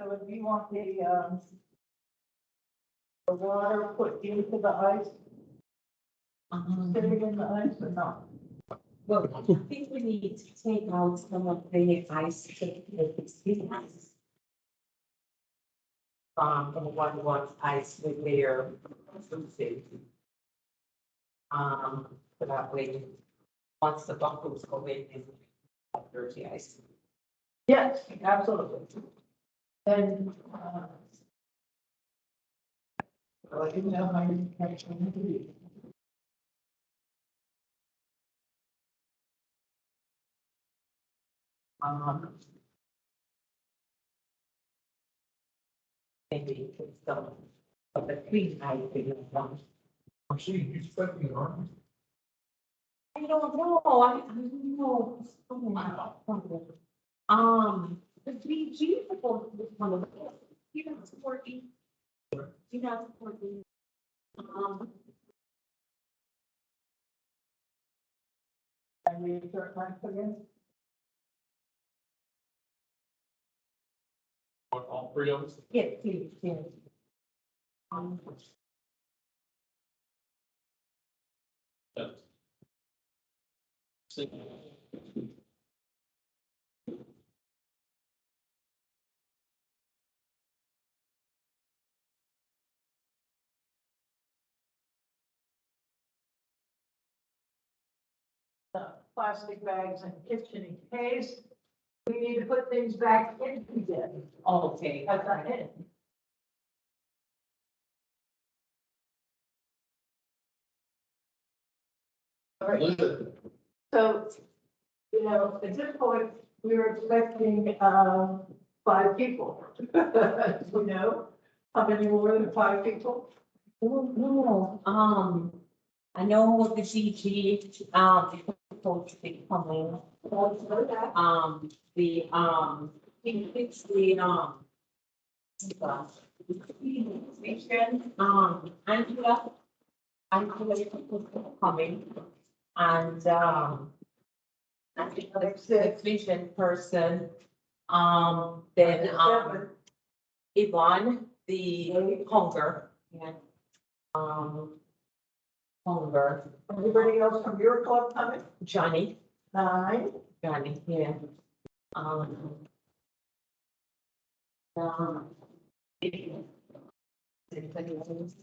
So if you want the water put into the ice, sitting in the ice or not? Well, I think we need to take out some of the ice to make it sweet ice. The one ice with their food. So that way, once the buckles go in, it's dirty ice. Yes, absolutely. And, well, I didn't know how you actually do it. Maybe it's some of the clean ice. I'm seeing you expecting an army. I don't know, I don't know. The 3G was one of the, you know, supporting. You know, supporting. And we start back again. On all three of us? Yes, please, yes. Yes. Plastic bags and kitchen case. We need to put things back into them Okay. at the end. All right, so, you know, at this point, we were expecting, 5 people. You know, how many more than 5 people? No, I know the GG, is supposed to be coming. It's the, Angela is coming, and, I think the vision person, then, Yvonne, the hunger, yeah. Hunger, Anybody else from your club coming? Johnny, 9. yeah. Um, anybody else?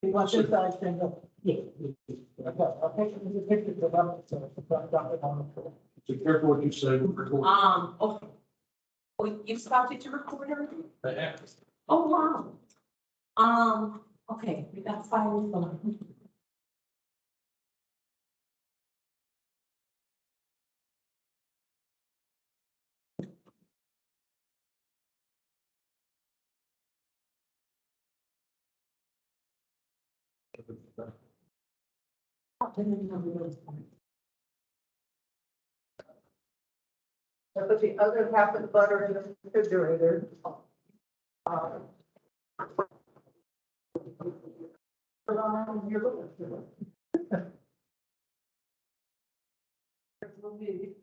You want this side thing up? Yeah. Okay, I'll take the pictures of them, so it's not on the floor. Be careful what you say. We're recording. Okay. Well, you started to record already? I have. Oh, wow. Okay, we got 5 left. I put the other half of the butter in the refrigerator. Put on your little. Will be.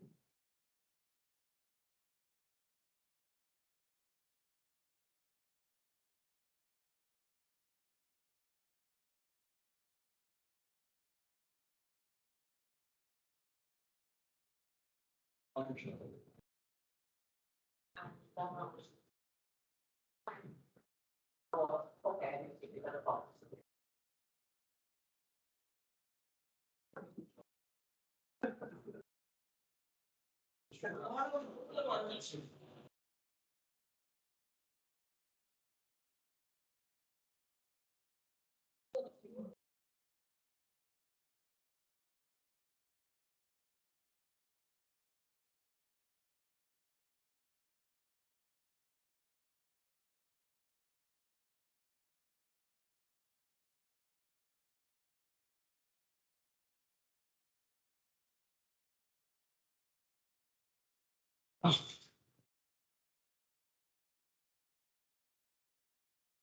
Okay.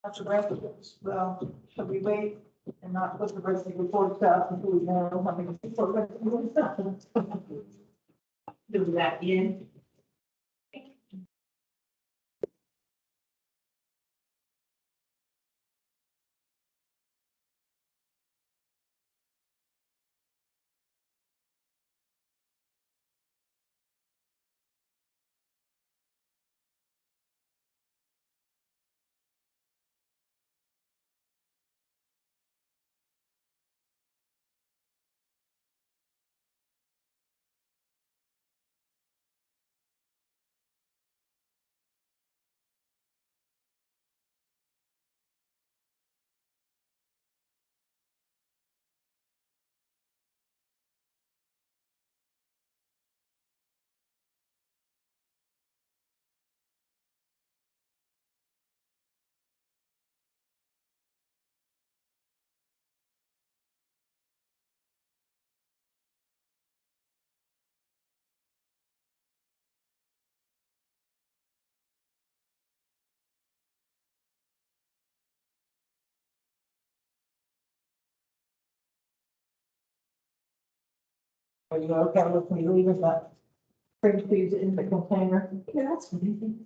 That's the rest of it. Well, should we wait and not put the rest of the reports out until we know how many people are going to Do that in. Are you okay with me leaving that spring feeds in the container? Yeah, that's fine.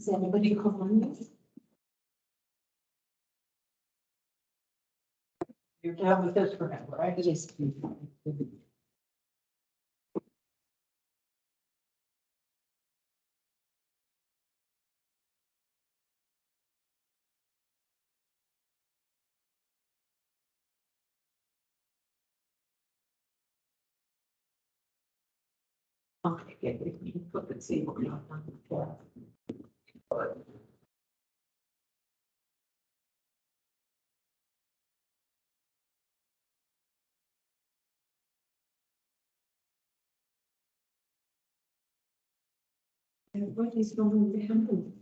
Is anybody calling? You're done with this for now, right? Yes. Okay, good. We can put the see what we have on the floor. And what is going to happen?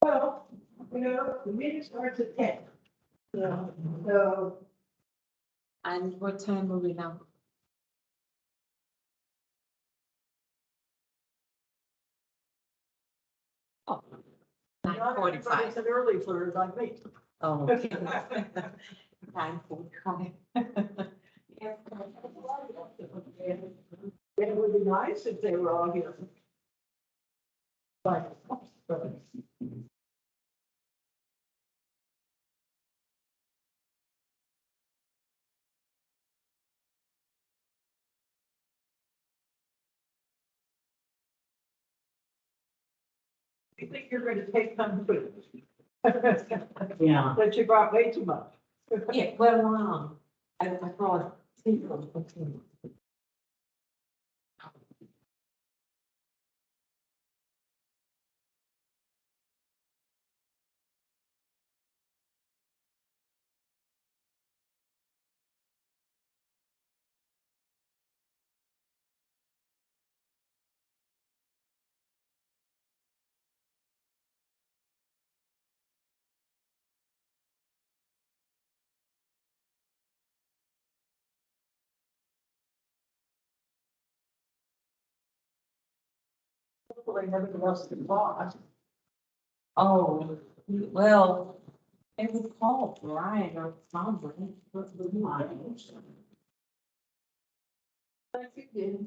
Well, the meeting starts at 10. Yeah. So And what time are we now? Oh, not 9:45. everybody's an early bird like me. Oh, okay. 9:45. It would be nice if they were all here. But. I think you're going to take some food. Yeah. But you brought way too much. Yeah, well, I brought. Hopefully nobody else can buy. Oh, well, it was called Brian or something. But we might. But you did.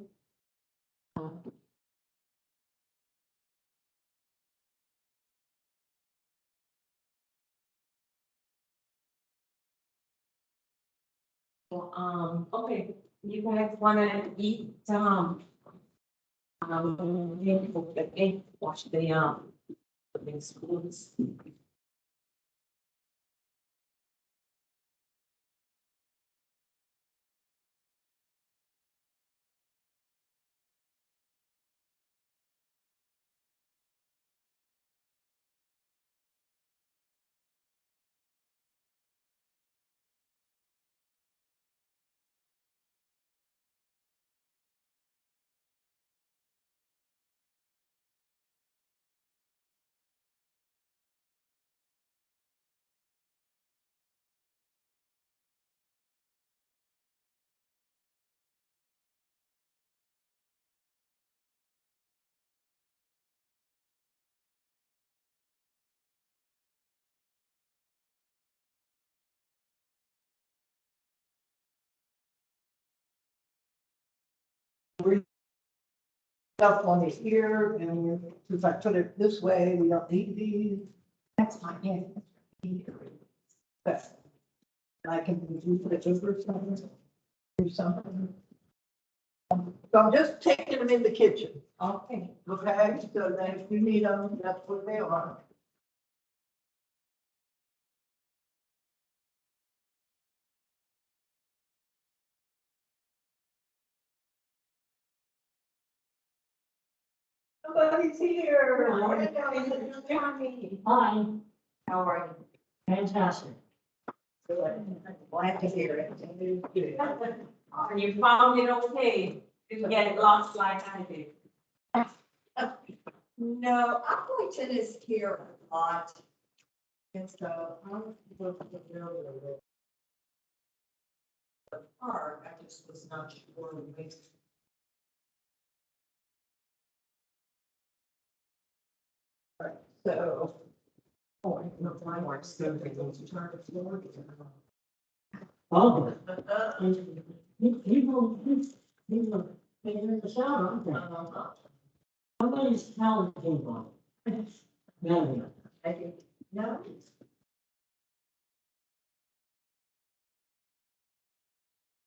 Well, okay, you guys wanna eat, watch the big schools. Stuff on it here, and since I put it this way, we don't need these. That's fine, yeah. But I can do it over something, do something. So I'm just taking them in the kitchen, Okay. okay? So that if we need them, that's where they are. Nobody's here. Hi, How are you? fantastic. Glad to hear it. And you found it okay, didn't get lost like I did. No, Arlington is here a lot. And so I'm looking to build a park, I just was not sure. So, Oh, people, figuring this out, aren't they? Somebody's telling people. Maybe. I think, no,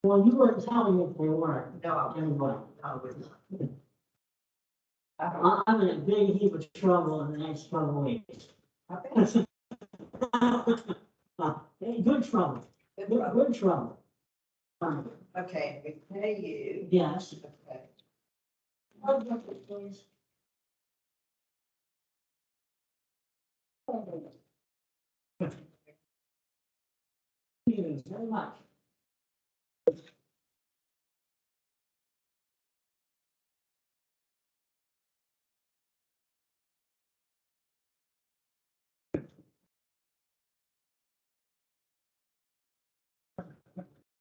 Well, you weren't telling me if they weren't, no, anyway. I was not. I'm in a big heap of trouble in the next couple of weeks. Good trouble, good trouble. Okay, we pay you. Yes. Okay. Please. Thank you very much.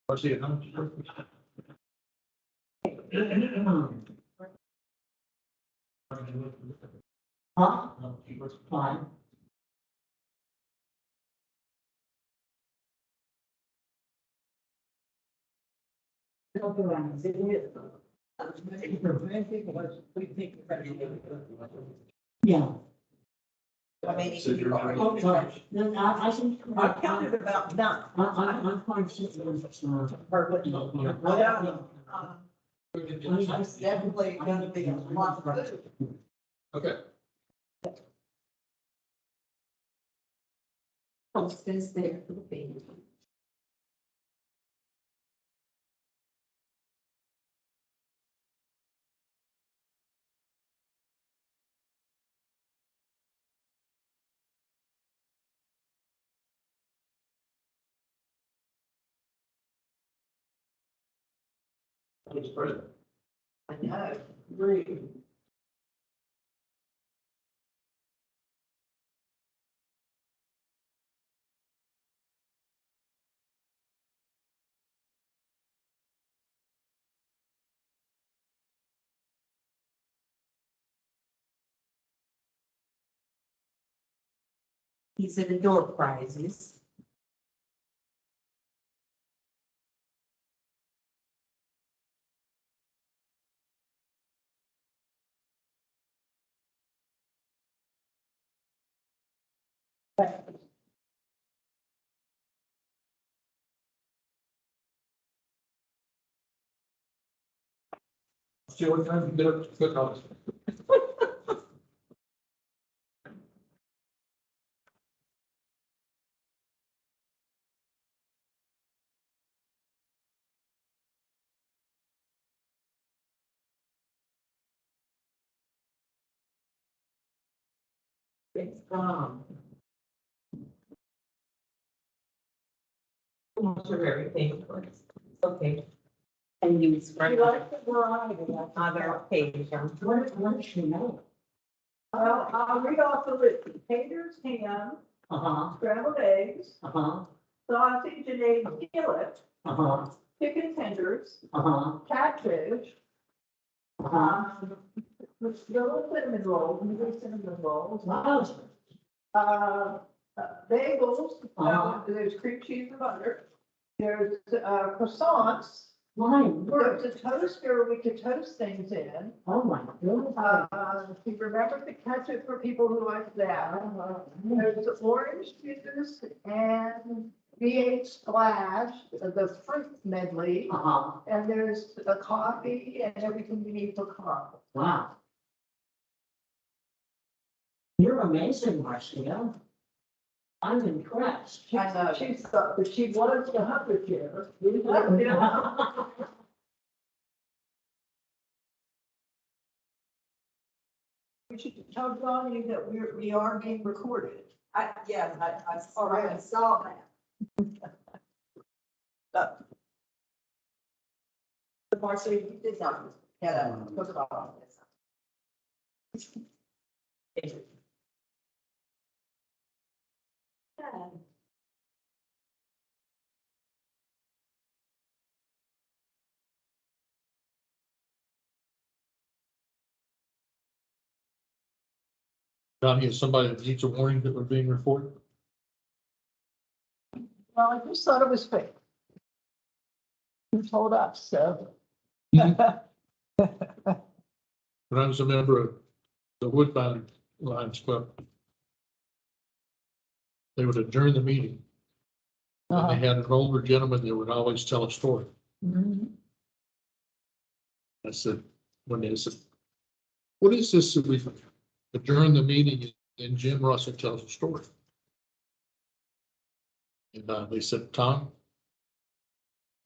I see it, huh? Huh? Fine. Don't do anything. Yeah. I mean, So you're- Oh, sorry. No, I think. I counted about nine. I'm quite sitting. Perfect. Yeah. It's definitely gonna be a lot of food. Okay. Post is there for the baby. I know, agree. These are the door prizes. See what time you get up to cook on. It's most of everything, okay. And use for You like the variety, other occasions. What should you know? Well, I'll read off the list: potatoes, ham, scrambled eggs, sausage and egg skillet, chicken tenders, catfish, little cinnamon rolls, little cinnamon rolls, bagels, there's cream cheese and butter, there's croissants, there's a toaster we could toast things in. Oh, my goodness. If you remember the ketchup for people who like that. There's orange juice and V8 Splash, the fruit medley, and there's a coffee and everything you need for coffee. Wow. You're amazing, Marcia. I'm impressed. She thought that she was the 100 year. We should tell Ronnie that we are being recorded. Yes, I saw that. Marcia, you did not get a cook off. Donnie, is somebody that needs a warning that we're being recorded? Well, I just thought it was fake. You told us, so. When I was a member of the Woodbine Lions Club, they would adjourn the meeting. And they had an older gentleman that would always tell a story. I said, when they said, what is this that we adjourn the meeting and Jim Russell tells a story? And they said, Tom,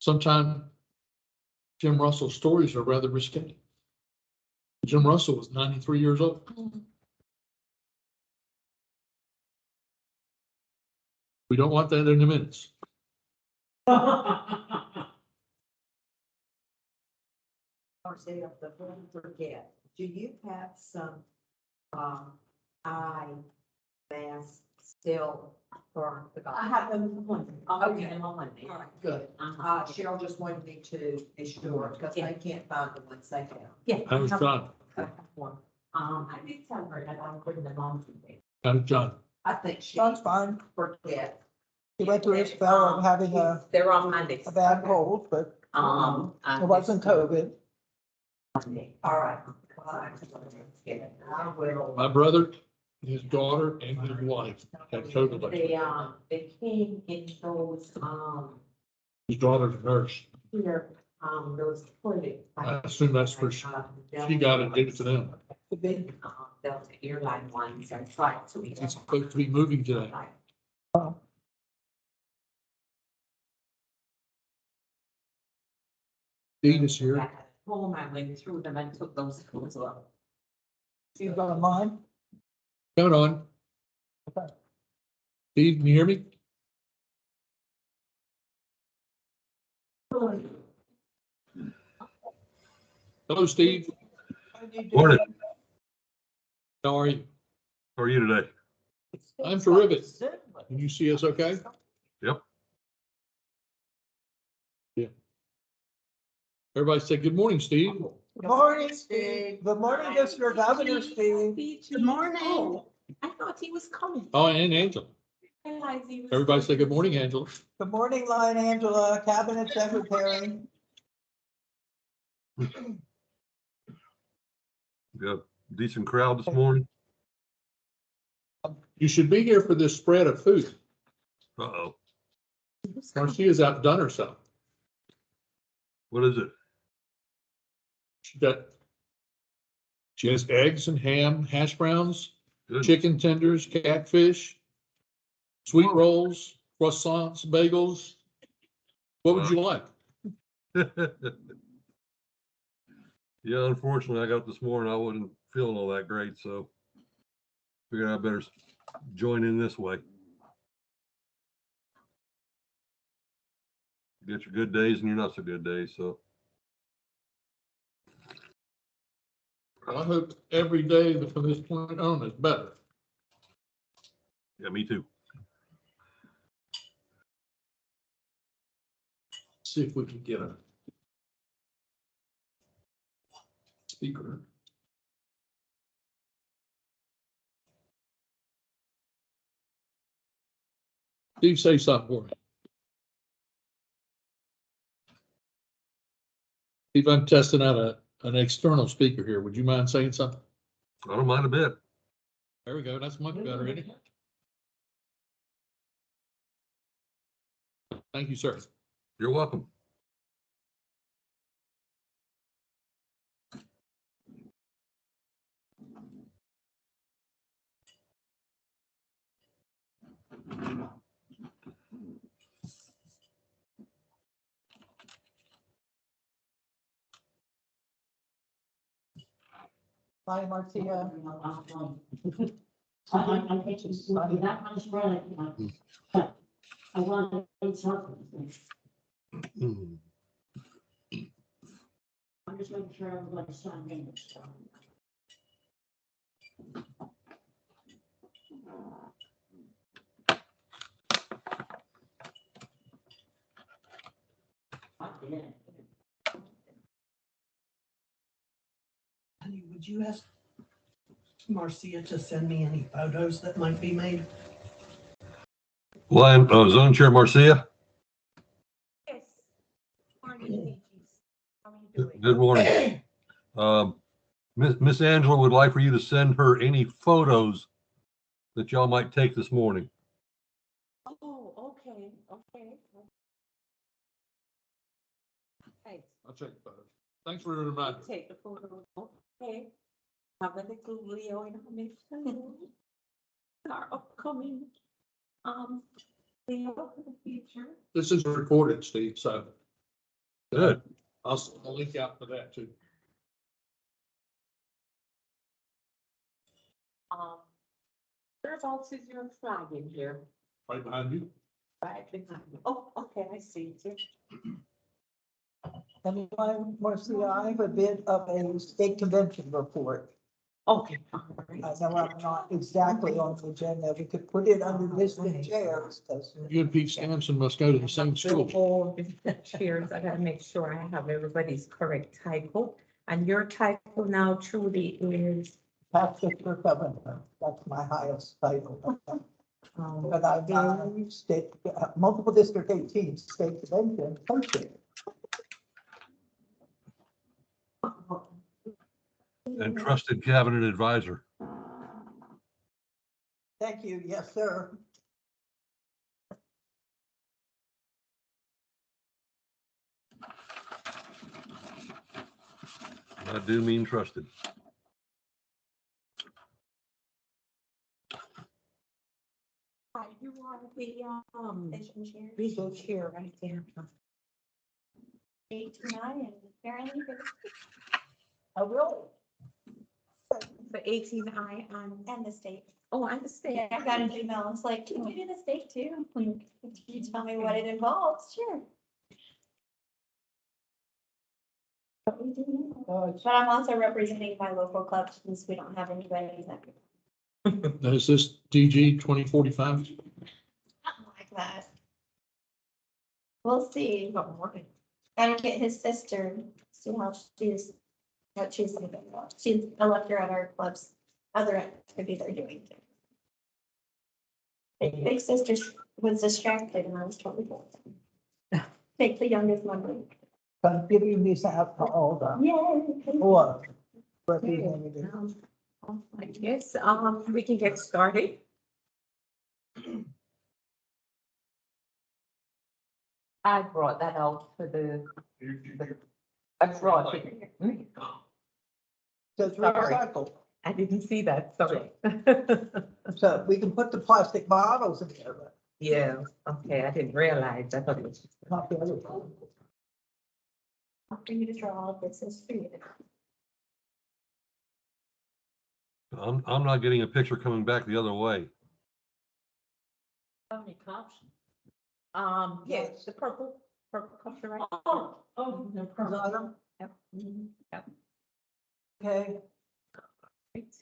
sometimes Jim Russell's stories are rather risque. Jim Russell was 93 years old. We don't want that in the minutes. Marcia, before we forget, do you have some, eye masks still for the guy? I have them for Monday. I'll bring them on Monday. All right, good. Cheryl just wanted me to be sure, because they can't find them once they have. Yeah. How was John? I did tell her that I'll bring them on today. How was John? I think she John's fine. forget. He went through a spell of having They're on Mondays. a bad cold, but it wasn't COVID. Monday. All right. I will. My brother, his daughter, and his wife had COVID. They came in those, His daughter's a nurse. here, those toilet. I assume that's where she got it, gave it to them. Could be. Delta airline ones, I tried to. He's supposed to be moving today. Dean is here. Home, I went through them and took those clothes off. You got mine? Count on. Okay. Steve, can you hear me? Hello, Steve. Morning. How are you? How are you today? I'm terrific. Can you see us okay? Yep. Yeah. Everybody say good morning, Steve. Good morning, Steve. Good morning, Mr. Governor, Steve. Good morning. I thought he was coming. Oh, and Angela. Realized he was Everybody say good coming. morning, Angela. Good morning, Lion Angela, Cabinet Secretary. Got a decent crowd this morning. You should be here for this spread of food. Uh-oh. Marcia's outdone herself. What is it? She has eggs and ham, hash browns, Good. chicken tenders, catfish, sweet rolls, croissants, bagels. What would you like? Yeah, unfortunately, I got this morning. I wasn't feeling all that great, so figured I better join in this way. You get your good days and your not so good days, so. I hope every day from this point on is better. Yeah, me too. See if we can get a speaker. Steve, say something for me. Steve, I'm testing out an external speaker here. Would you mind saying something? I don't mind a bit. There we go. That's much better, isn't it? Thank you, sir. You're welcome. Bye, Marcia. I think it's not that much running, but I want to say something. I'm just making sure everybody's signed in. So. I did. Honey, would you ask Marcia to send me any photos that might be made? Line, Zone Chair Marcia. Yes. Morning, Peaches. How are you doing? Good morning. Miss Angela would like for you to send her any photos that y'all might take this morning. Oh, okay, okay. Thanks. I'll check the photos. Thanks for the reminder. Take the photo, okay. Have a little Leo in our midst. Our upcoming, Leo for the future. This is recorded, Steve, so. Good. I'll link out for that too. Whereabouts is your flag in here? Right behind you. Right behind you. Oh, okay, I see it. And Marcia, I have a bit of a state convention report. Okay. I know I'm not exactly on the agenda. We could put it under Mr. Chairs. You and Pete Sampson must go to the same school. Cheers, I gotta make sure I have everybody's correct typo. And your typo now truly is. Past District Governor, that's my highest title. But I'm state, multiple District 18 state convention hosting. And trusted cabinet advisor. Thank you, yes, sir. I do mean trusted. You are the vision chair right there. 18I and apparently Oh, really? The 18I on, and the state. oh, I understand. Yeah, I got an email. It's like, can you do the state too? I'm like, if you tell me what it involves, sure. But we do know. Oh, But I'm also representing my local club since we don't have anybody that Now, is this DG 2045? something like that. We'll see. Gotta get his sister, see how she's, what she's thinking about. She's a lecturer at our club's other activity they're doing. Big sister was distracted and I was totally bored. Take the youngest member. I'm giving this out to all the, Yay. or representatives. I guess, we can get started. I brought that out for I brought it. Says recycle, I didn't see that, sorry. so we can put the plastic bottles in there, but Yeah, okay, I didn't realize, I thought it was. not the other one. For you to draw all of this is for you. I'm not getting a picture coming back the other way. How many cops? Yes, the purple cups are right. Oh, the Is that them? Yep. Yep. Okay, Great.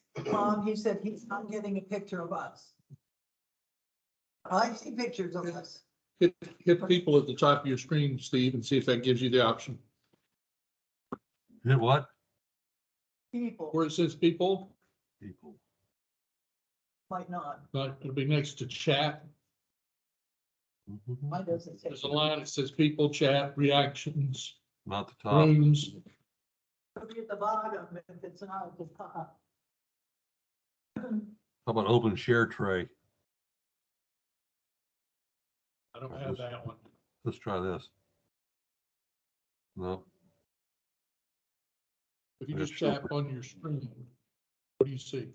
he said he's not getting a picture of us. I see pictures of us. Hit people at the top of your screen, Steve, and see if that gives you the option. Hit what? People Where it says people, People. might not. it'll be next to chat. Mhm. Why does it say? There's a line that says people, chat, reactions, Not the top. rooms. It'll be at the bottom if it's not at the top. How about open share tray? I don't have that one. Let's try this. No, If you Yeah, just sure. tap on your screen, what do you see?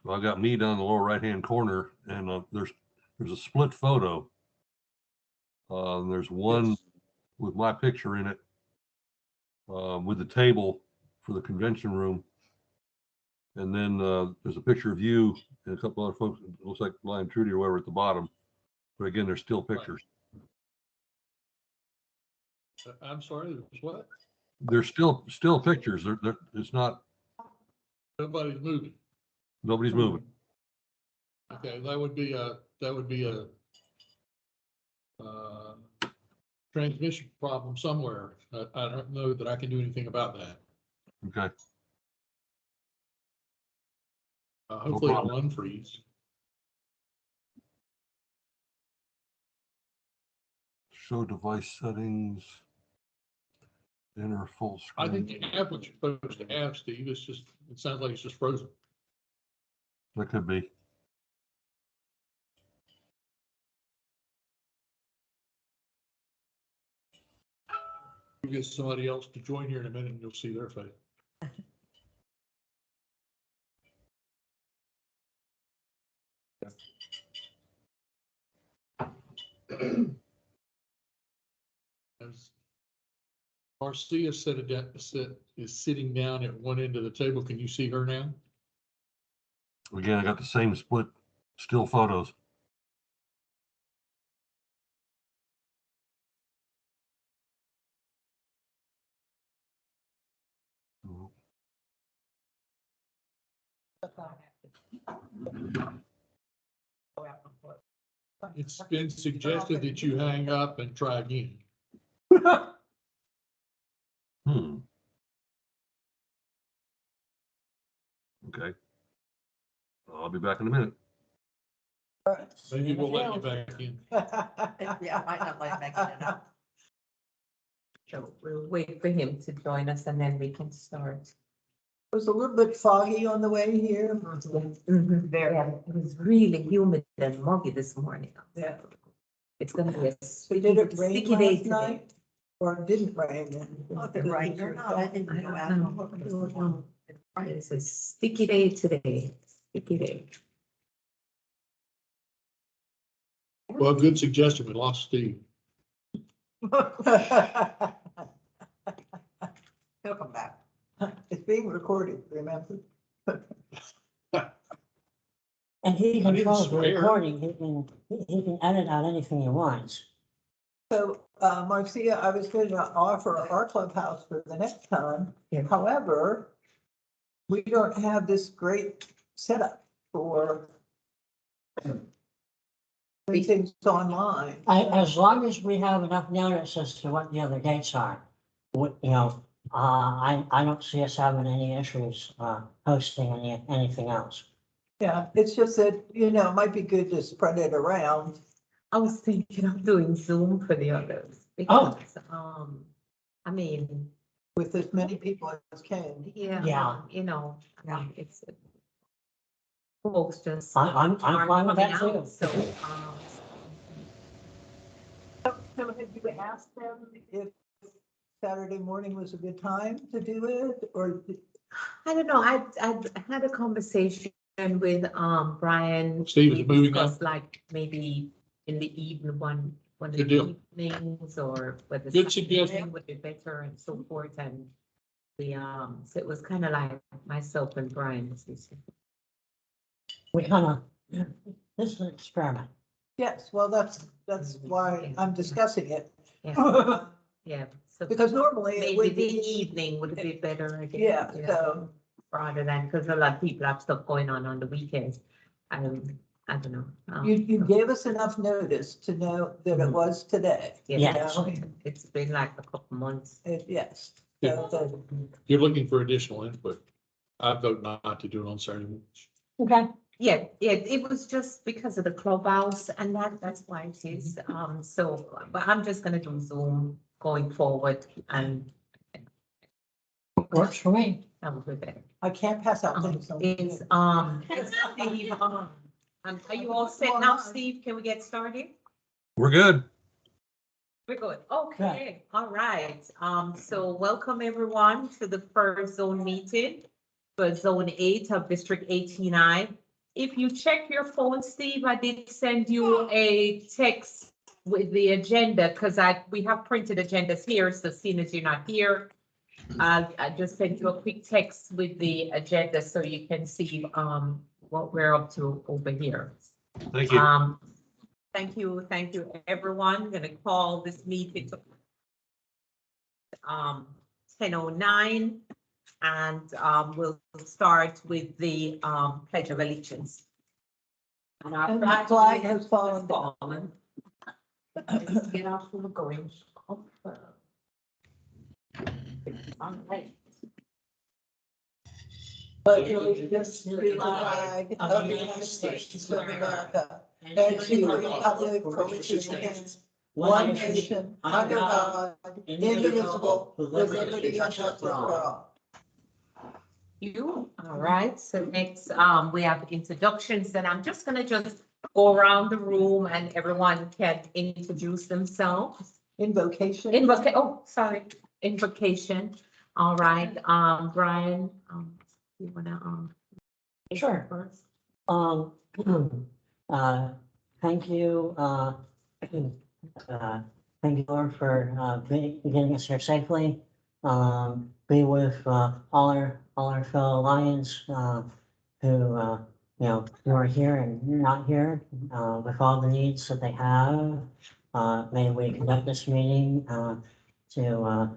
well, I got me down in the lower right-hand corner and there's a split photo. And there's one Yes. with my picture in it, with the table for the convention room. And then there's a picture of you and a couple other folks. It looks like Lion Trudy or whatever at the bottom. But again, there's still pictures. I'm sorry, there's what? There's still pictures. It's not, Nobody's moving. nobody's moving. Okay, that would be a transmission problem somewhere. I don't know that I can do anything about that. Okay. Hopefully it'll problem. unfreeze. Show device settings. Enter full screen. I think you have what you're supposed to have, Steve. It's just, it sounds like it's just frozen. That could be. We'll get somebody else to join here in a minute and you'll see their face. As Marcia is sitting down at one end of the table. Can you see her now? Again, I got the same split still photos. It's been suggested that you hang up and try again. Okay. I'll be back in a minute. Maybe we'll let you back in. Yeah, I might not like making it up. So we'll wait for him to join us and then we can start. It was a little bit foggy on the way here. Very, it was really humid and muggy this morning. Yeah. It's gonna be a So did it rain sticky day last today. night? Or it didn't rain? If it rained or not, I didn't go out. It's a sticky day today, sticky day. Yeah, Well, good suggestion. We lost Steve. He'll come back. It's being recorded, remember? And he I didn't controls the swear. recording, he can edit out anything he wants. So, Marcia, I was going to offer our clubhouse for the next time. Yeah. However, we don't have this great setup for doing things online. As long as we have enough notice as to what the other dates are, I don't see us having any issues, hosting anything else. Yeah, it's just that, it might be good to spread it around. I was thinking of doing Zoom for the others. Oh. Because, I mean, With as many people as can. Yeah. It's folks just. I'm aren't fine with that coming too. out, So, So have you asked them? If Saturday morning was a good time to do it, or I don't know, I had a conversation with, Brian. Steve is We moving now. discussed, like, maybe in the evening, one of Good the deal. evenings, or whether. Good Saturday suggestion. would be better and so forth, and so it was kind of like myself and Brian. We kind of, this is an experiment. yes, well, that's why I'm discussing it. Yeah, yeah, so Because normally it maybe would the be, evening would be better, I guess. yeah, so, Rather than, because a lot of people have stuff going on the weekends. I don't know. you gave us enough notice to know that it was today. Yes. It's been like a couple months. Yes. Yeah. So If you're looking for additional input, I vote not to do it on Saturday mornings. Okay. Yeah, it was just because of the clubhouse and that's why it is. So, but I'm just gonna do Zoom going forward and Works for me. that will be better. I can't pass out things. on- It's, Steve, are you all set now, Steve? Can we get started? We're good. We're good. Okay, all right. So welcome everyone to the first zone meeting for Zone 8 of District 18I. If you check your phone, Steve, I did send you a text with the agenda because we have printed agendas here, so seeing as you're not here, I just sent you a quick text with the agenda so you can see what we're up to over here. Thank you. Thank you, everyone. I'm gonna call this meeting to 10:09, and we'll start with the Pledge of Allegiance. And the flag has fallen down. Fallen. Let's get off the going. But allegiance to the flag of the United States of America and to the republic for which it stands, one nation, under God, indivisible, with liberty and justice for all. All right, so next, we have introductions, and I'm just gonna go around the room and everyone can introduce themselves. Invocation. Invocation. All right, Brian, you wanna, Sure. first? Thank you, thank you, Lord, for getting us here safely. Be with all our fellow Lions who who are here and not here with all the needs that they have. May we conduct this meeting to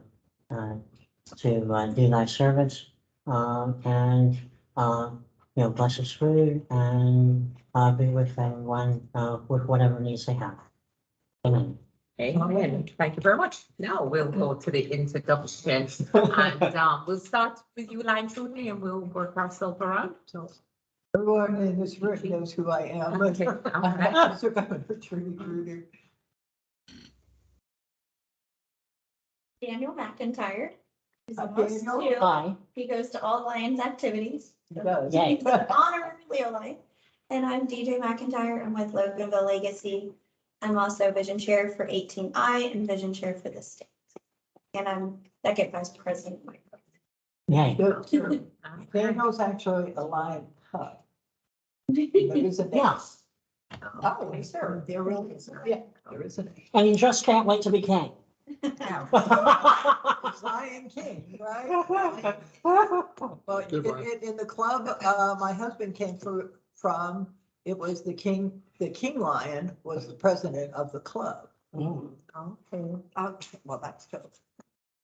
do thy service and bless us food and be with everyone with whatever needs they have. Amen. Amen. Thank you very much. Now we'll go to the introduction and we'll start with you, Line Trudy, and we'll work ourselves around. Everyone in this room knows who I am. Okay, all right. So I'm a Trudy Gruder. Daniel McIntyre. He's Hi, almost Daniel. 2. Hi. He goes to all Lions activities. He does. Yay. He's an honorary Leo Lion. And I'm DJ McIntyre. I'm with Loganville Legacy. I'm also vision chair for 18I and vision chair for the state. And I'm second vice president. Yay. Daniel's actually a lion cub. There is a Yeah. Oh, is there? There really is. Yeah, there is an. And you just can't wait to be king. Lion King, right? Well, Good, Brian. in the club, my husband came from, it was the king lion was the president of the club. Mm. Okay, well, that's good.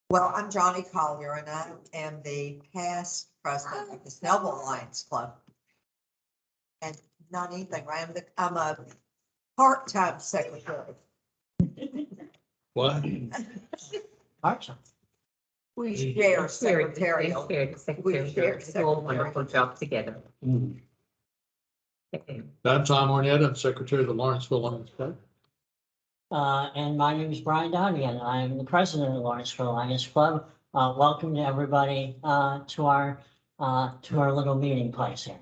Well, I'm Johnny Collier and I am the past president of the Snellville Lions Club. And not anything, right? I'm a part-time secretary. What? Archer. We share secretarial. We share the secretarial. We do a wonderful job together. Mm. Okay. I'm Tom Ornette, I'm Secretary of the Lawrenceville Lions Club. And my name is Brian Donegan. I'm the president of the Lawrenceville Lions Club. Welcome to everybody to our little meeting place here.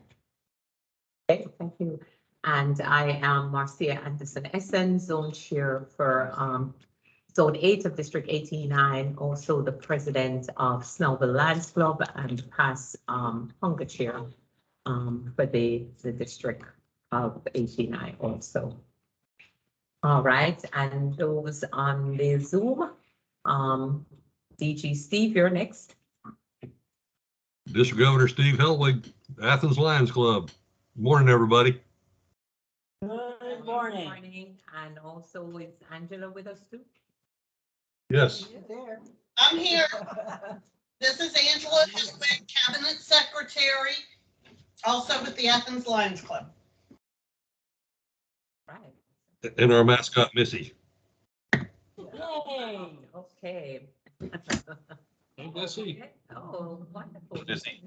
Okay, thank you. And I am Marcia Anderson Essen, Zone Chair for Zone 8 of District 89, also the president of Snellville Lions Club and past hunger chair for the district of 89 also. All right, and those on the Zoom, DG Steve, you're next. District Governor Steve Helwig, Athens Lions Club. Morning, everybody. Good morning. Morning, and also is Angela with us too? Yes. There. I'm here. This is Angela Hedwig, Cabinet Secretary, also with the Athens Lions Club. Right. And our mascot, Missy. Yay. Okay. Hey, Missy. Oh, wonderful. Missy.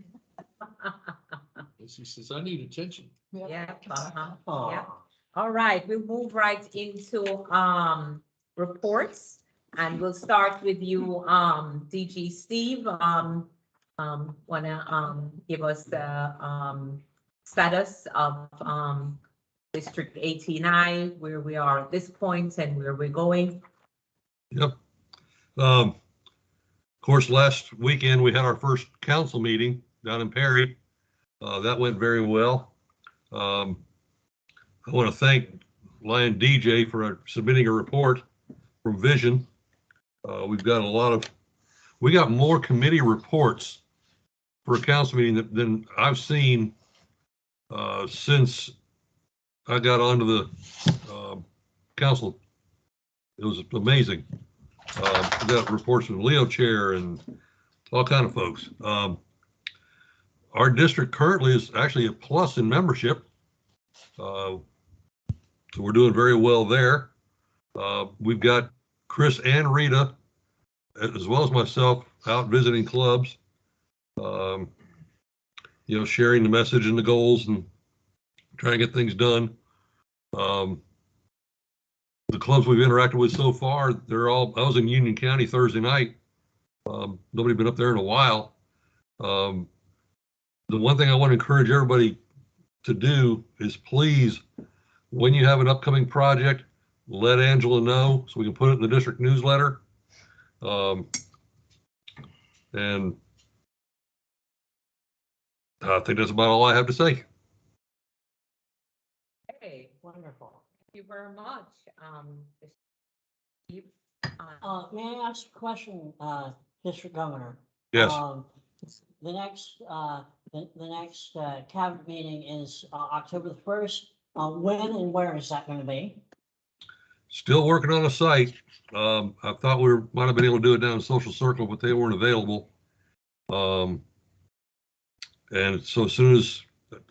Missy says, I need attention. Yeah, yeah. Aw. All right, we'll move right into reports, and we'll start with you, DG Steve. Wanna give us the status of District 89, where we are at this point and where we're going. Yep. Of course, last weekend we had our first council meeting down in Perry. That went very well. I want to thank Lion DJ for submitting a report from Vision. We've got we got more committee reports for a council meeting than I've seen since I got onto the council. It was amazing. We got reports from Leo Chair and all kind of folks. Our district currently is actually a plus in membership. So we're doing very well there. We've got Chris and Rita, as well as myself, out visiting clubs, sharing the message and the goals and trying to get things done. The clubs we've interacted with so far, I was in Union County Thursday night. Nobody been up there in a while. The one thing I want to encourage everybody to do is please, when you have an upcoming project, let Angela know so we can put it in the district newsletter. And I think that's about all I have to say. Okay, wonderful. Thank you very much. Steve, May I ask a question, District Governor? Yes. The next cabinet meeting is October the 1st. When and where is that going to be? Still working on a site. I thought we might have been able to do it down in Social Circle, but they weren't available. And so as soon as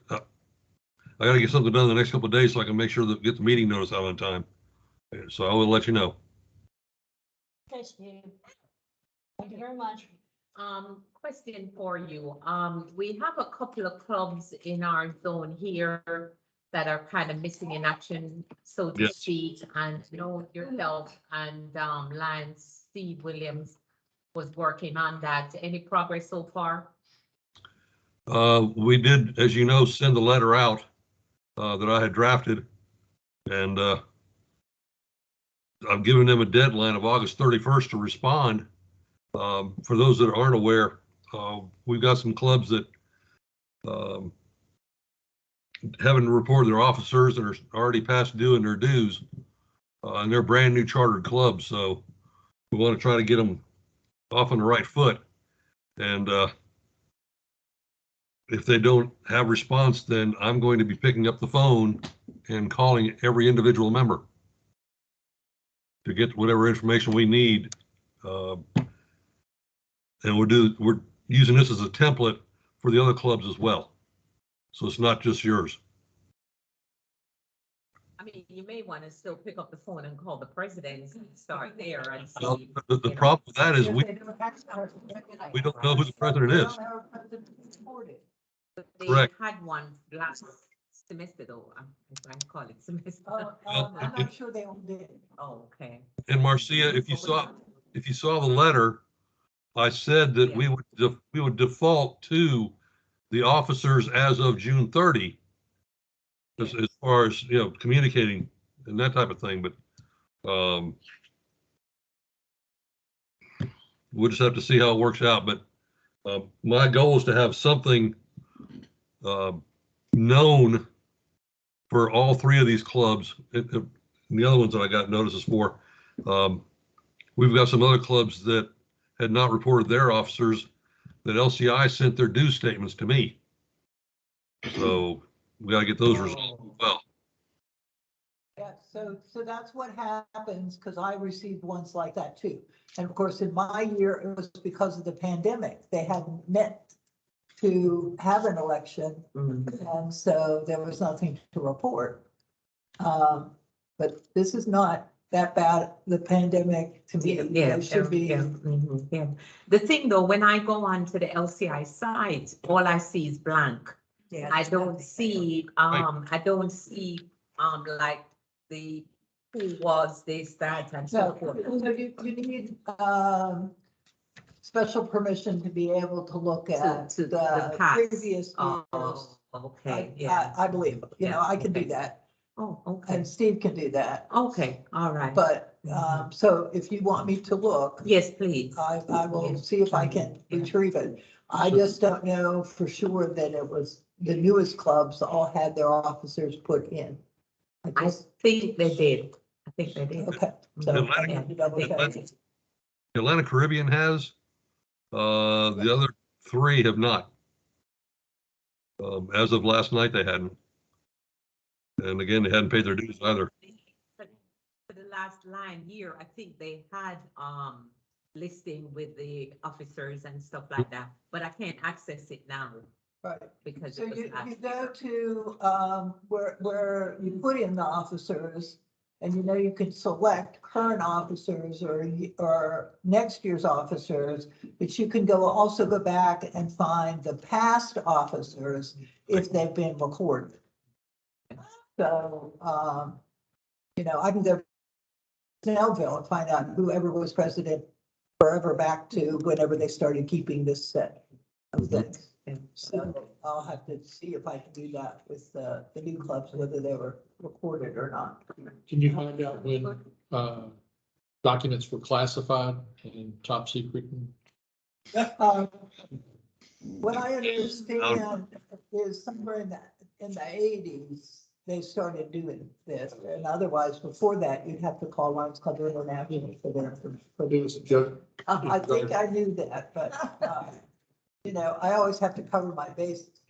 I got to get something done in the next couple of days so I can make sure that get the meeting notice out on time. So I will let you know. Okay, Steve. Thank you very much. question for you. We have a couple of clubs in our zone here that are kind of missing in action, so to Yes. speak. And you know, yourself and Lance, Steve Williams was working on that. Any progress so far? We did, as you know, send a letter out that I had drafted, and I've given them a deadline of August 31st to respond. For those that aren't aware, we've got some clubs that having to report their officers that are already past due in their dues. And they're brand new chartered clubs, so we want to try to get them off on the right foot. And if they don't have response, then I'm going to be picking up the phone and calling every individual member to get whatever information we need. And we're using this as a template for the other clubs as well. So it's not just yours. I mean, you may want to still pick up the phone and call the president and start there and Well, see. the problem with that is we don't know who the president is. But they Correct. had one last semester though. I'm trying to call it semester. I'm not sure they all did. Oh, okay. And Marcia, if you saw the letter, I said that we would default to the officers as of June 30, as far as, you know, communicating and that type of thing. But we'll just have to see how it works out. But my goal is to have something known for all three of these clubs. And the other ones that I got notices for. We've got some other clubs that had not reported their officers that LCI sent their due statements to me. So we got to get those resolved as well. Yeah, so that's what happens, because I received ones like that too. And of course, in my year, it was because of the pandemic. They hadn't met to have an election, and so there was nothing to report. But this is not that bad, the pandemic, to me. It should be. Yeah. The thing though, when I go onto the LCI site, all I see is blank. Yeah, I don't see, like the, who was this, that, and so So forth. you need, special permission to be able to look at To the the past. previous years. Oh, okay, yeah. I believe, you know, Yeah, I can do okay. that, Oh, okay, and Steve can do that, okay, all right. but, so if you want me to look, Yes, please. I will Yeah. see if I can Yeah. retrieve it. I just don't know for sure that it was, the newest clubs all had their officers put in. I think they did. I think they did. Okay, so I need to double check. Atlanta Caribbean has, the other three have not. As of last night, they hadn't. And again, they hadn't paid their dues either. For the last year, I think they had, listing with the officers and stuff like that, but I can't access it now Right. because So it was you last go year. to, where you put in the officers, and you know, you can select current officers or next year's officers, but you can also go back and find the past officers if they've been recorded. So, you know, I can go to Snellville and find out whoever was president forever back to whenever they started keeping this set of things. So I'll have to see if I can do that with the new clubs, whether they were recorded or not. Can you find out when documents were classified and top secret? What I understand is somewhere in the 80s, they started doing this, and otherwise before that, you'd have to call Lions Club International for their. It was a joke. I think I knew that, but, you know, I always have to cover my bases.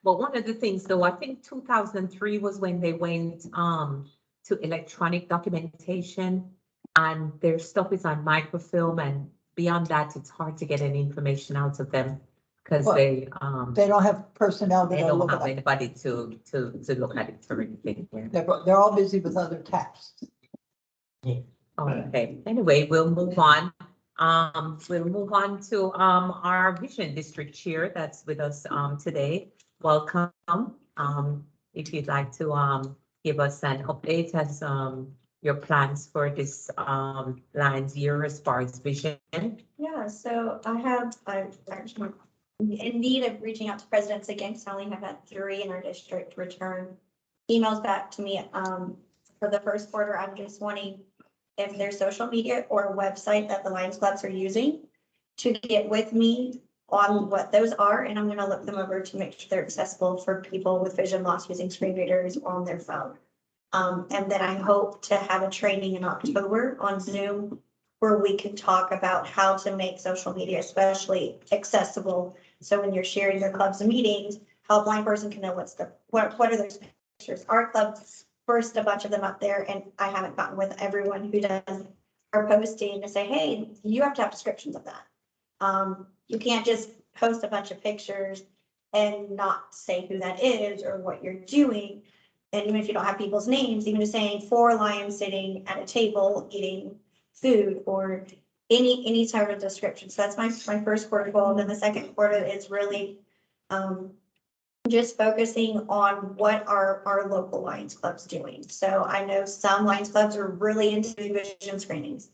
But one of the things though, I think 2003 was when they went, to electronic documentation, and their stuff is on microfilm, and beyond that, it's hard to get any information out of them. Cause Well, they don't have personnel that don't look have at it. anybody to look at it or anything. Yeah. They're all busy with other tasks. Okay, anyway, we'll move on. We'll move on to, our vision district chair that's with us, today. Welcome. If you'd like to, give us an update as, your plans for this, Lions year as far as vision. Yeah, so I'm actually in need of reaching out to presidents again, because I only have had 3 in our district return emails back to me. For the first quarter, I'm just wanting if there's social media or a website that the Lions clubs are using to get with me on what those are, and I'm gonna look them over to make sure they're accessible for people with vision loss using screen readers or on their phone. And then I hope to have a training in October on Zoom where we can talk about how to make social media especially accessible. So when you're sharing your clubs and meetings, how a blind person can know what are those pictures. Our club first a bunch of them up there, and I haven't gotten with everyone who does our posting to say, hey, you have to have descriptions of that. You can't just post a bunch of pictures and not say who that is or what you're doing. And even if you don't have people's names, even just saying 4 lions sitting at a table eating food or any type of description. So that's my first quarter goal. And then the second quarter is really just focusing on what are our local Lions clubs doing. So I know some Lions clubs are really into vision screenings.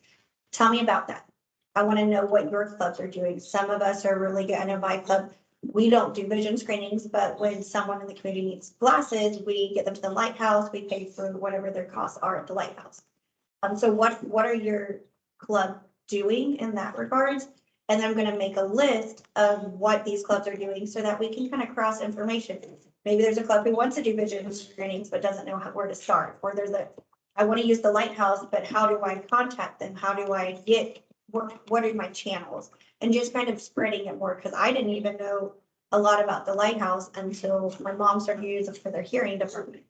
Tell me about that. I want to know what your clubs are doing. Some of us are really good. I know my club, we don't do vision screenings, but when someone in the community needs glasses, we get them to the lighthouse. We pay for whatever their costs are at the lighthouse. So what are your club doing in that regards? And I'm going to make a list of what these clubs are doing so that we can kind of cross information. Maybe there's a club who wants to do vision screenings, but doesn't know where to start. Or there's I want to use the lighthouse, but how do I contact them? How do I get, what are my channels? And just kind of spreading it more, because I didn't even know a lot about the lighthouse until my mom started using it for their hearing department.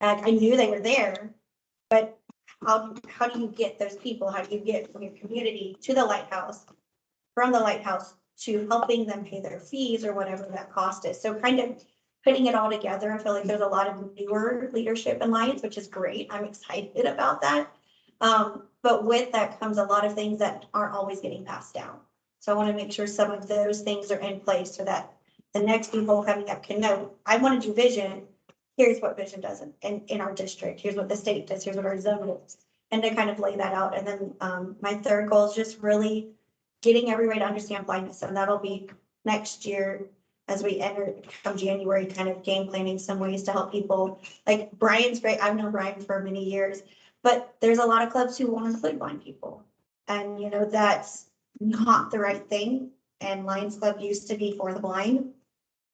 And I knew they were there, but how do you get those people? How do you get from your community to the lighthouse, from the lighthouse to helping them pay their fees or whatever that cost is? So kind of putting it all together. I feel like there's a lot of newer leadership in Lions, which is great. I'm excited about that. But with that comes a lot of things that aren't always getting passed down. So I want to make sure some of those things are in place so that the next people coming up can know, I want to do vision. Here's what vision does in our district. Here's what the state does. Here's what our zone is. And to kind of lay that out. And then my third goal is just really getting everybody to understand blindness. And that'll be next year as we enter come January, kind of game planning some ways to help people. Like Brian's great. I've known Brian for many years, but there's a lot of clubs who won't include blind people. And you know, that's not the right thing. And Lions Club used to be for the blind.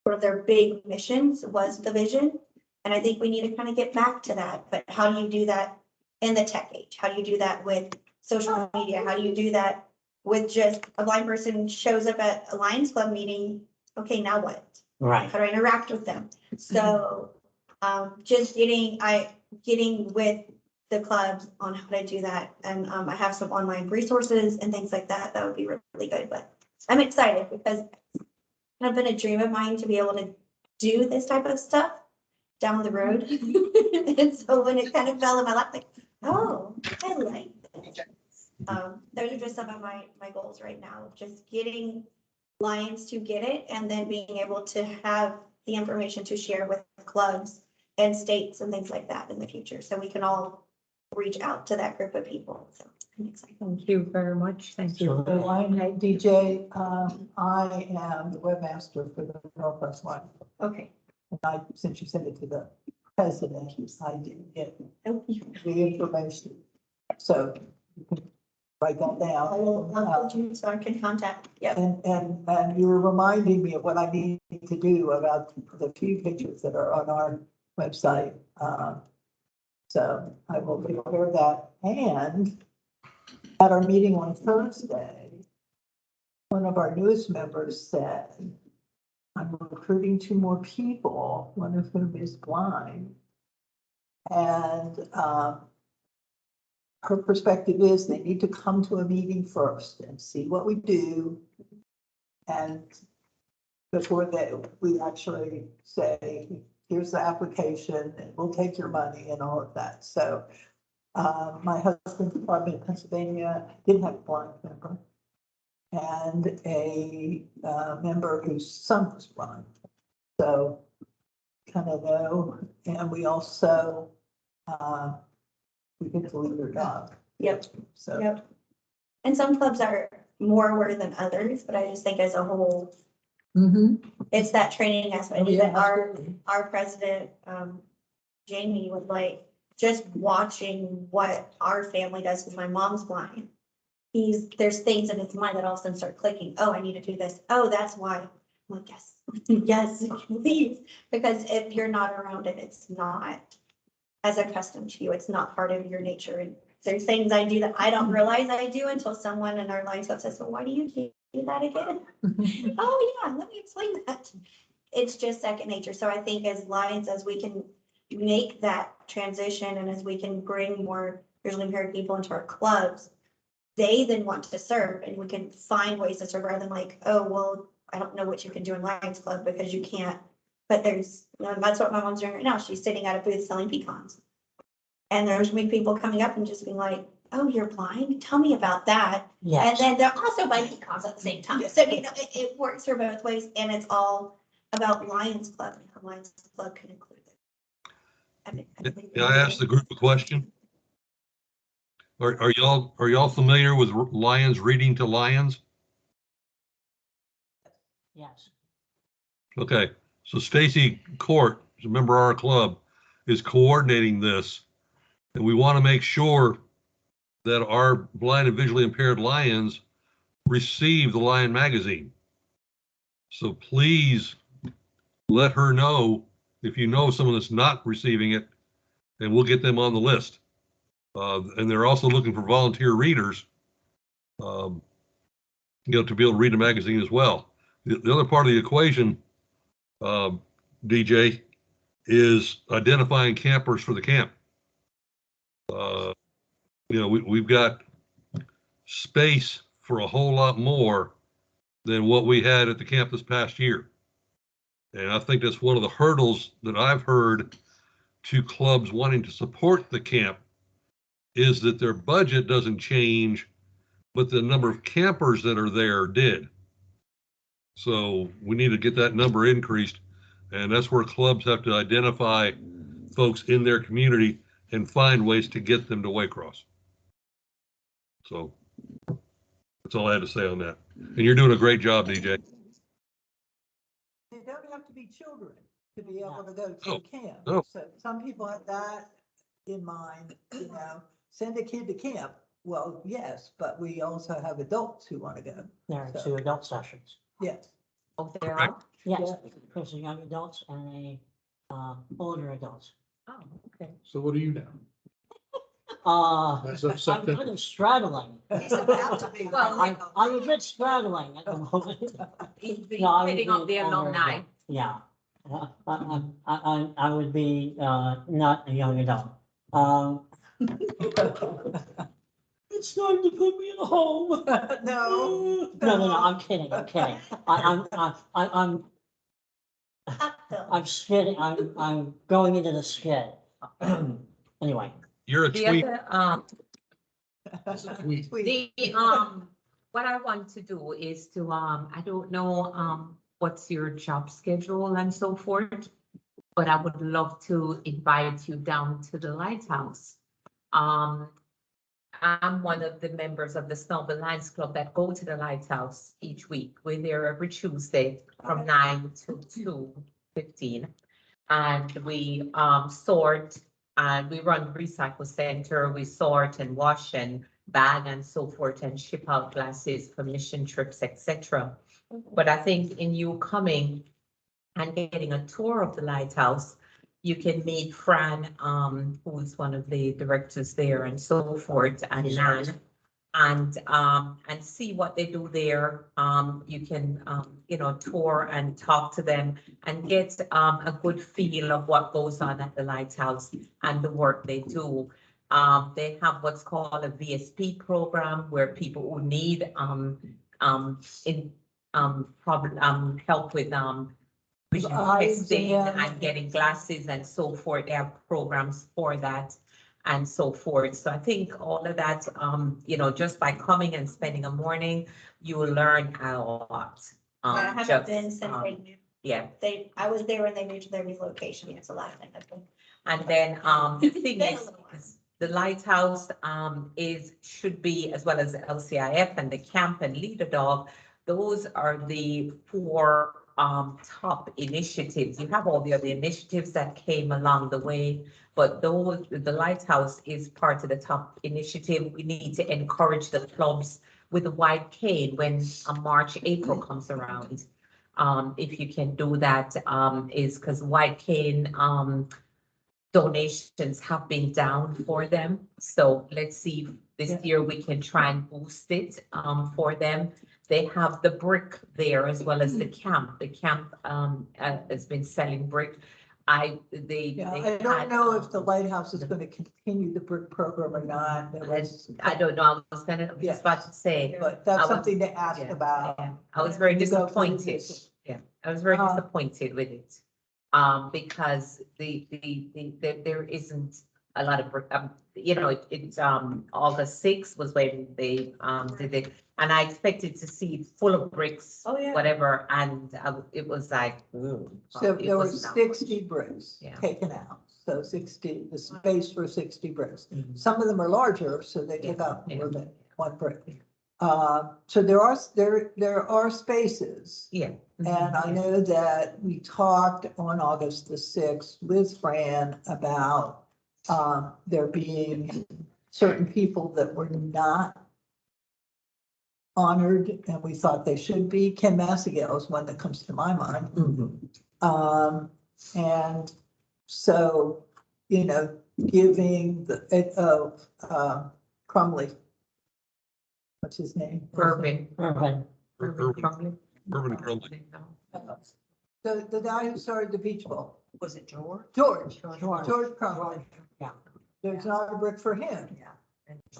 One of their big missions was the vision. And I think we need to kind of get back to that. But how do you do that in the tech age? How do you do that with social media? How do you do that with just a blind person shows up at a Lions Club meeting? Okay, now what? Right. How do I interact with them? So just getting with the clubs on how to do that. And I have some online resources and things like that. That would be really good. But I'm excited because it's kind of been a dream of mine to be able to do this type of stuff down the road. And so when it kind of fell in my lap, like, oh, I like this. Those are just some of my goals right now, just getting Lions to get it and then being able to have the information to share with clubs and states and things like that in the future. So we can all reach out to that group of people. So I'm excited. Thank you very much. Thank you. So I'm DJ, I am the webmaster for the Northwest Line. Okay. And since you sent it to the president, I didn't get the information. So you can write that down. I will upload you so I can contact. Yep. And you're reminding me of what I need to do about the few pictures that are on our website. So I will take care of that. And at our meeting on Thursday, one of our newest members said, I'm recruiting 2 more people, one of whom is blind. And her perspective is they need to come to a meeting first and see what we do. And before we actually say, here's the application and we'll take your money and all of that. So my husband's department in Pennsylvania didn't have a blind member and a member whose son was blind. So kind of know, and we also we get to leave their dog. Yep. So. Yep. And some clubs are more aware than others, but I just think as a whole, it's that training aspect. Oh, yeah, Even our president, Jamie, was like, just watching what our family does, because my mom's blind. there's things in his mind that all of a sudden start clicking. Oh, I need to do this. Oh, that's why. I'm like, yes, yes, please. Because if you're not around it, it's not as accustomed to you. It's not part of your nature. And there's things I do that I don't realize I do until someone in our Lions Club says, well, why do you do that again? Oh, yeah, let me explain that. It's just second nature. So I think as Lions, as we can make that transition and as we can bring more visually impaired people into our clubs, they then want to serve and we can find ways to serve rather than like, oh, well, I don't know what you can do in Lions Club because you can't. But there's, that's what my mom's doing right now. She's sitting at a booth selling pecans. And there's me people coming up and just being like, oh, you're blind? Tell me about that. Yes. And then they're also buying pecans at the same time. So, you know, it works for both ways and it's all about Lions Club and how Lions Club can include it. Can I ask the group a question? Are y'all familiar with Lions Reading to Lions? Yes. Okay, so Stacy Court, who's a member of our club, is coordinating this. And we want to make sure that our blind and visually impaired Lions receive the Lion magazine. So please let her know if you know someone that's not receiving it, and we'll get them on the list. And they're also looking for volunteer readers, to be able to read the magazine as well. The other part of the equation, DJ, is identifying campers for the camp. We've got space for a whole lot more than what we had at the camp this past year. And I think that's one of the hurdles that I've heard to clubs wanting to support the camp is that their budget doesn't change, but the number of campers that are there did. So we need to get that number increased. And that's where clubs have to identify folks in their community and find ways to get them to Waycross. So that's all I had to say on that. And you're doing a great job, DJ. They don't have to be children to be able to go to Oh, camp. no. So some people have that in mind, send a kid to camp. Well, yes, but we also have adults who want to go. There are So- 2 adult sessions. Yes. Oh, there Correct. are? Yes, there's a young adults and older adults. Oh, okay. So what are you now? As of I'm September. kind of straddling. He's about to be. Well, I'm a bit straddling at the moment. No, I would Depending on be the older alumni. adult. Yeah. I would be not a young adult. It's time to put me in a home. No. No, I'm kidding. I'm skidding. I'm going into the skid. Anyway. You're a The tweet. other, That's a tweet. what I want to do is to, I don't know, what's your job schedule and so forth, but I would love to invite you down to the Lighthouse. I'm one of the members of the Snowball Lions Club that go to the Lighthouse each week. We're there every Tuesday from 9 to 2:15. And we sort and we run recycle center. We sort and wash and bag and so forth and ship out glasses for mission trips, etc. But I think in you coming and getting a tour of the Lighthouse, you can meet Fran, who is one of the directors there and so forth, and Nan, and see what they do there. You can, tour and talk to them and get a good feel of what goes on at the Lighthouse and the work they do. They have what's called a VSP program where people who need help with vision testing and getting glasses and so forth. They have programs for that and so forth. So I think all of that, just by coming and spending a morning, you will learn a lot. I haven't been since they moved. Yeah. I was there when they moved to their new location. It's the last time I've been. And then the thing Been a is, little while. the Lighthouse should be, as well as the LCIF and the camp and Leader Dog, those are the 4 top initiatives. You have all the other initiatives that came along the way, But those, the Lighthouse is part of the top initiative. We need to encourage the clubs with a white cane when March, April comes around. If you can do that, is because white cane, donations have been down for them. So let's see if this year we can try and boost it, for them. They have the brick there as well as the camp. The camp, has been selling brick. They I don't know if the Lighthouse is going to continue the brick program or not. There was- I don't know, I was just about to say. But I that's was- something to ask Yeah, about. yeah. I was very You go through disappointed. this. Yeah, I was very Uh, disappointed with it. Because there isn't a lot of, it's, August 6th was when they, did it. And I expected to see it full of bricks, Oh, yeah. whatever, and it was like, ooh. So it there were was not. 60 bricks Yeah. taken out. So 60, the space for 60 bricks. Mhm. Some of them are larger, so they take Yeah, up yeah. more than one brick. So there are spaces. Yeah. And I know that we talked on August the 6th with Fran about there being certain people that were not honored, and we thought they should be. Ken Massigal is one that comes to my mind. And so, giving Crumley. What's his name? Urban. Urban. Urban Crumley. The guy who started the beach ball. Was it George? George George. Crumley. Yeah. There's not a brick for him,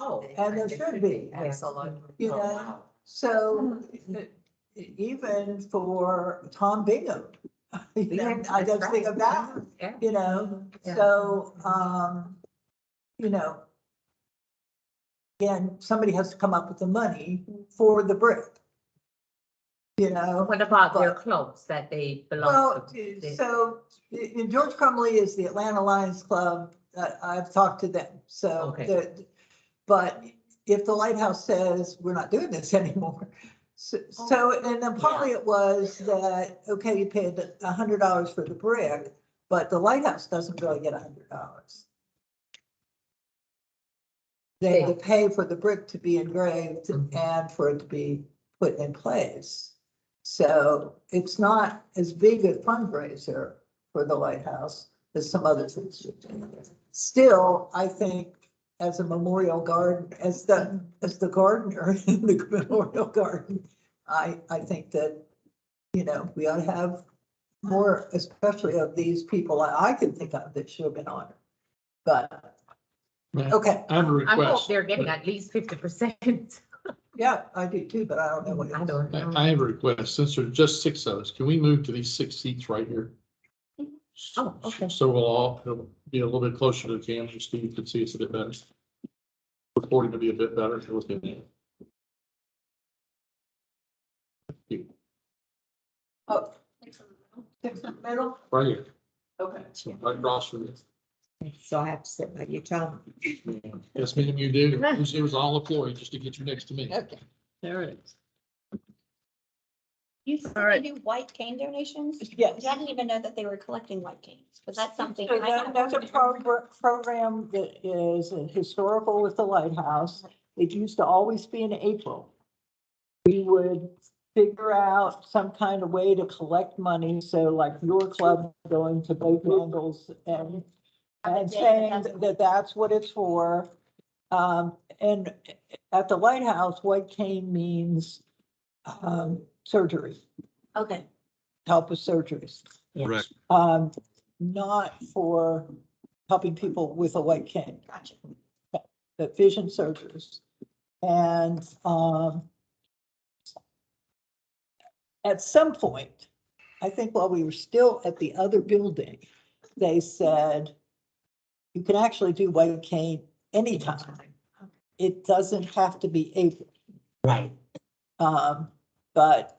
Oh. and there should be. Absolutely. You Oh, know, wow. so even for Tom Bingham, Yeah, I that's just think right. of that, Yeah. Yeah. so, again, somebody has to come up with the money for the brick. What about their but- clubs that they belong Well, to? so George Crumley is the Atlanta Lions Club. I've talked to them. So, Okay. but if the Lighthouse says we're not doing this anymore. So, and then partly it was that, okay, you paid $100 for the brick, but the Lighthouse doesn't really get $100. They have to pay for the brick to be engraved and for it to be put in place. So it's not as big a fundraiser for the Lighthouse as some other things. Still, I think as a memorial garden, as the gardener in the memorial garden, I think that, we ought to have more, especially of these people I can think of that should have been honored. But, okay, I have a I hope request. they're getting at least 50%. yeah, I do too, but I don't know what it I is. don't know. I have a request. Since there's just 6 of us, can we move to these 6 seats right here? Oh, okay. So it'll be a little bit closer to the camera. Steve can see us a bit better. Recording to be a bit better. So let's get Oh, six in the middle? right here. Okay. Right across from this. So I have to sit by your tongue. Yes, ma'am, you do. It was all a ploy just to get you next to me. Okay. There it is. You said All they right. do white cane donations? Yes. I didn't even know that they were collecting white canes, but that's something. So I that's a have. program that is historical with the Lighthouse. It used to always be in April. We would figure out some kind of way to collect money. So like your club going to Bojangles and saying that that's what it's for. And at the Lighthouse, white cane means surgery, Okay, help with surgeries. Correct. Not for helping people with a white cane, gotcha. but vision surgeries. And, at some point, I think while we were still at the other building, they said, you can actually do white cane anytime. It doesn't have to be April. Right. But,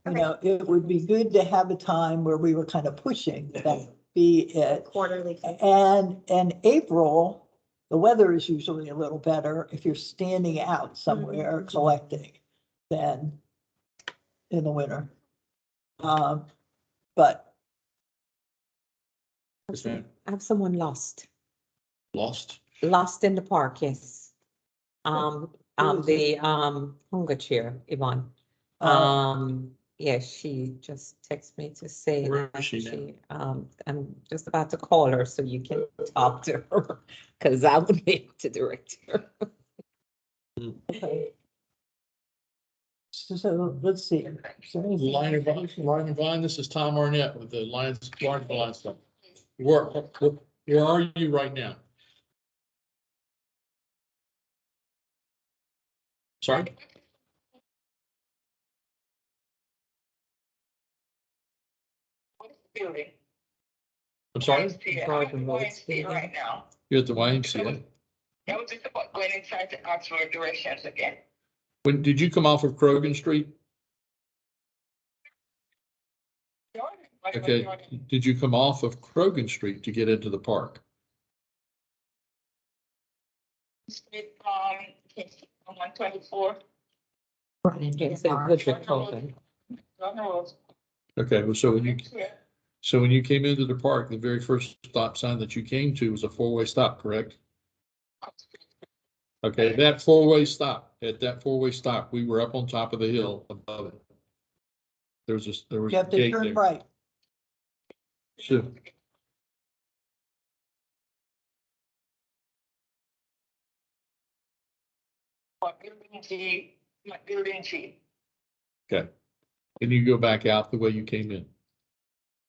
it would be good to have a time where we were kind of pushing that be it. Quarterly. And April, the weather is usually a little better if you're standing out somewhere collecting than in the winter. But Yes, ma'am. have someone lost Lost? in the park, yes. The, hunger chair, Yvonne. Yeah, she just texted me to say Where that is she now? I'm just about to call her so you can talk to her, because I would be to direct her. Okay. So let's see. Line of Vine, this is Tom Arnett with the Lions, Florida Lions stuff. Where are you right now? Sorry? Building. I'm sorry? Right now. You're at the YMCA. I was just about going inside to ask for directions again. When did you come off of Krogan Street? Okay, did you come off of Krogan Street to get into the park? Street, 124. Okay, well, so when you came into the park, the very first stop sign that you came to was a four-way stop, correct? Okay, that four-way stop, at that four-way stop, we were up on top of the hill above it. There was You a have to gate turn there. right. So, Building G. okay, and you go back out the way you came in.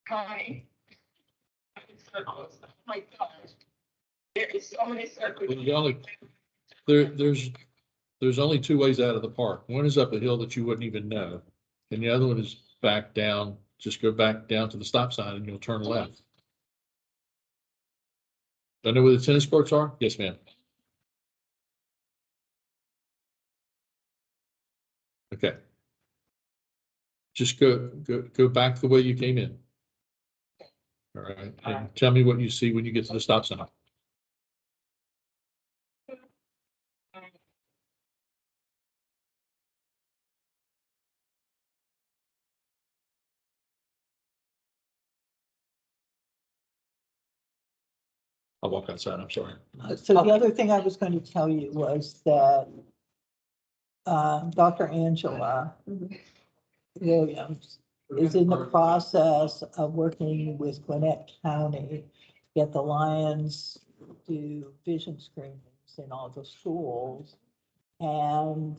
Connie. Circles. Oh my gosh. There is so many circles. There's only two ways out of the park. One is up a hill that you wouldn't even know. And the other one is back down, just go back down to the stop sign and you'll turn left. Do I know where the tennis courts are? Yes, ma'am. Okay. Just go back the way you came in. All right, and tell me what you see when you get to the stop sign. I'll walk outside, I'm sorry. So the other thing I was going to tell you was that Dr. Angela Williams is in the process of working with Gwinnett County, to get the Lions do vision screenings in all the schools. And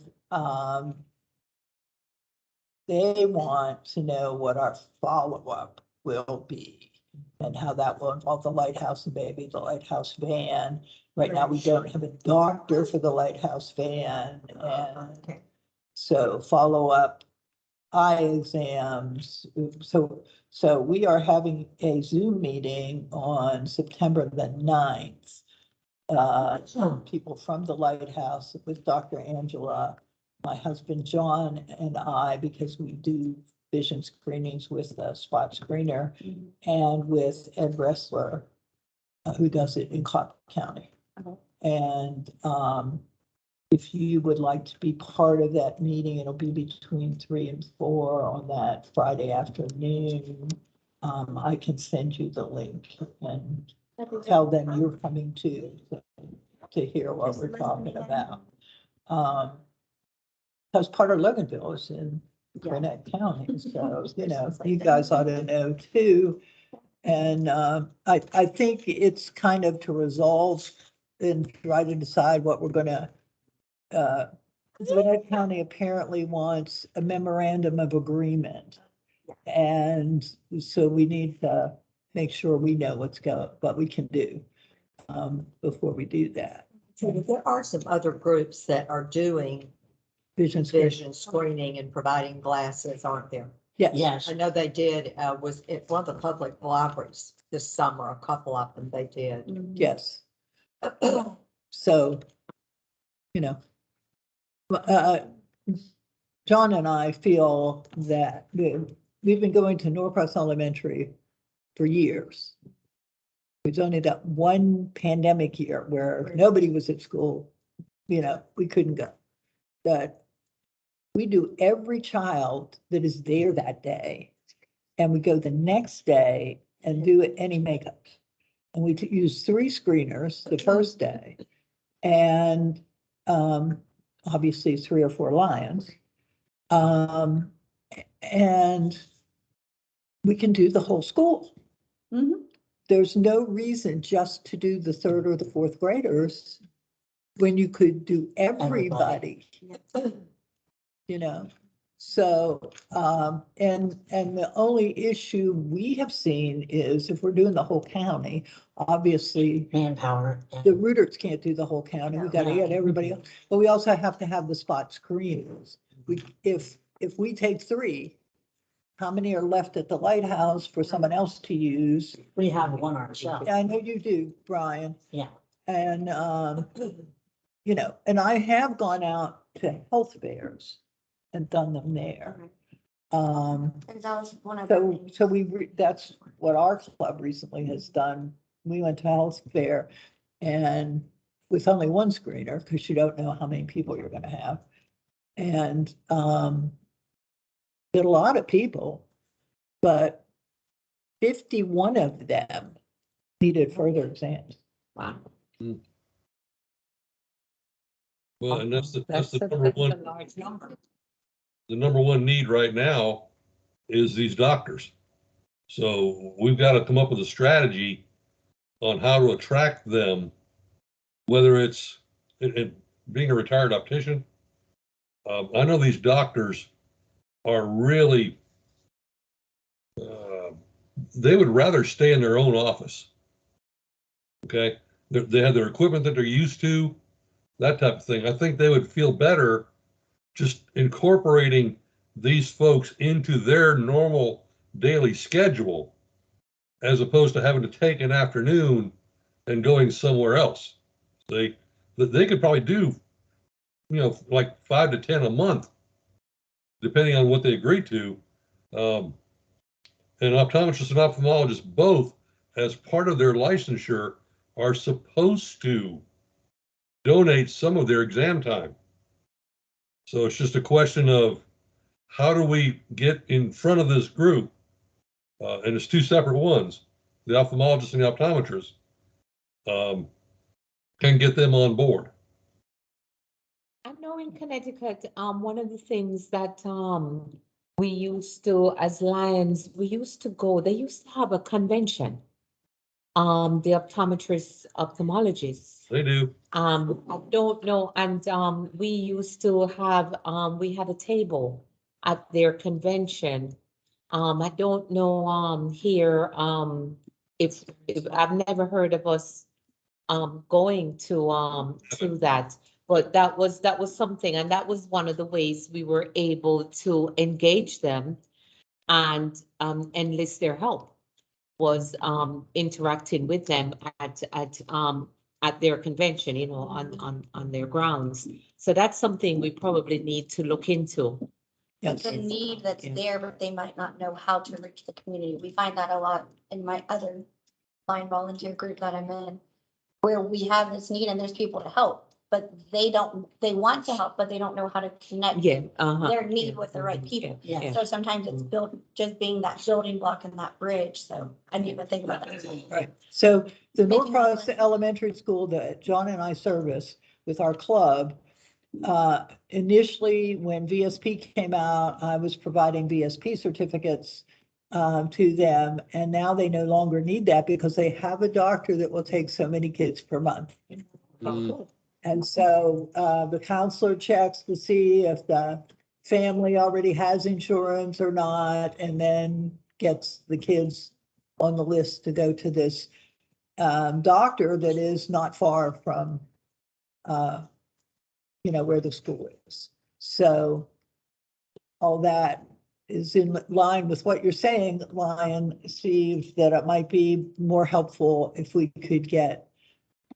they want to know what our follow-up will be and how that will involve the Lighthouse and Baby, the Lighthouse van. Right now, we don't have a doctor for the Lighthouse van, and so follow-up eye exams. So we are having a Zoom meeting on September the 9th. People from the Lighthouse with Dr. Angela, my husband John, and I, because we do vision screenings with the spot screener, and with Ed Ressler, who does it in Cobb County. And if you would like to be part of that meeting, it'll be between 3 and 4 on that Friday afternoon. I can send you the link and tell them you're coming to hear what we're talking about. Because part of Loganville is in Gwinnett County, so, you guys ought to know too. And I think it's kind of to resolve and try to decide what we're gonna, Gwinnett County apparently wants a memorandum of agreement. And so we need to make sure we know what we can do before we do that. So there are some other groups that are doing Vision screening and providing glasses, aren't there? Yes. I know they did, was at one of the public libraries this summer, a couple of them they did. Yes. So, John and I feel that we've been going to Norcross Elementary for years. There's only that one pandemic year where nobody was at school, we couldn't go. That we do every child that is there that day, and we go the next day and do any makeup. and we used 3 screeners the first day. And, obviously 3 or 4 lions. And we can do the whole school. There's no reason just to do the 3rd or the 4th graders when you could do everybody. You know, so, and the only issue we have seen is if we're doing the whole county, obviously Manpower. the rooters can't do the whole county. We gotta No. get everybody else, but we also have to have the spot screens. If we take 3, how many are left at the lighthouse for someone else to use? We have one ourselves. I know you do, Brian. Yeah. And, you know, and I have gone out to health fairs and done them there. And that was one of the. So that's what our club recently has done. We went to health fair and with only 1 screener, because you don't know how many people you're gonna have. And, did a lot of people, but 51 of them needed further exams. Wow. Well, and that's the That's a number one, large number. the number one need right now is these doctors. So we've got to come up with a strategy on how to attract them, whether it's being a retired optician. I know these doctors are really, they would rather stay in their own office. Okay. They have their equipment that they're used to, that type of thing. I think they would feel better just incorporating these folks into their normal daily schedule as opposed to having to take an afternoon and going somewhere else. They could probably do, you know, like 5 to 10 a month, depending on what they agree to. And optometrists and ophthalmologists both, as part of their licensure, are supposed to donate some of their exam time. So it's just a question of how do we get in front of this group, and it's 2 separate ones, the ophthalmologist and the optometrist, and get them on board. I know in Connecticut, one of the things that we used to, as Lions, we used to go, they used to have a convention. The optometrists, ophthalmologists. They do. I don't know, and we used to have, we had a table at their convention. I don't know here if I've never heard of us going to that. But that was something, and that was one of the ways we were able to engage them and enlist their help, was interacting with them at their convention, you know, on their grounds. So that's something we probably need to look into. It's a need that's there, but they might not know how to reach the community. We find that a lot in my other line volunteer group that I'm in, where we have this need and there's people to help, but they want to help, but they don't know how to connect their need with the right people. Yeah. So sometimes it's just being that building block and that bridge. So I need to think about that. Right. So the Making Norcross that Elementary School that John and I service with our club, initially when VSP came out, I was providing VSP certificates to them, and now they no longer need that because they have a doctor that will take so many kids per month. And so the counselor checks to see if the family already has insurance or not, and then gets the kids on the list to go to this doctor that is not far from, you know, where the school is. So all that is in line with what you're saying, Lion, Steve, that it might be more helpful if we could get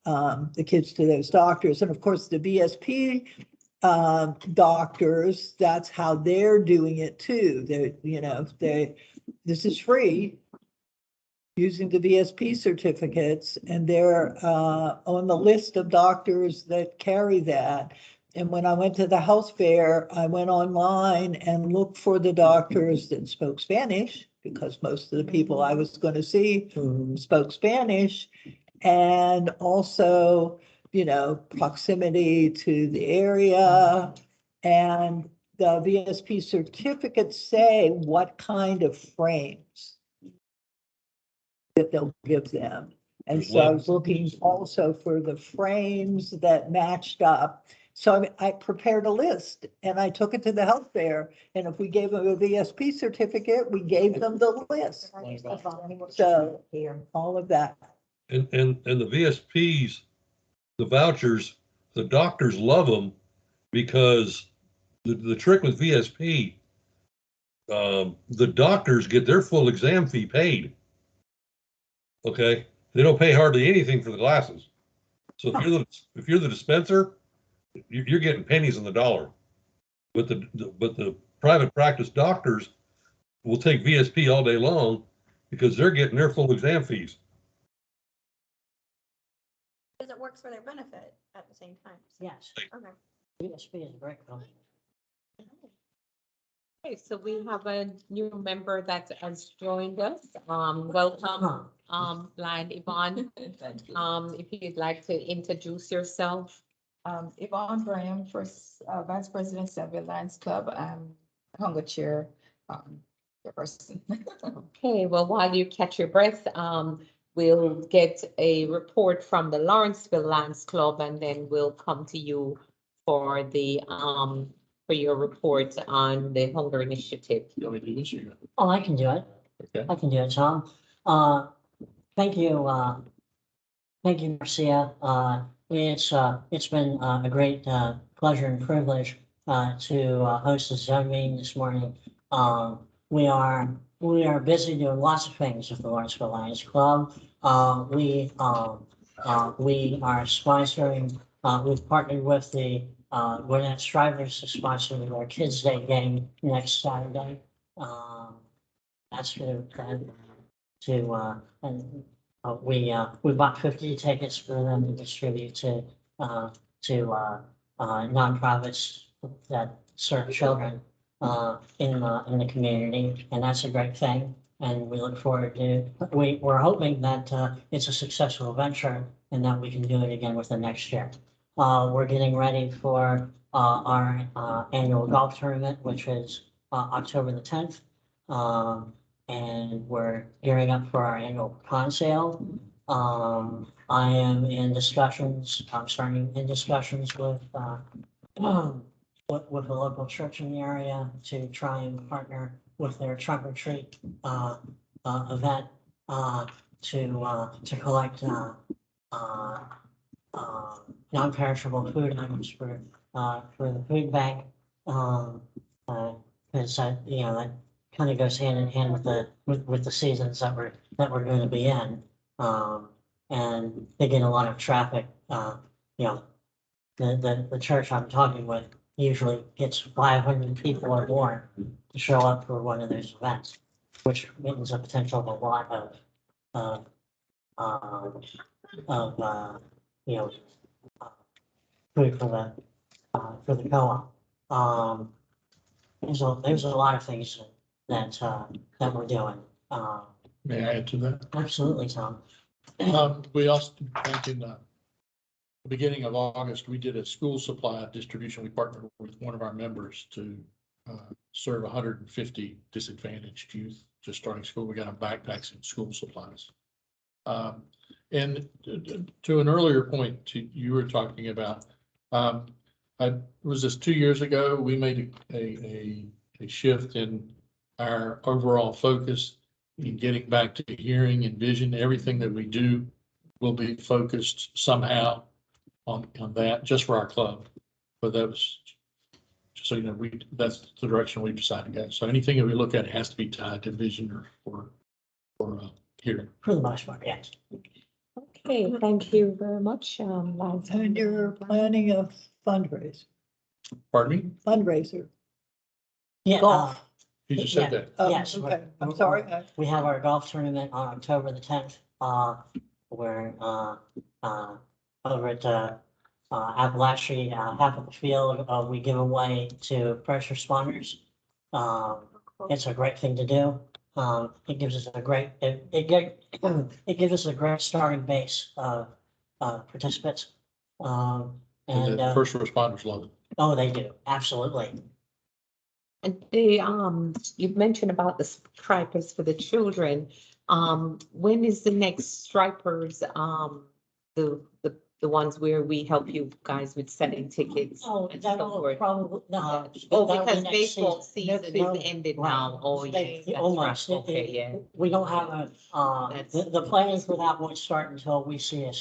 the kids to those doctors. And of course, the BSP doctors, that's how they're doing it too. This is free using the BSP certificates, and they're on the list of doctors that carry that. And when I went to the health fair, I went online and looked for the doctors that spoke Spanish because most of the people I was going to see spoke Spanish. And also, you know, proximity to the area. And the VSP certificates say what kind of frames that they'll give them. And so I was looking also for the frames that matched up. So I prepared a list and I took it to the health fair. And if we gave them a VSP certificate, we gave them the list. So all of that. And the VSPs, the vouchers, the doctors love them because the trick with VSP, the doctors get their full exam fee paid. Okay, they don't pay hardly anything for the glasses. So if you're the dispenser, you're getting pennies on the dollar. But the private practice doctors will take VSP all day long because they're getting their full exam fees. Because it works for their benefit at the same time. Yes, Okay. VSP is a great company. Okay, so we have a new member that has joined us. Welcome, Blind Yvonne. If you'd like to introduce yourself. Yvonne Graham, first, Vice President, Sevier Lions Club, Hunger Chair, person. Okay, well, while you catch your breath, we'll get a report from the Lawrenceville Lions Club and then we'll come to you for the, for your report on the hunger initiative. You want me to do this or you? Oh, I can do it. Okay. I can do it, Tom. Thank you, Marcia. It's been a great pleasure and privilege to host this Zoom meeting this morning. We are busy doing lots of things with the Lawrenceville Lions Club. We are sponsoring. We've partnered with the Gwinnett Strivers to sponsor our Kids Day game next Saturday. That's to and we bought 50 tickets for them to distribute to nonprofits that serve children in the community, and that's a great thing. And we look forward to. We're hoping that it's a successful venture and that we can do it again with the next year. We're getting ready for our annual golf tournament, which is October the 10th. And we're gearing up for our annual pecan sale. I am in discussions, I'm starting in discussions with a local church in the area to try and partner with their trunk or treat event to collect non-perishable food items for the food bank. Because you know, that kind of goes hand in hand with the seasons that we're going to be in. And they get a lot of traffic. You know, the church I'm talking with usually gets 500 people or more to show up for one of those events, which means a potential of a lot of you know, food for the co-op. There's a lot of things that we're doing. May I add to that? Absolutely, Tom. We also, back in the beginning of August, we did a school supply distribution. We partnered with one of our members to serve 150 disadvantaged youth just starting school. We got them backpacks and school supplies. And to an earlier point you were talking about, was this 2 years ago, we made a shift in our overall focus in getting back to hearing and vision. Everything that we do will be focused somehow on that, just for our club. But that was, just so you know, that's the direction we decided to go. So anything that we look at has to be tied to vision or hearing. For the most part, yes. Okay, thank you very much. Liza. And you're planning a fundraiser, Pardon me? fundraiser. Yeah. Golf. You just said that. Oh, Yes. okay, I'm sorry. We have our golf tournament on October the 10th. We're over at Appalachia, half of the field, we give away to first responders. It's a great thing to do. it gives us a great, it gives us a great starting base of, participants. And And, the first responders love it. oh, they do, absolutely. And they, you've mentioned about the stripers for the children. When is the next stripers, the ones where we help you guys with selling tickets? Oh, and that so will forth? probably, no. Oh, that'll be because next baseball season. season is ended now. Oh, yes, that's Almost. right. Okay, yeah. We don't have a, That's- the planning for that won't start until we see a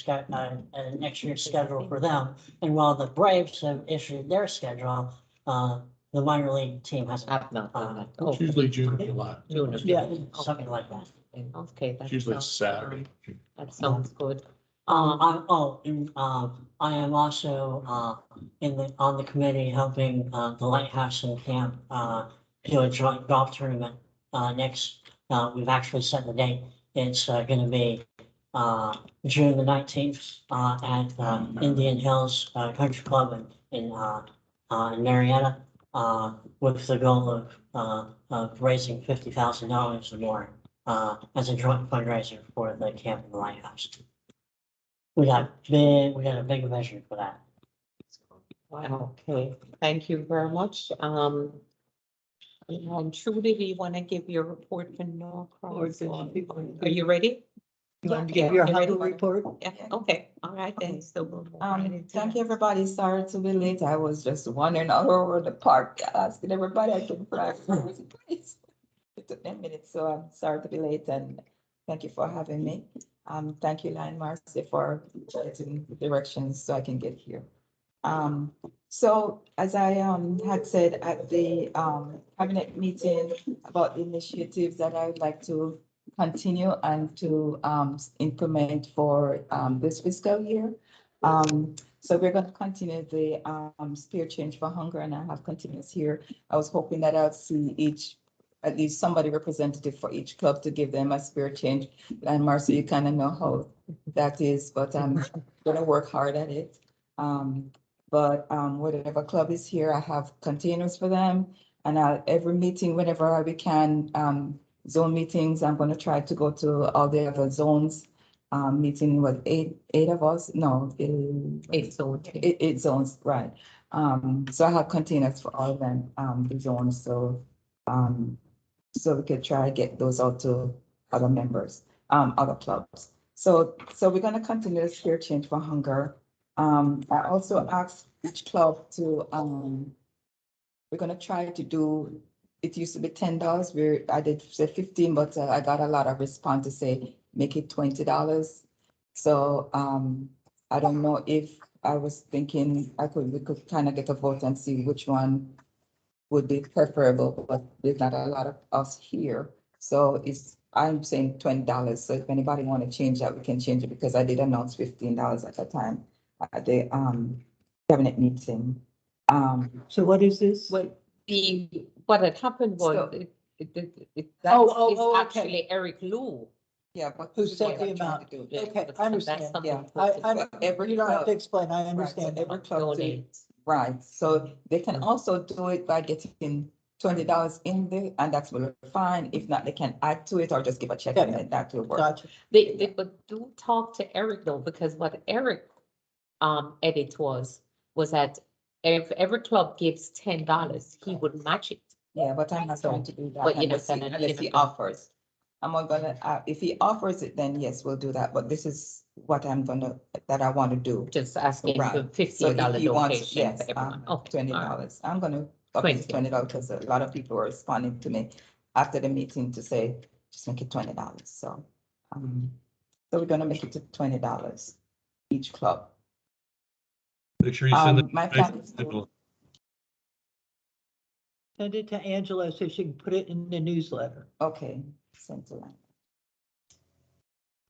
next year's schedule for them. And while the Braves have issued their schedule, the minor league team hasn't. I've not done that. Oh, It's usually June or July. June or Yeah, July. something like that. Okay. that It's usually sounds, Saturday. That sounds good. I am also, on the committee helping, the Lighthouse and Camp, do a joint golf tournament, next, we've actually set the date. It's, gonna be, June the 19th, at, Indian Hills, Country Club in Marietta, with the goal of raising $50,000 or more, as a joint fundraiser for the camp and the Lighthouse. We got a big vision for that. Wow, okay, thank you very much. And Trudy, do you want to give your report for Norcross? Are you ready? You want to give your you ready? Hubble report? Yeah, okay, all right then, so. we'll move right into Thank that. you, everybody. Sorry to be late. I was just wandering all over the park, asking everybody I can find. It took me a minute, so I'm sorry to be late and thank you for having me. Thank you, Lion Marcy, for getting directions so I can get here. So as I had said at the cabinet meeting about the initiatives that I would like to continue and to implement for this fiscal year. So we're going to continue the Spear Change for Hunger, and I have continuous here. I was hoping that I'll see at least somebody representative for each club to give them a Spear Change. And Marcy, you kind of know how that is, but I'm going to work hard at it. But whatever club is here, I have containers for them. And every meeting, whenever we can, zone meetings, I'm going to try to go to all the other zones. Meeting with eight of us, no, 8 zones. eight zones, right. So I have containers for all of them, the zones, so we could try to get those out to other members, other clubs. So we're gonna continue the Spear Change for Hunger. I also asked each club to, we're gonna try to do, it used to be $10, I did say 15, but I got a lot of response to say, make it $20. So, I don't know if I was thinking we could kind of get a vote and see which one would be preferable, but there's not a lot of us here. So I'm saying $20. So if anybody want to change that, we can change it because I did announce $15 at the time at the cabinet meeting. So what is this? What had happened was, So- that Oh, is okay. actually Eric Lou. Yeah, but. Who this is set what the I'm trying amount? to do. Yeah, Okay, but I understand. that's something Yeah. You don't have to explain, I Right, so understand. every club to- Donate. Right, so they can also do it by getting $20 in there, and that's really fine. If not, they can add to it or just give a check and that will work. Gotcha. But do talk to Eric though, because what Eric edit was that if every club gives $10, he would match it. Yeah, but I'm not So, going to do that but you're not unless he, gonna- unless he offers. I'm not gonna, if he offers it, then yes, we'll do that, but this is what that I want to do. Just asking for Right. So $15 if he wants, donation yes, for everyone. Okay, $20. all right. I'm gonna up it to 20. $20 because a lot of people are responding to me after the meeting to say, just make it $20. So we're gonna make it to $20 each club. Make sure you send My plan is to- it. Send it to Angela so she can put it in the newsletter. Okay, sent to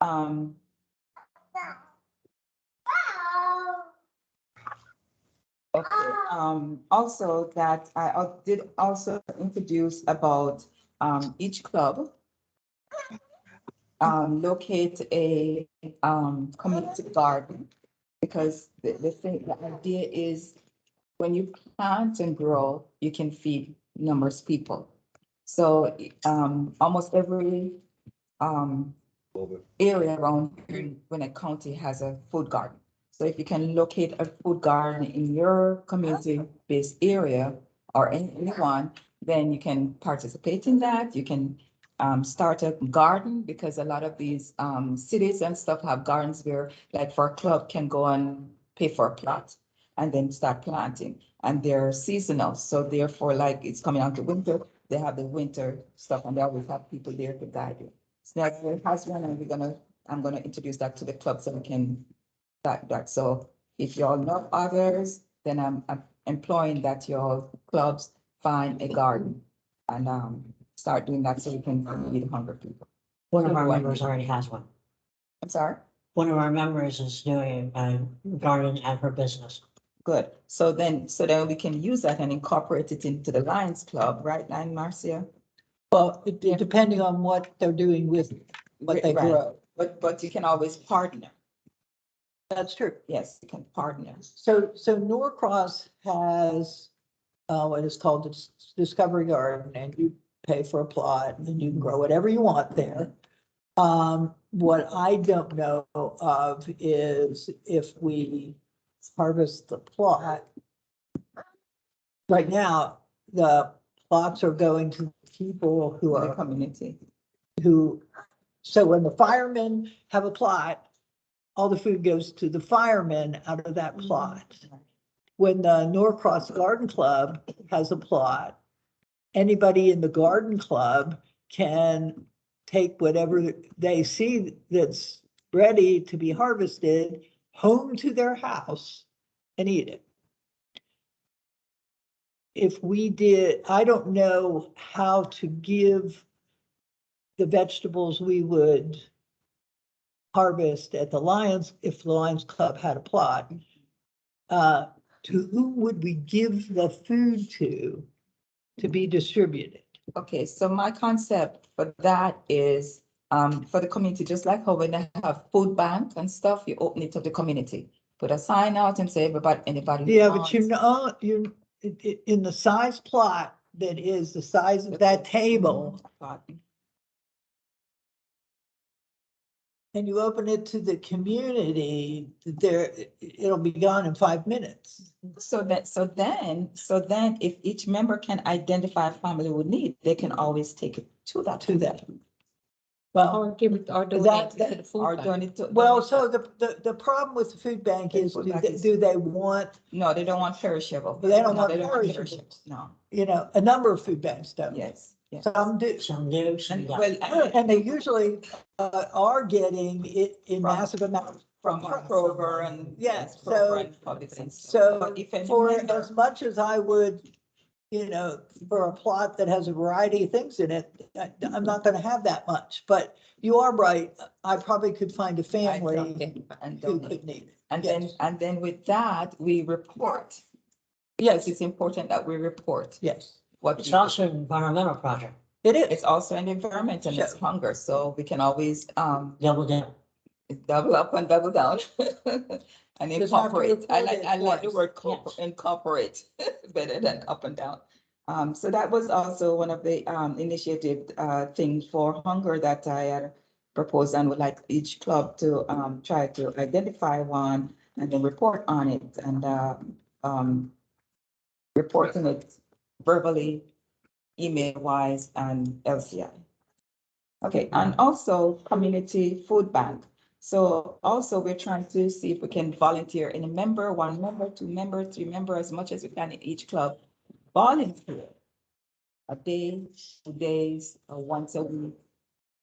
line. Okay, also that I did also introduce about, each club locate a, community garden. Because the idea is when you plant and grow, you can feed numerous people. So, almost every, area around here in Gwinnett County has a food garden. So if you can locate a food garden in your community-based area or in anyone, then you can participate in that. You can start a garden because a lot of these cities and stuff have gardens where, like for a club, can go and pay for a plot and then start planting. And they're seasonal, so therefore, like it's coming out to winter, they have the winter stuff, and they always have people there to guide you. Snagway has one, and I'm gonna introduce that to the club so we can that. So if y'all know others, then I'm employing that your clubs find a garden and start doing that so we can feed hungry people. One of our members already has one. I'm sorry? One of our members is doing a garden at her business. Good. So then we can use that and incorporate it into the Lions Club, right, Lion Marcia? Well, depending on what they're doing with what they Right. grow. But you can always partner. That's true. Yes, you can partner. So Norcross has what is called the Discovery Garden, and you pay for a plot and you can grow whatever you want there. What I don't know of is if we harvest the plot. Right now, the plots are going to people who The are community. so when the firemen have a plot, all the food goes to the firemen out of that plot. When the Norcross Garden Club has a plot, anybody in the garden club can take whatever they see that's ready to be harvested home to their house and eat it. If we did, I don't know how to give the vegetables we would harvest at the Lions, if the Lions Club had a plot. To whom would we give the food to be distributed? Okay, so my concept for that is for the community, just like how when they have food bank and stuff, you open it to the community. Put a sign out and say anybody. Yeah, but you know, in the size plot that is the size of that table, and you open it to the community, it'll be gone in 5 minutes. So then, if each member can identify a family with need, they can always take it to that. Well, Or give it, or donate it to the food Or bank. donate to. well, so the problem with the food bank is, do they want, No, they don't want perishable. they don't No, want they perishables. No, You know, a number of food banks don't. yes, yes. Some do. Some do, some And don't. well, And they usually are getting it in From- massive amounts from Kroger and. Yes, Kroger so- and Publix and stuff. So But if any for member- as much as I would, you know, for a plot that has a variety of things in it, I'm not gonna have that much, but you are right. I probably could find a I family dropped it and who donate. could need it. And Yes. then with that, we report. Yes, it's important that we report Yes, what. It's we do. also an environmental project, it is. It's also an environment and it's Sure. hunger, so we can always double down. double up and double down. And Just have to incorporate. I report like it the twice. word Yes. incorporate better than up and down. So that was also one of the initiative things for hunger that I had proposed, and would like each club to try to identify one and then report on it, and reporting it verbally, email wise, and LCI. Okay, and also community food bank. So also we're trying to see if we can volunteer in a member, 1 member, 2 member, 3 member, as much as we can in each club. Volunteer a day, 2 days, or once a week,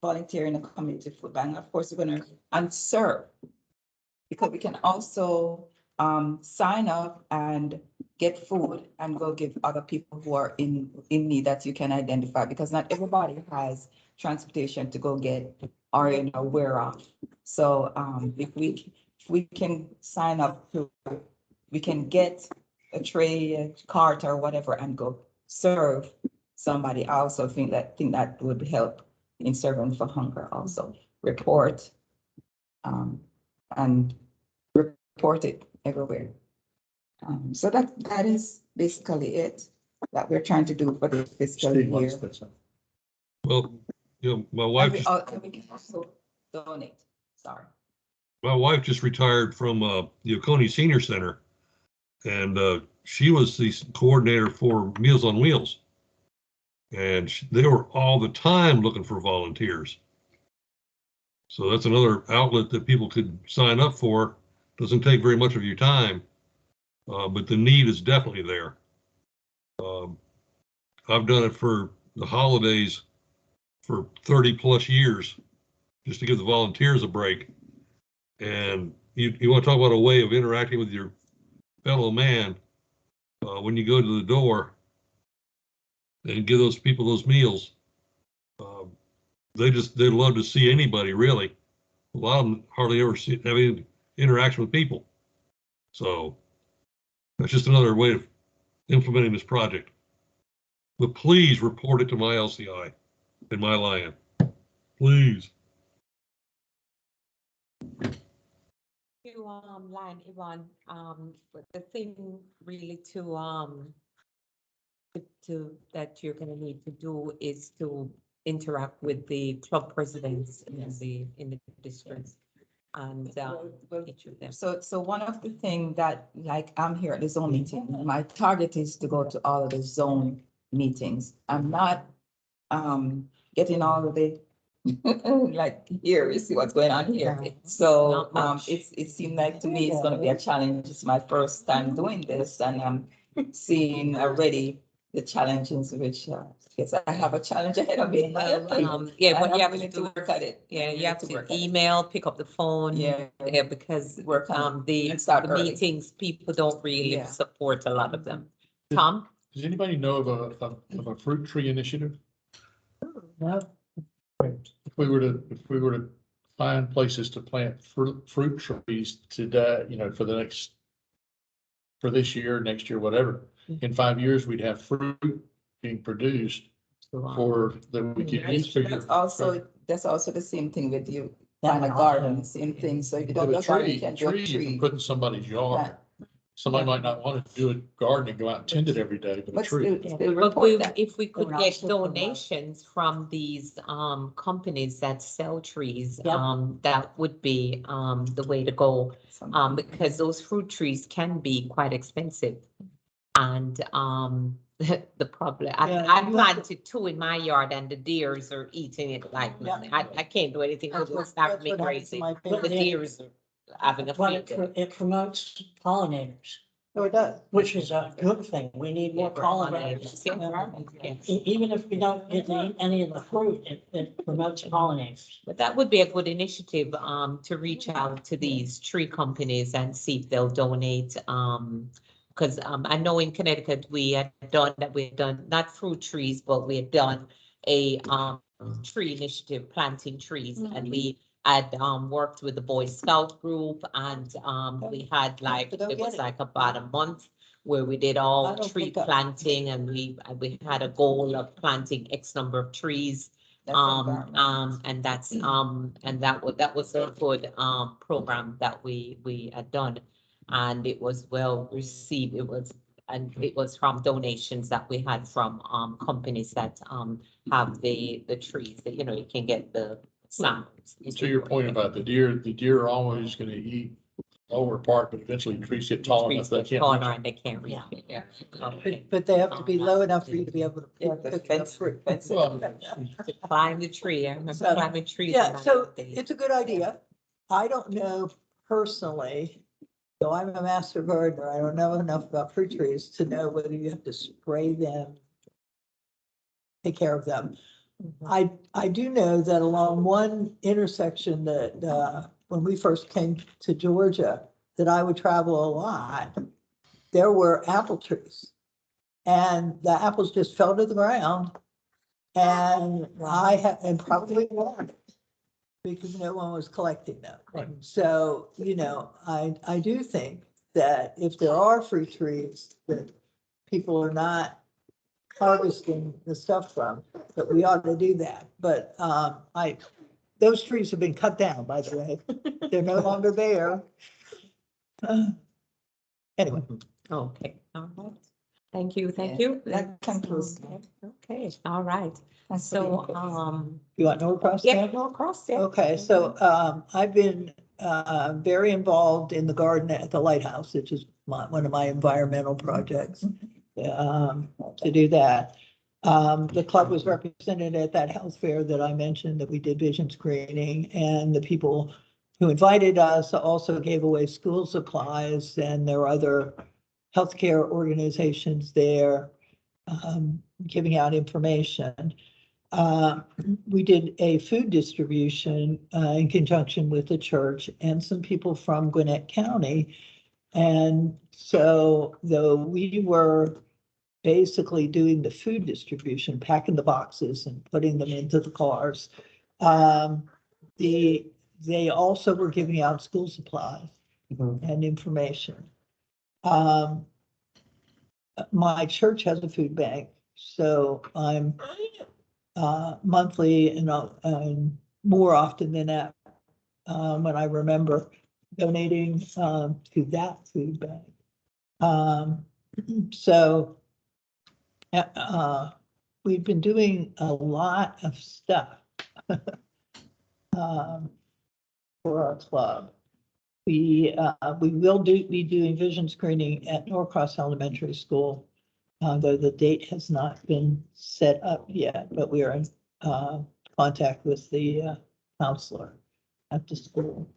volunteer in a community food bank. Of course, we're gonna, and serve. Because we can also sign up and get food and go give other people who are in need that you can identify, because not everybody has transportation to go get or, you know, wear off. So if we can sign up to, we can get a tray, a cart or whatever and go serve somebody. I also think that would help in serving for hunger also. Report and report it everywhere. So that is basically it that we're trying to do for the fiscal Steve year. wants to say something. Well, you know, my wife just, And we can also donate, sorry. my wife just retired from the Oconee Senior Center, and she was the coordinator for Meals on Wheels. And they were all the time looking for volunteers. So that's another outlet that people could sign up for. Doesn't take very much of your time, but the need is definitely there. I've done it for the holidays for 30 plus years, just to give the volunteers a break. And you want to talk about a way of interacting with your fellow man when you go to the door and give those people those meals. They love to see anybody, really. A lot of them hardly ever have any interaction with people. So that's just another way of implementing this project. But please report it to my LCI and my Lion. Please. You, Lion Yvonne, but the thing really to that you're gonna need to do is to interact with the club presidents in the district. And each of them. So one of the things that, like, I'm here at the zone meeting, my target is to go to all of the zone meetings. I'm not getting all of the like, here, you see what's going on here. So it seemed like to me it's gonna be a challenge. It's my first time doing this, and I'm seeing already the challenges, which yes, I have a challenge ahead of me. Yeah, but you have really to work at it. Yeah, you have to work at it. email, pick up the phone. Yeah. Yeah, because Work on the and start early. meetings, people don't really Yeah. support a lot of them. Tom? Does anybody know of a fruit tree initiative? No. If we were to find places to plant fruit trees today, you know, for this year, next year, whatever, in 5 years, we'd have fruit being produced for that we could use for your. That's also the same thing with you, That kind would of also- garden, same thing. So if you But don't a know garden, tree, you can do a you can tree. put in somebody's yard. Somebody might not want to do a garden and go out and tend it every day, but a But tree. still But report that. if we could We're get also promote- donations from these companies that sell trees, Yep. that would be the way to go. Because those fruit trees can be quite expensive. And the problem, I planted 2 in my yard and the deers are eating it like, I can't do anything, it will start me crazy. The deers are having a But field day. it promotes pollinators, So it does. which is a good thing. We need more pollinators. Yeah. Even if we don't get any of the fruit, it promotes pollinators. But that would be a good initiative, to reach out to these tree companies and see if they'll donate, because, I know in Connecticut, we've done, not fruit trees, but we had done a, tree initiative, planting trees, and we had, worked with the Boy Scout group, and, we had like, it was like about a month where we did all tree planting, and we had a goal of planting X number of trees. And that's, and that was a good, program that we had done. And it was well received. It was from donations that we had from, companies that, have the trees that, you know, you can get the samples. To your point about the deer are always gonna eat lower part, but eventually trees get tall enough they can't reach And they can't reach it, yeah. Okay. But they have to be low enough for you to be able to pick the fruit. Well, To climb the tree, I remember So, climbing trees. Yeah, in my so days. it's a good idea. I don't know personally, though I'm a master gardener, I don't know enough about fruit trees to know whether you have to spray them, take care of them. I do know that along one intersection that, when we first came to Georgia, that I would travel a lot, there were apple trees. And the apples just fell to the ground. And and probably won because no one was collecting them. Right. So, you know, I do think that if there are fruit trees that people are not harvesting the stuff from, that we ought to do that. But those trees have been cut down, by the way. They're no longer there. Anyway. Okay, all right. Thank you, thank Yeah, you. that concludes. Okay. Okay, all right. Thanks for So, being You want Norcross? yeah, then? no across there. Okay, so I've been very involved in the garden at the lighthouse, which is one of my environmental projects. To do that. The club was represented at that health fair that I mentioned, that we did vision screening, and the people who invited us also gave away school supplies, and there were other healthcare organizations there giving out information. We did a food distribution in conjunction with the church and some people from Gwinnett County. And so though we were basically doing the food distribution, packing the boxes and putting them into the cars, they also were giving out school supplies and information. My church has a food bank, so I'm monthly and more often than that, when I remember donating to that food bank. So we've been doing a lot of stuff for our club. We will be doing vision screening at Norcross Elementary School, though the date has not been set up yet, but we are in contact with the counselor at the school.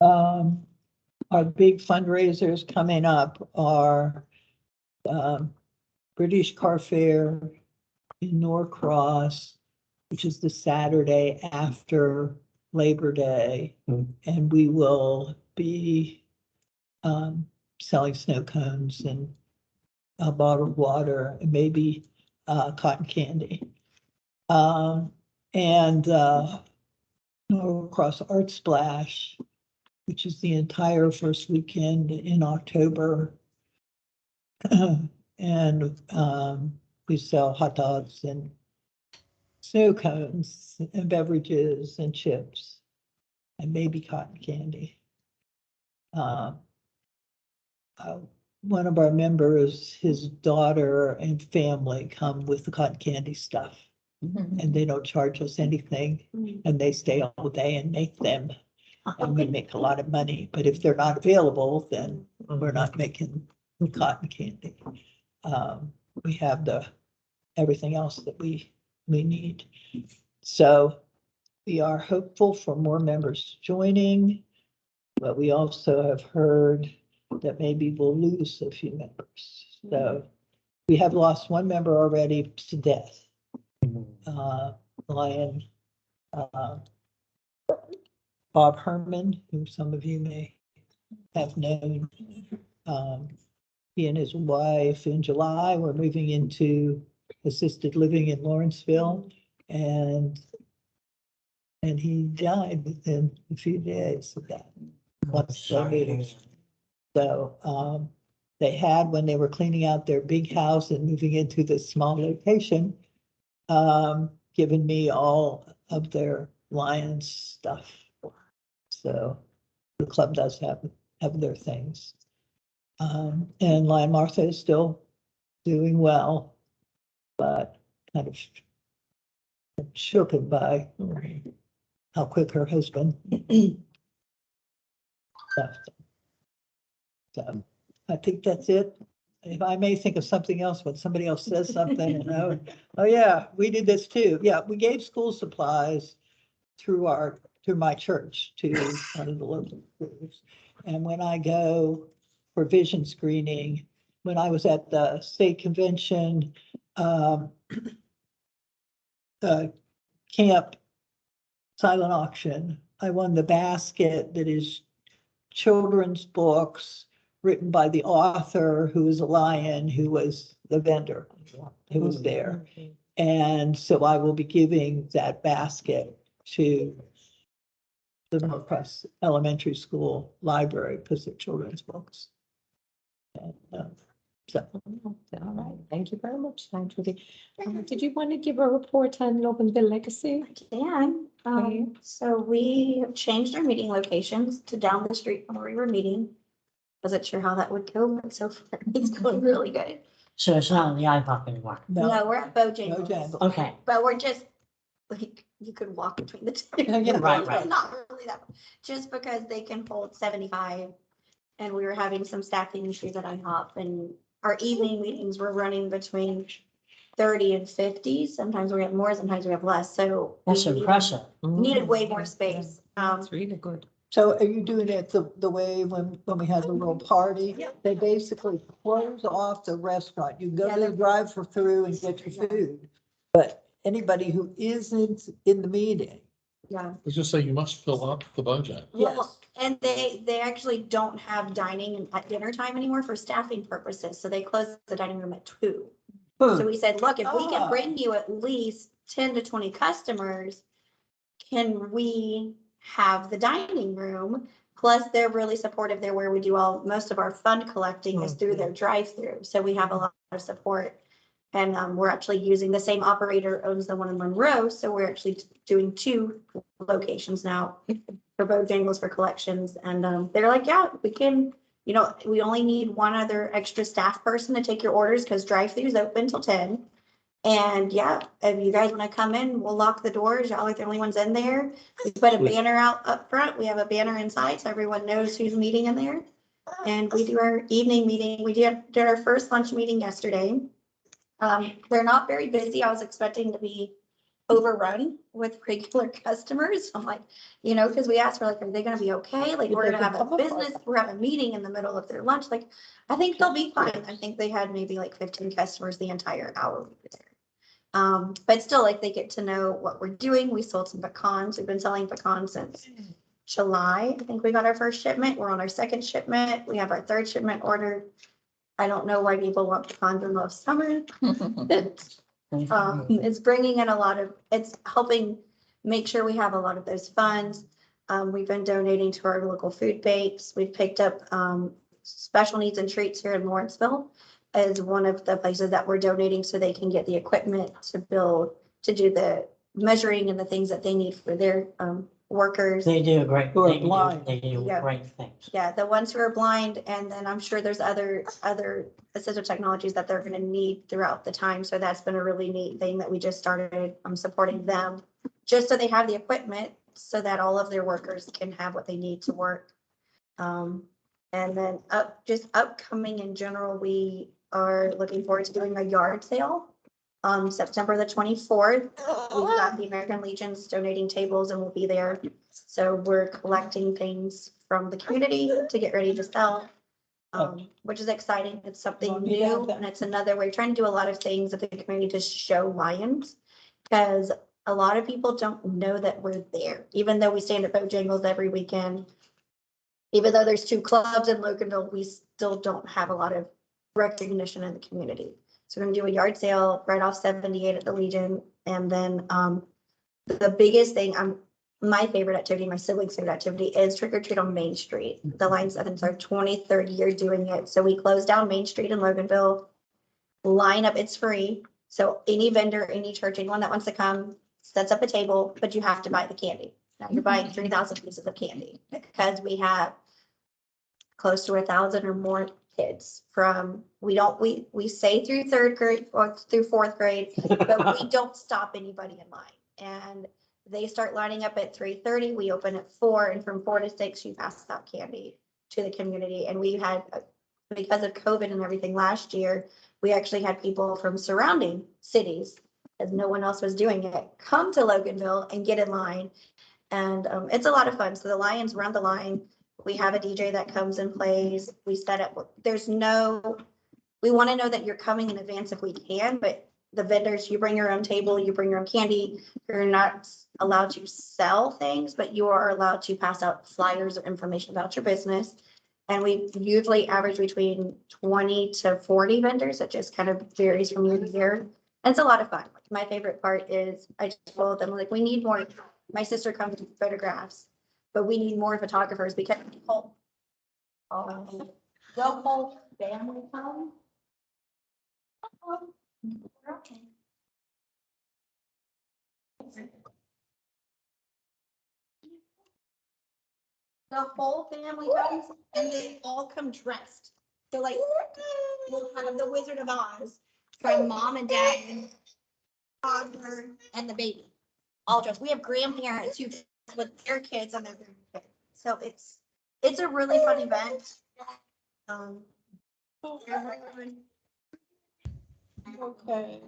Our big fundraisers coming up are British Car Fair in Norcross, which is the Saturday after Labor Day, and we will be selling snow cones and a bottled water and maybe cotton candy. And Norcross Art Splash, which is the entire first weekend in October. And we sell hot dogs and snow cones and beverages and chips and maybe cotton candy. One of our members, his daughter and family come with the cotton candy stuff, and they don't charge us anything, and they stay all day and make them, and we make a lot of money. But if they're not available, then we're not making cotton candy. We have everything else that we need. So we are hopeful for more members joining, but we also have heard that maybe we'll lose a few members. So we have lost one member already to death. Lion Bob Herman, who some of you may have known. He and his wife in July were moving into assisted living in Lawrenceville, and he died within a few days of that. So they had, when they were cleaning out their big house and moving into this small location, given me all of their Lions stuff. So the club does have their things. And Lion Martha is still doing well, but kind of shooken by how quick her husband left. So I think that's it. If I may think of something else when somebody else says something, oh yeah, we did this too. Yeah, we gave school supplies through my church to one of the local schools. And when I go for vision screening, when I was at the state convention, camp silent auction, I won the basket that is children's books written by the author, who is a Lion, who was the vendor who was there. And so I will be giving that basket to the Norcross Elementary School library because they're children's books. And, so. All right, thank you very much, Judy. Did you want to give a report on Loganville Legacy? And, so we have changed our meeting locations to down the street from where we were meeting. Wasn't sure how that would go, but so far it's going really good. So it's not on the iPhop anymore. No, we're at Bojangles, Bojangles. Okay, but we're just, like, you could walk between the two. Yeah, right. Not really that, just because they can hold 75. And we were having some staffing issues at IHOP, and our evening meetings were running between 30 and 50. Sometimes we have more, sometimes we have less, so. that's we impressive. Needed way more space. It's really good. So are you doing it the way when we had the little party? Yeah. They basically close off the restaurant. You go Yeah, to the they're- drive-through and get your food. But anybody who isn't in the meeting, Yeah. I was just saying, you must fill up the budget. Well, Yes. and they actually don't have dining at dinner time anymore for staffing purposes, so they close the dining room at 2. So we said, look, if we can bring you at least 10 to 20 customers, can we have the dining room? Plus, they're really supportive there where we do most of our fund collecting is through their drive-through. So we have a lot of support. And we're actually using the same operator owns the one in Monroe. So we're actually doing 2 locations now for Bojangles for collections. And they're like, yeah, we can, we only need one other extra staff person to take your orders because drive-through is open till 10. And yeah, if you guys want to come in, we'll lock the doors. Y'all are the only ones in there. We put a banner out up front. We have a banner inside so everyone knows who's meeting in there. And we do our evening meeting. We did our first lunch meeting yesterday. They're not very busy. I was expecting to be overrun with regular customers. I'm like, because we asked, are they going to be okay? Like, we're going to have a business, we're having a meeting in the middle of their lunch. Like, I think they'll be fine. I think they had maybe like 15 customers the entire hour we were there. But still, like, they get to know what we're doing. We sold some pecans. We've been selling pecans since July. I think we got our first shipment. We're on our second shipment. We have our third shipment ordered. I don't know why people want pecans in the summer. It's bringing in it's helping make sure we have a lot of those funds. We've been donating to our local food banks. We've picked up special needs and treats here in Lawrenceville as one of the places that we're donating so they can get the equipment to do the measuring and the things that they need for their workers. They do great. Who are They do blind. Yeah. great things. Yeah, the ones who are blind, and then I'm sure there's other assistive technologies that they're gonna need throughout the time. So that's been a really neat thing that we just started supporting them, just so they have the equipment so that all of their workers can have what they need to work. And then upcoming in general, we are looking forward to doing a yard sale on September the 24th. We've got the American Legions donating tables and we'll be there. So we're collecting things from the community to get ready to sell, which is exciting. It's something new and it's another way. We're trying to do a lot of things at the community to show Lions because a lot of people don't know that we're there, even though we stand at Bojangles every weekend. Even though there's 2 clubs in Loganville, we still don't have a lot of recognition in the community. So we're gonna do a yard sale right off 78 at the Legion. And then the biggest thing, my favorite activity, my siblings' favorite activity is trick or treat on Main Street. The Lions, I think it's our 23rd year doing it. So we close down Main Street in Loganville, line up, it's free. So any vendor, any church, anyone that wants to come sets up a table, but you have to buy the candy. Now you're buying 3,000 pieces of candy because we have close to 1,000 or more kids from, we say through 3rd grade or through 4th grade, but we don't stop anybody in line. And they start lining up at 3:30. We open at 4, and from 4 to 6, you pass out candy to the community. And we had, because of COVID and everything last year, we actually had people from surrounding cities, as no one else was doing it, come to Loganville and get in line. And it's a lot of fun. So the Lions run the line. We have a DJ that comes and plays. We set up, we want to know that you're coming in advance if we can, but the vendors, you bring your own table, you bring your own candy. You're not allowed to sell things, but you are allowed to pass out flyers or information about your business. And we usually average between 20 to 40 vendors. It just kind of varies from year to year. And it's a lot of fun. My favorite part is I just told them, like, we need more. My sister comes to photographs, but we need more photographers because the whole family come. Okay. The whole family comes and they all come dressed. So like, we'll have the Wizard of Oz from mom and dad and toddler and the baby. All dressed. We have grandparents who with their kids and their grandkids. So it's a really fun event. Everyone. Okay.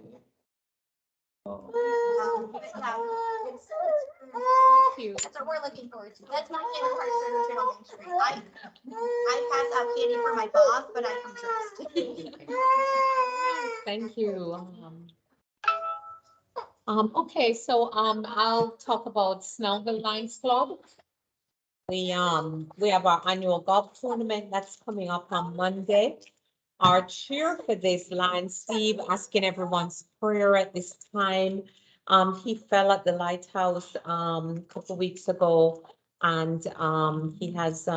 But yeah, it's Cute. that's what we're looking forward to. That's my favorite part of Sugar Main Street. I pass out candy for my boss, but I come dressed. Thank you. Okay, so, I'll talk about Snellville Lions Club. We have our annual golf tournament that's coming up on Monday. Our cheer for this line, Steve, asking everyone's prayer at this time. He fell at the lighthouse, a couple weeks ago, and, he has,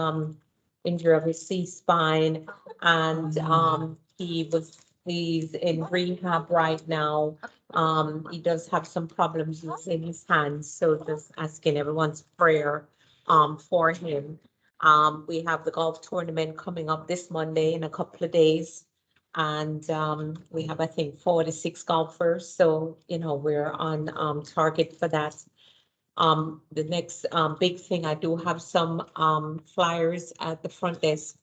injury of his C-spine, and, he's in rehab right now. He does have some problems using his hands, so just asking everyone's prayer, for him. We have the golf tournament coming up this Monday in a couple of days. And we have, I think, 4 to 6 golfers. So, we're on target for that. The next big thing, I do have some flyers at the front desk.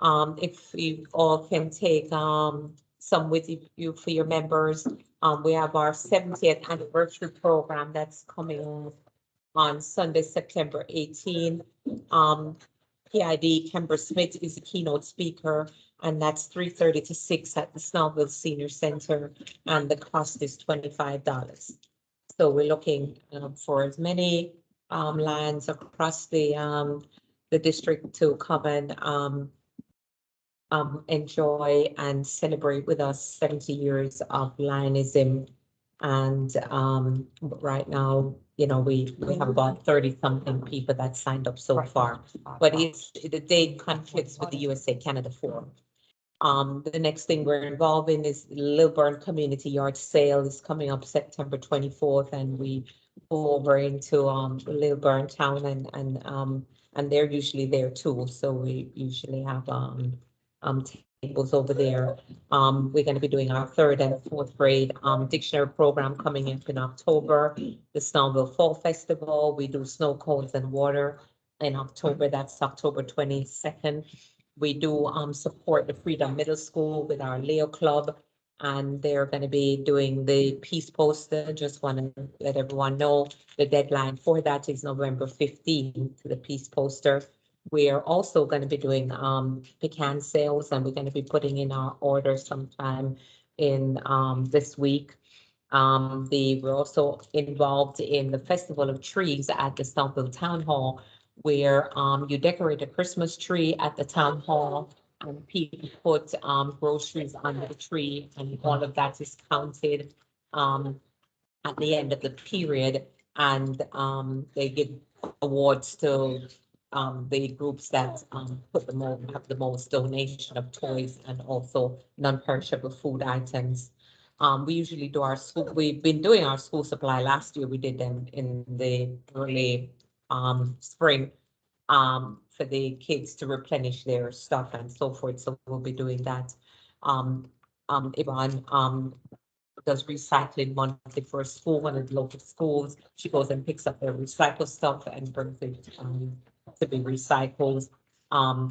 If you all can take some with you for your members. We have our 70th anniversary program that's coming on Sunday, September 18. PID Kember Smith is the keynote speaker, and that's 3:30 to 6 at the Snellville Senior Center, and the cost is $25. So we're looking for as many lands across the district to come and enjoy and celebrate with us 70 years of Lionism. And right now, we have about 30-something people that signed up so far, but the date conflicts with the USA Canada Forum. The next thing we're involved in is Lilburn Community Yard Sale is coming up September 24th, and we go over into Lilburn town, and they're usually there too. So we usually have tables over there. We're going to be doing our 3rd and 4th grade dictionary program coming up in October. The Snellville Fall Festival, we do snow cones and water in October. That's October 22nd. We do support the Freedom Middle School with our Leo Club, and they're going to be doing the peace poster. Just want to let everyone know the deadline for that is November 15th, the peace poster. We are also going to be doing pecan sales, and we're going to be putting in our order sometime in this week. We're also involved in the Festival of Trees at the Snellville Town Hall, where you decorate a Christmas tree at the town hall, and people put groceries under the tree, and all of that is counted at the end of the period, and they give awards to the groups that have the most donation of toys and also non-perishable food items. We usually do we've been doing our school supply. Last year we did them in the early spring for the kids to replenish their stuff and so forth. So we'll be doing that. Yvonne does recycling monthly for a school, one of the local schools. She goes and picks up their recycled stuff and brings it to be recycled.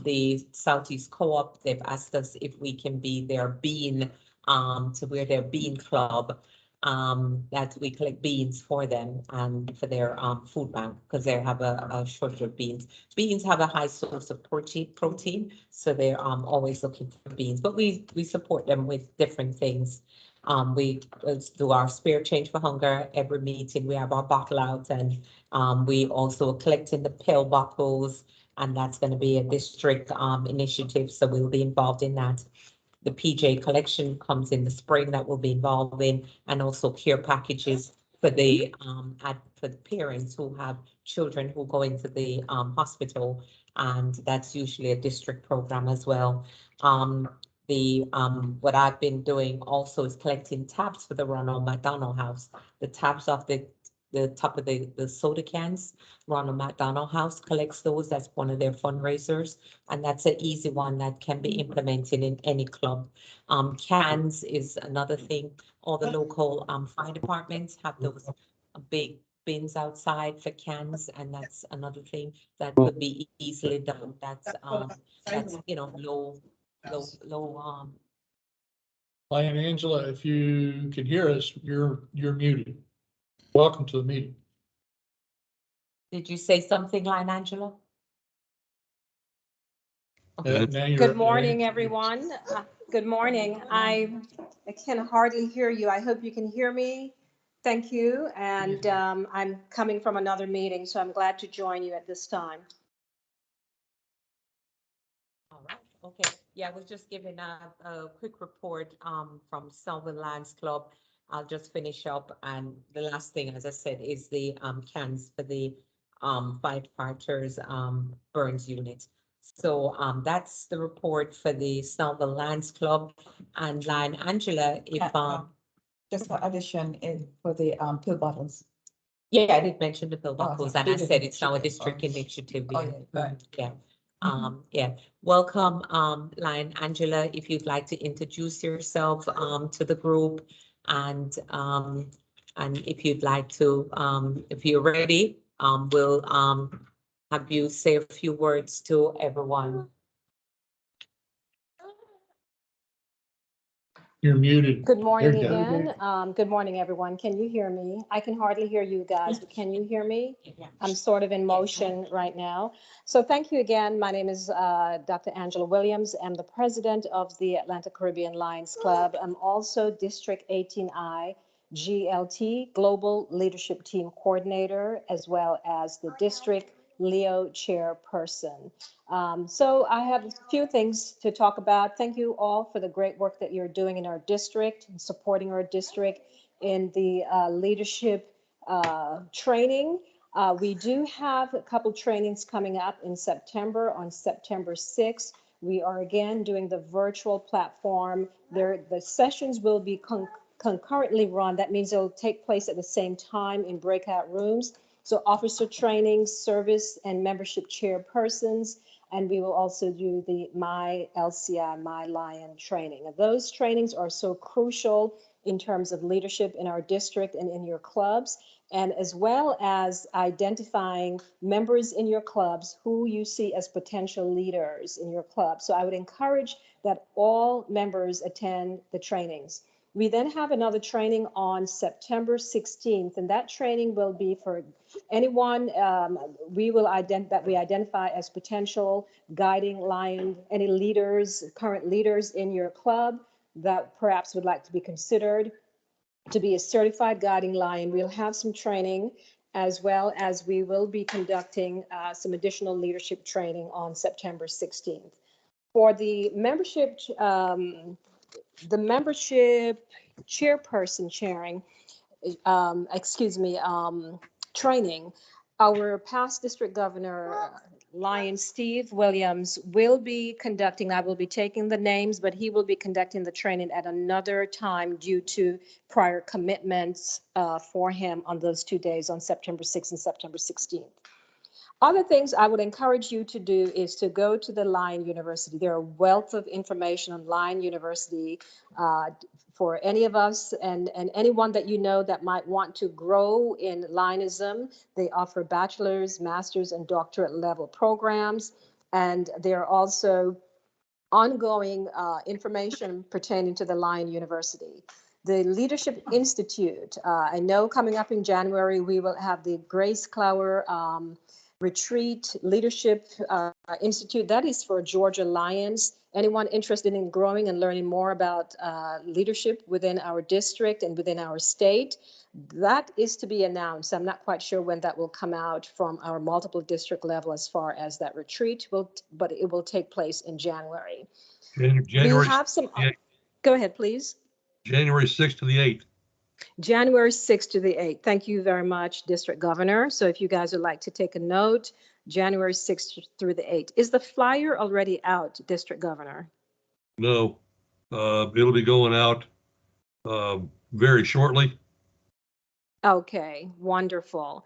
The Southeast Co-op, they've asked us if we can be their bean, we're their bean club, that we collect beans for them and for their food bank, because they have a shortage of beans. Beans have a high source of protein, so they're always looking for beans, but we support them with different things. We do our Spare Change for Hunger every meeting. We have our bottle out, and we also collecting the pill bottles, and that's going to be a district initiative, so we'll be involved in that. The PJ collection comes in the spring that we'll be involved in, and also care packages for the parents who have children who go into the hospital, and that's usually a district program as well. What I've been doing also is collecting tabs for the Ronald McDonald House. The tabs of the the top of the soda cans. Ronald McDonald House collects those. That's one of their fundraisers. And that's an easy one that can be implemented in any club. Cans is another thing. All the local fire departments have those big bins outside for cans, and that's another thing that could be easily done. That's low. Lion Angela, if you can hear us, you're muted. Welcome to the meeting. Did you say something, Line Angela? Now you're- Good morning, everyone. Good morning. I can hardly hear you. I hope you can hear me. Thank you. And I'm coming from another meeting, so I'm glad to join you at this time. All right, okay. Yeah, I was just giving a quick report from Selwyn Lions Club. I'll just finish up, and the last thing, as I said, is the cans for the firefighters burns unit. So that's the report for the Selwyn Lions Club. And Line Angela, if Just for addition for the pill bottles. yeah, I did mention the pill Oh, bottles, okay. and I said it's our Initiative. district initiative. Oh, Yeah. yeah, right. Yeah. Yeah, welcome, Lion Angela, if you'd like to introduce yourself to the group, and if you'd like to, if you're ready, we'll have you say a few words to everyone. You're muted. Good morning There you go. again. Good morning, everyone. Can you hear me? I can hardly hear you guys, but can you hear me? I'm sort of in motion right now. So thank you again. My name is Dr. Angela Williams. I'm the president of the Atlantic Caribbean Lions Club. I'm also District 18I GLT, Global Leadership Team Coordinator, as well as the District Leo Chairperson. So I have a few things to talk about. Thank you all for the great work that you're doing in our district and supporting our district in the leadership training. We do have a couple trainings coming up in September. On September 6th, we are again doing the virtual platform. The sessions will be concurrently run. That means they'll take place at the same time in breakout rooms. So officer training, service and membership chairpersons, and we will also do the My LCI, My Lion training. And those trainings are so crucial in terms of leadership in our district and in your clubs, and as well as identifying members in your clubs who you see as potential leaders in your club. So I would encourage that all members attend the trainings. We then have another training on September 16th, and that training will be for anyone that we identify as potential guiding lion, any leaders, current leaders in your club that perhaps would like to be considered to be a certified guiding lion. We'll have some training, as well as we will be conducting some additional leadership training on September 16th. For the membership, chairperson chairing, training, our past district governor, Lion Steve Williams, will be conducting, I will be taking the names, but he will be conducting the training at another time due to prior commitments for him on those 2 days, on September 6th and September 16th. Other things I would encourage you to do is to go to the Lion University. There are a wealth of information on Lion University for any of us and anyone that you know that might want to grow in Lionism. They offer bachelor's, master's, and doctorate level programs. And there are also ongoing information pertaining to the Lion University. The Leadership Institute, I know coming up in January, we will have the Grace Clower Retreat Leadership Institute. That is for Georgia Lions. Anyone interested in growing and learning more about leadership within our district and within our state, that is to be announced. I'm not quite sure when that will come out from our multiple district level as far as that retreat will, but it will take place in January. January. We have some, go ahead, please. January 6th to the 8th. January 6th to the 8th. Thank you very much, District Governor. So if you guys would like to take a note, January 6th through the 8th. Is the flyer already out, District Governor? No, it'll be going out very shortly. Okay, wonderful.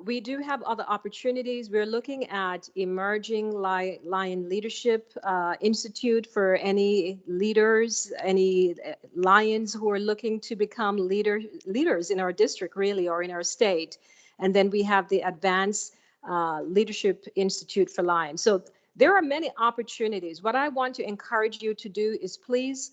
We do have other opportunities. We're looking at Emerging Lion Leadership Institute for any leaders, any lions who are looking to become leaders in our district, really, or in our state. And then we have the Advanced Leadership Institute for Lions. So there are many opportunities. What I want to encourage you to do is please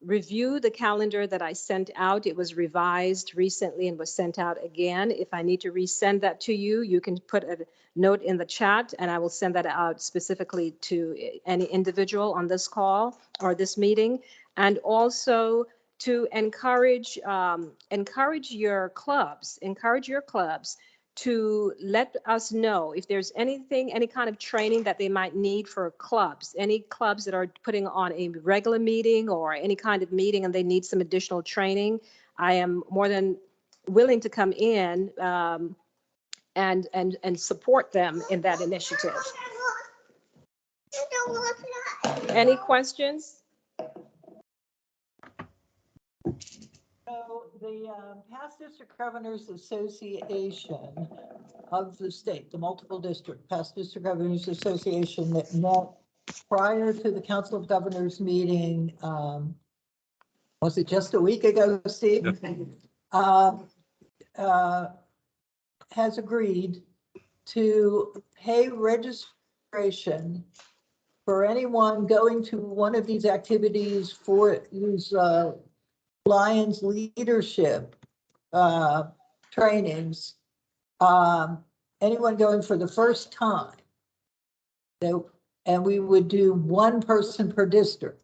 review the calendar that I sent out. It was revised recently and was sent out again. If I need to resend that to you, you can put a note in the chat and I will send that out specifically to any individual on this call or this meeting. And also to encourage your clubs to let us know if there's anything, any kind of training that they might need for clubs, any clubs that are putting on a regular meeting or any kind of meeting and they need some additional training. I am more than willing to come in and support them in that initiative. Any questions? So the Past District Governors Association of the state, the multiple district, Past District Governors Association that met prior to the Council of Governors meeting, was it just a week ago, Steve? Has agreed to pay registration for anyone going to one of these activities for whose Lions leadership trainings, anyone going for the first time. And we would do one person per district.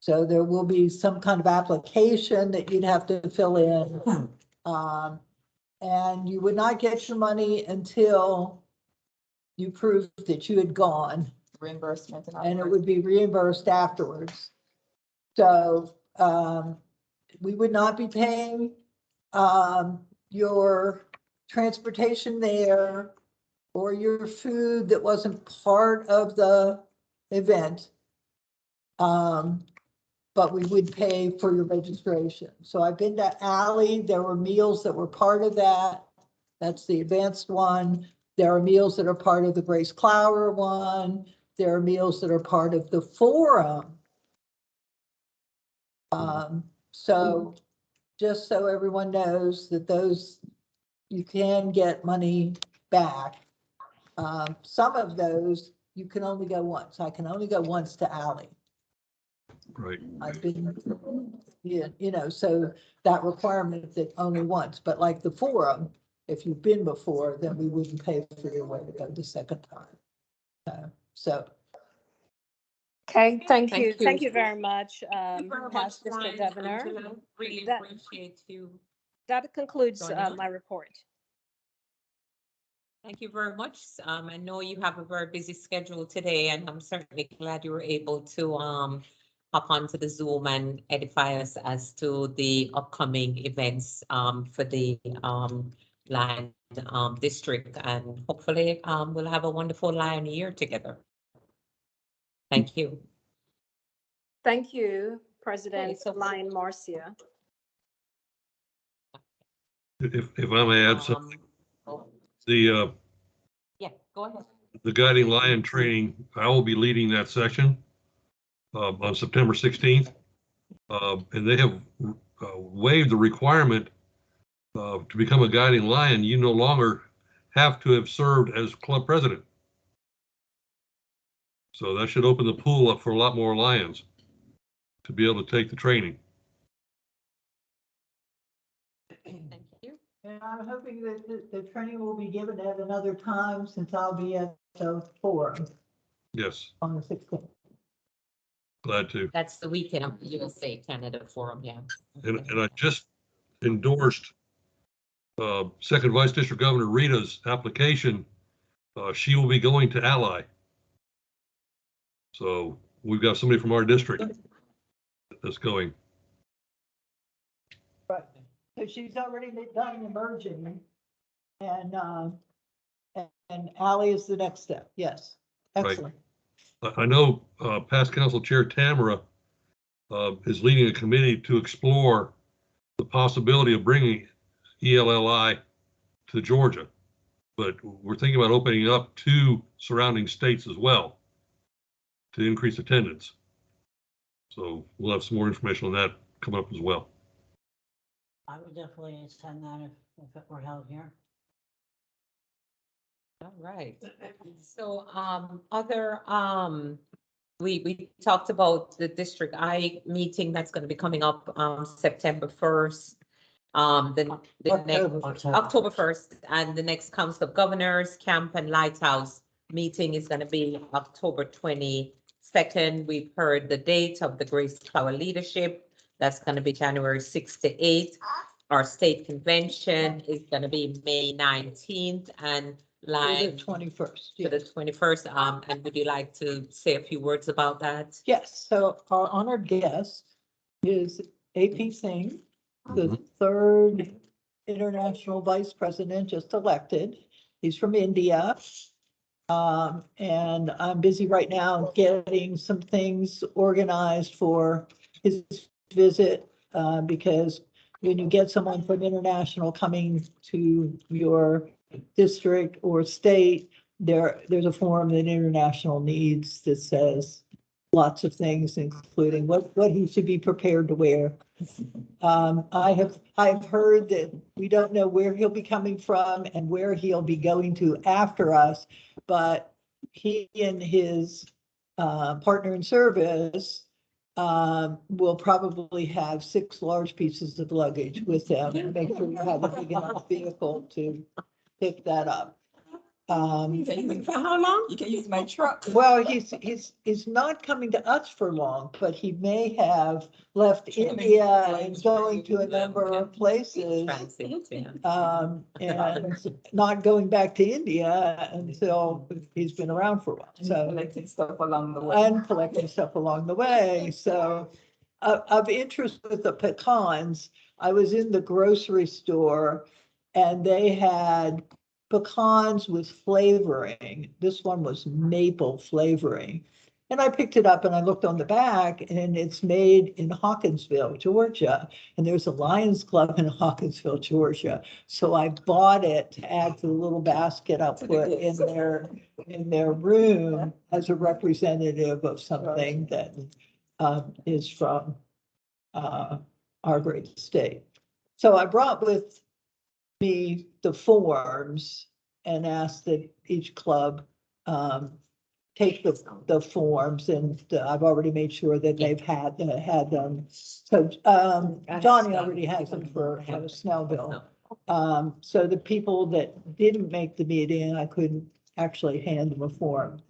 So there will be some kind of application that you'd have to fill in. And you would not get your money until you proved that you had gone. Reimbursement. And it would be reimbursed afterwards. So we would not be paying your transportation there or your food that wasn't part of the event. But we would pay for your registration. So I've been to Alley. There were meals that were part of that. That's the advanced one. There are meals that are part of the Grace Clower one. There are meals that are part of the forum. So just so everyone knows that those, you can get money back. Some of those, you can only go once. I can only go once to Alley. Right. I've been, yeah, you know, so that requirement that only once, but like the forum, if you've been before, then we wouldn't pay for your way to go the second time. So. Okay, thank Thank you. you. Thank you very much, Thank you very much, Past District Lions Governor. Angela. Really That- appreciate you. That concludes Joining us. my report. Thank you very much. I know you have a very busy schedule today, and I'm certainly glad you were able to hop onto the Zoom and edify us as to the upcoming events for the Lion District, and hopefully we'll have a wonderful Lion year together. Thank you. Thank you, President so- Lion Marcia. If I may add something, Oh, the yeah, go ahead. the guiding lion training, I will be leading that session on September 16th. And they have waived the requirement to become a guiding lion. You no longer have to have served as club president. So that should open the pool up for a lot more lions to be able to take the training. Thank you. And I'm hoping that the training will be given at another time since I'll be at the forum Yes, on the 16th. glad to. That's the weekend of the USA Canada Forum, yeah. And I just endorsed Second Vice District Governor Rita's application. She will be going to Ally. So we've got somebody from our district that's going. Right. So she's already done emerging and Ally is the next step. Yes. Excellent. I know past council chair Tamara is leading a committee to explore the possibility of bringing ELLI to Georgia, but we're thinking about opening up to surrounding states as well to increase attendance. So we'll have some more information on that coming up as well. I would definitely attend that if it were held here. All right. So, we talked about the District I meeting that's going to be coming up, September 1st. The next, October 1st, and the next Council of Governors, Camp and Lighthouse meeting is going to be October 22nd. We've heard the date of the Grace Flower Leadership. That's going to be January 6th to 8th. Our state convention is going to be May 19th and The 21st. to the 21st. And would you like to say a few words about that? Yes, so our honored guest is AP Singh, the third international vice president just elected. He's from India. And I'm busy right now getting some things organized for his visit, because when you get someone from international coming to your district or state, there's a form that international needs that says lots of things, including what he should be prepared to wear. I've heard that we don't know where he'll be coming from and where he'll be going to after us, but he and his partner in service will probably have 6 large pieces of luggage with them and make sure you have a big enough vehicle to pick that up. You can use it for how long? You can use my truck. Well, he's not coming to us for long, but he may have left India and going to a number of places. And not going back to India until he's been around for a while, so. Collecting stuff along the way. And collecting stuff along the way, so. Of interest with the pecans, I was in the grocery store and they had pecans with flavoring. This one was maple flavoring. And I picked it up and I looked on the back and it's made in Hawkinsville, Georgia. And there's a Lions Club in Hawkinsville, Georgia. So I bought it to add to the little basket I'll put in their room as a representative of something that is from our great state. So I brought with me the forms and asked that each club take the forms, and I've already made sure that they've had them. So Johnny already has them for Snellville. So the people that didn't make the meeting, I couldn't actually hand them a form.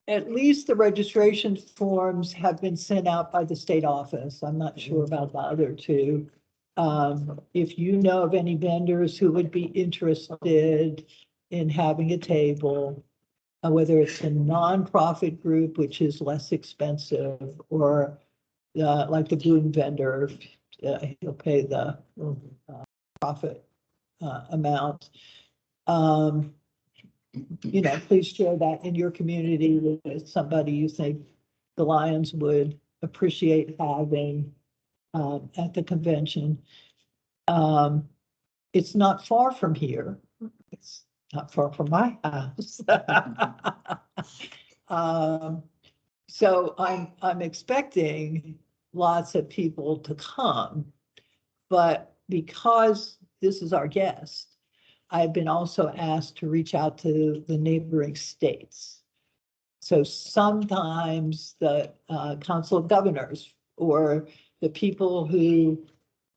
At least the registration forms have been sent out by the state office. I'm not sure about the other two. If you know of any vendors who would be interested in having a table, whether it's a nonprofit group, which is less expensive, or like the Bloom vendor, he'll pay the profit amount. Please share that in your community with somebody you think the Lions would appreciate having at the convention. It's not far from here. It's not far from my house. So I'm expecting lots of people to come, but because this is our guest, I've been also asked to reach out to the neighboring states. So sometimes the Council of Governors or the people who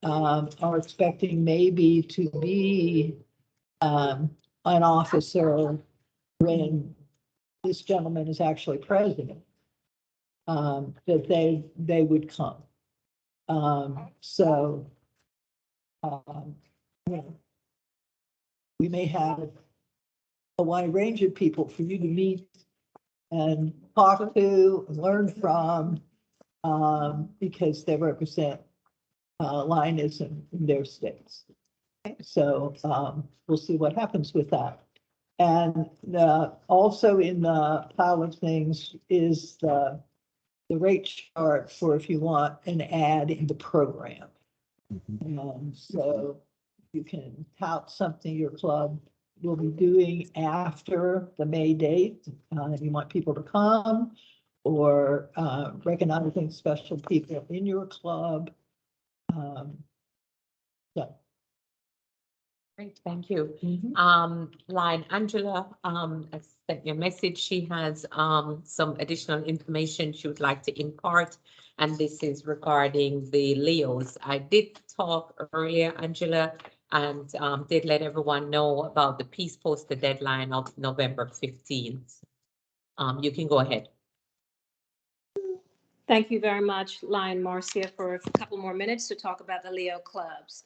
are expecting maybe to be an officer when this gentleman is actually president, that they would come. We may have a wide range of people for you to meet and talk to and learn from, because they represent Lionism in their states. So we'll see what happens with that. And also in the pile of things is the the rate chart for if you want an ad in the program. So you can tout something your club will be doing after the May date. If you want people to come or recognizing special people in your club. So. Great, thank you. Line Angela, I sent you a message. She has some additional information she would like to impart, and this is regarding the Leos. I did talk earlier, Angela, and did let everyone know about the Peace Poster deadline of November 15th. You can go ahead. Thank you very much, Lion Marcia, for a couple more minutes to talk about the Leo clubs.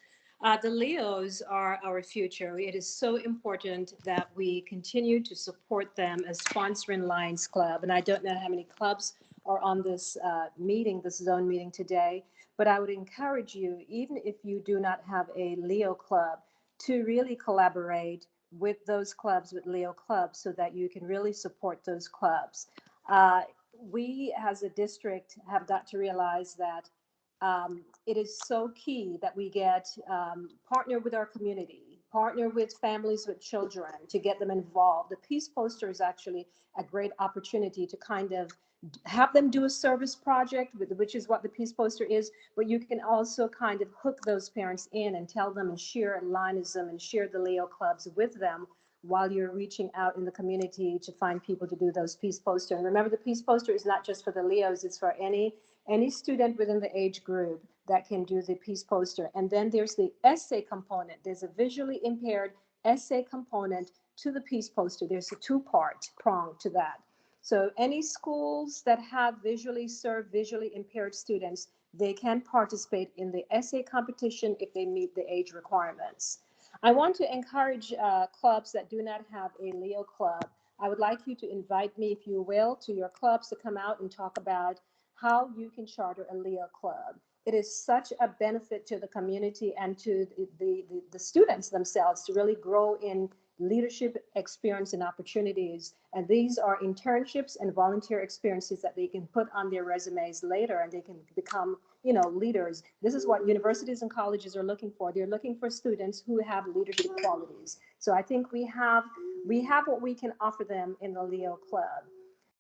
The Leos are our future. It is so important that we continue to support them as sponsoring Lions Club. And I don't know how many clubs are on this meeting, this zone meeting today, but I would encourage you, even if you do not have a Leo club, to really collaborate with those clubs, with Leo clubs, so that you can really support those clubs. We as a district have got to realize that it is so key that we get partner with our community, partner with families with children to get them involved. The Peace Poster is actually a great opportunity to kind of have them do a service project, which is what the Peace Poster is, but you can also kind of hook those parents in and tell them and share Lionism and share the Leo clubs with them while you're reaching out in the community to find people to do those Peace Poster. And remember, the Peace Poster is not just for the Leos, it's for any student within the age group that can do the Peace Poster. And then there's the essay component. There's a visually impaired essay component to the Peace Poster. There's a two-part prong to that. So any schools that have visually impaired students, they can participate in the essay competition if they meet the age requirements. I want to encourage clubs that do not have a Leo club. I would like you to invite me, if you will, to your clubs to come out and talk about how you can charter a Leo club. It is such a benefit to the community and to the students themselves to really grow in leadership experience and opportunities. And these are internships and volunteer experiences that they can put on their resumes later, and they can become, leaders. This is what universities and colleges are looking for. They're looking for students who have leadership qualities. So I think we have what we can offer them in the Leo Club.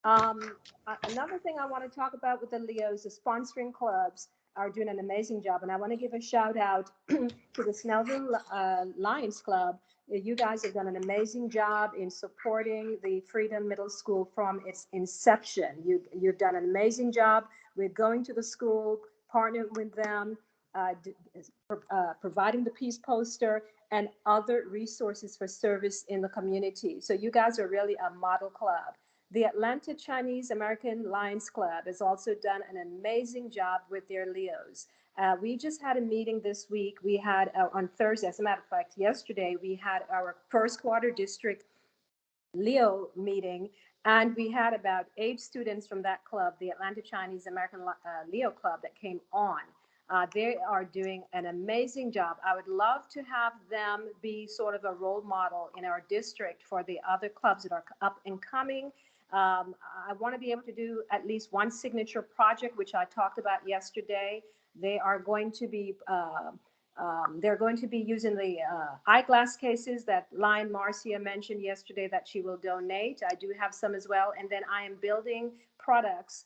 Another thing I want to talk about with the Leos, the sponsoring clubs are doing an amazing job. And I want to give a shout out to the Snellville Lions Club. You guys have done an amazing job in supporting the Freedom Middle School from its inception. You've done an amazing job with going to the school, partnering with them, providing the Peace Poster and other resources for service in the community. So you guys are really a model club. The Atlanta Chinese American Lions Club has also done an amazing job with their Leos. We just had a meeting this week. We had on Thursday, as a matter of fact, yesterday, we had our first quarter district Leo meeting, and we had about 8 students from that club, the Atlanta Chinese American Leo Club, that came on. They are doing an amazing job. I would love to have them be sort of a role model in our district for the other clubs that are up and coming. I want to be able to do at least one signature project, which I talked about yesterday. They are going to be they're going to be using the eyeglass cases that Lion Marcia mentioned yesterday that she will donate. I do have some as well. And then I am building products,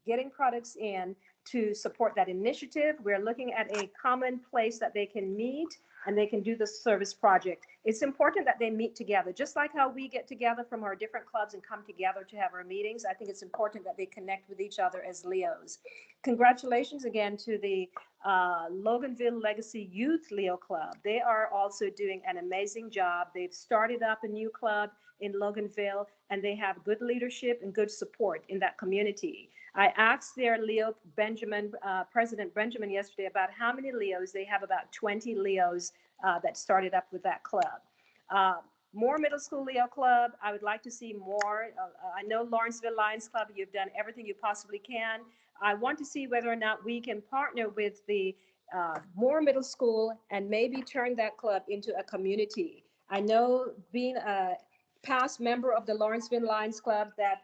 getting products in to support that initiative. We're looking at a common place that they can meet and they can do the service project. It's important that they meet together, just like how we get together from our different clubs and come together to have our meetings. I think it's important that they connect with each other as Leos. Congratulations again to the Loganville Legacy Youth Leo Club. They are also doing an amazing job. They've started up a new club in Loganville, and they have good leadership and good support in that community. I asked their Leo President Benjamin yesterday about how many Leos. They have about 20 Leos that started up with that club. More middle school Leo Club. I would like to see more. I know Lawrenceville Lions Club, you've done everything you possibly can. I want to see whether or not we can partner with the Moore Middle School and maybe turn that club into a community. I know, being a past member of the Lawrenceville Lions Club, that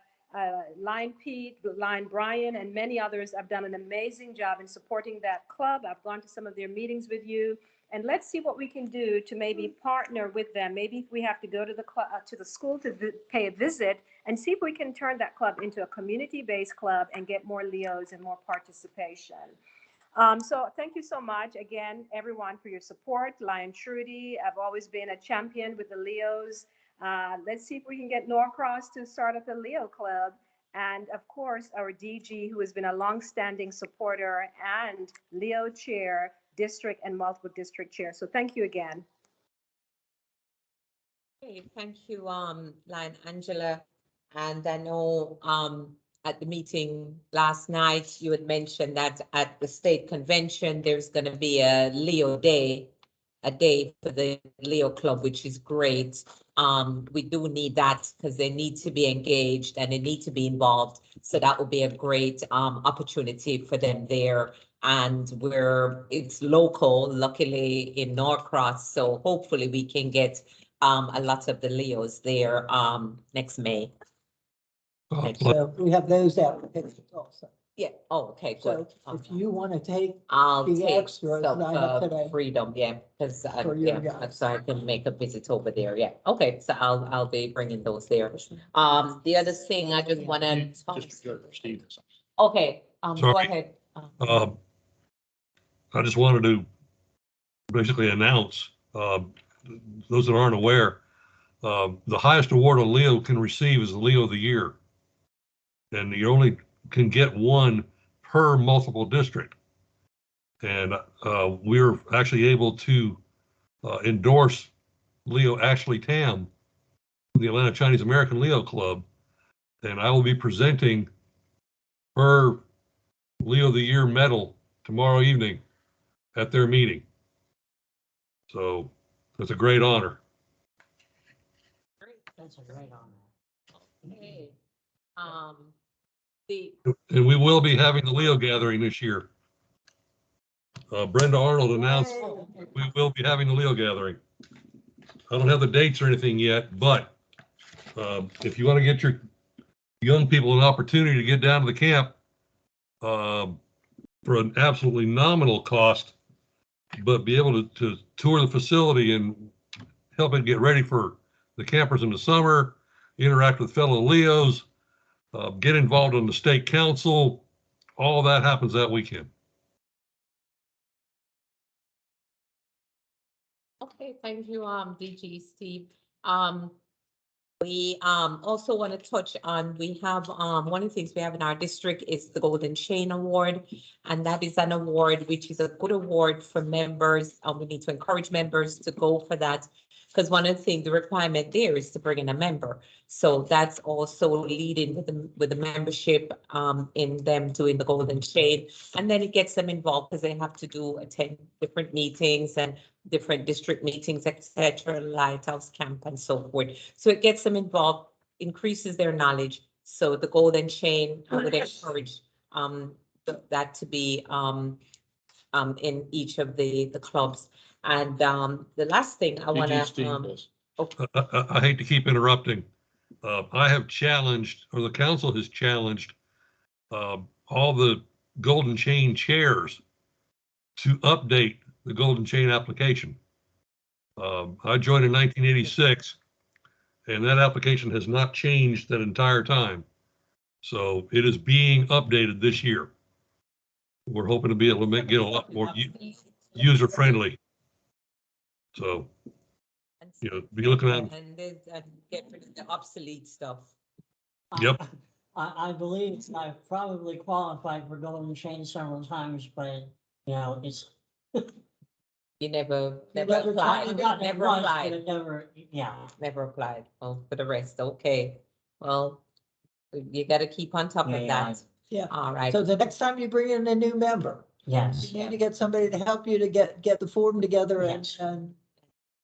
Lion Pete, Lion Brian, and many others have done an amazing job in supporting that club. I've gone to some of their meetings with you. And let's see what we can do to maybe partner with them. Maybe if we have to go to the club, to the school to pay a visit and see if we can turn that club into a community-based club and get more Leos and more participation. So thank you so much again, everyone, for your support. Lion Trudy, I've always been a champion with the Leos. Let's see if we can get Norcross to start up a Leo club. And of course, our DG, who has been a longstanding supporter and Leo chair, district and multiple district chair. So thank you again. Okay, thank you, Lion Angela. And I know at the meeting last night, you had mentioned that at the state convention, there's going to be a Leo Day, a day for the Leo Club, which is great. We do need that because they need to be engaged and they need to be involved. So that will be a great opportunity for them there. And it's local, luckily in Norcross. So hopefully we can get a lot of the Leos there next May. So we have those applications also. Yeah, oh, okay, good. So if you want to take I'll the take extras that I have today. Freedom, yeah, because For your yeah, guys. so I can make a visit over there, yeah. Okay, so I'll be bringing those there. The other thing I just want to. District Director Stevens. Okay, go Sorry. ahead. I just wanted to basically announce, those that aren't aware, the highest award a Leo can receive is the Leo of the Year. And you only can get one per multiple district. And we're actually able to endorse Leo Ashley Tam, the Atlanta Chinese American Leo Club. And I will be presenting her Leo of the Year medal tomorrow evening at their meeting. So it's a great honor. That's a great honor. Okay. And we will be having the Leo gathering this year. Brenda Arnold announced we will be having the Leo gathering. I don't have the dates or anything yet, but if you want to get your young people an opportunity to get down to the camp for an absolutely nominal cost, but be able to tour the facility and help it get ready for the campers in the summer, interact with fellow Leos, get involved in the state council, all that happens that weekend. Okay, thank you, DG Steve. We also want to touch on, we have one of the things we have in our district is the Golden Chain Award. And that is an award which is a good award for members. We need to encourage members to go for that. Because one of the things, the requirement there is to bring in a member. So that's also leading with the membership in them doing the Golden Chain. And then it gets them involved because they have to attend different meetings and different district meetings, etc., Lighthouse Camp and so forth. So it gets them involved, increases their knowledge. So the Golden Chain, I would encourage that to be in each of the clubs. And the last thing I want to. I hate to keep interrupting. I have challenged, or the council has challenged, all the Golden Chain chairs to update the Golden Chain application. I joined in 1986, and that application has not changed that entire time. So it is being updated this year. We're hoping to be able to get a lot more user friendly. So, you know, be looking at. And get rid of the obsolete stuff. Yep. I believe I've probably qualified for Golden Chain several times, but you know, it's. You never Never applied. Never applied. Yeah. Never applied. Oh, for the rest, okay. Well, you got to keep on top of that. Yeah. All right. So the next time you bring in a new member, Yes. you need to get somebody to help you to get the form together and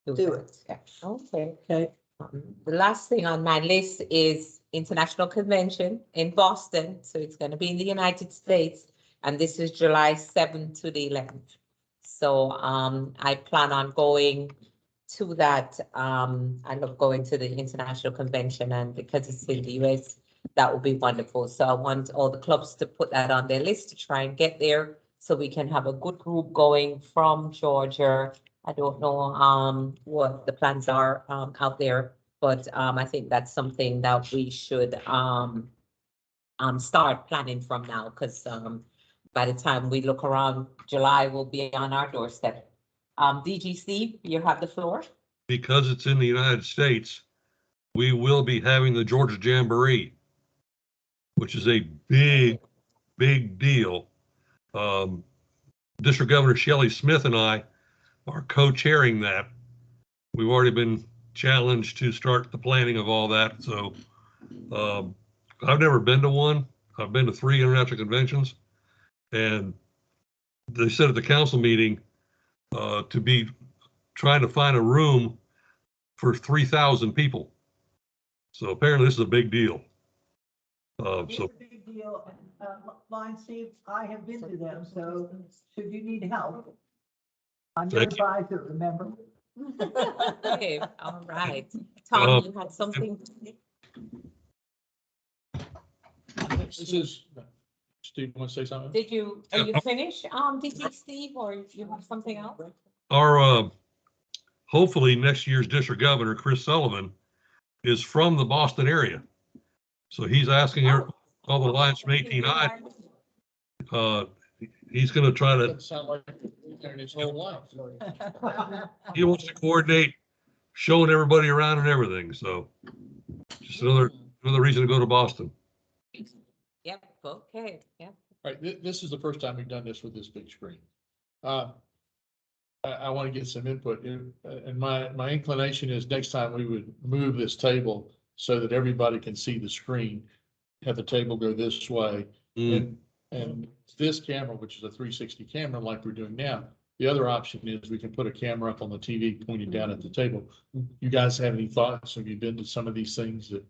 do it. Yeah. Okay. Okay. The last thing on my list is International Convention in Boston. So it's going to be in the United States. And this is July 7th to the 11th. So I plan on going to that. I love going to the International Convention, and because it's in the US, that would be wonderful. So I want all the clubs to put that on their list to try and get there so we can have a good group going from Georgia. I don't know what the plans are out there, but I think that's something that we should start planning from now, because by the time we look around, July will be on our doorstep. DGC, you have the floor. Because it's in the United States, we will be having the Georgia Jamboree, which is a big, big deal. District Governor Shelley Smith and I are co-chairing that. We've already been challenged to start the planning of all that. So I've never been to one. I've been to 3 international conventions, and they said at the council meeting to be trying to find a room for 3,000 people. So apparently this is a big deal. It's a big deal. Line Steve, I have been to them, so should you need help, I'm your Thank you. advisor, remember? Okay, all right. Tom, you had something? This is, Steve, want to say something? Are you finished, DGC, or you have something else? Our hopefully next year's district governor, Chris Sullivan, is from the Boston area. So he's asking all the Lions from 18I, he's going to try to, Doesn't sound like in his whole life. he wants to coordinate showing everybody around and everything. So just another reason to go to Boston. Yep, okay, yep. All right, this is the first time we've done this with this big screen. I want to get some input, and my inclination is next time we would move this table so that everybody can see the screen, have the table go this way, and this camera, which is a 360 camera like we're doing now. The other option is we can put a camera up on the TV pointed down at the table. You guys have any thoughts? Have you been to some of these things that?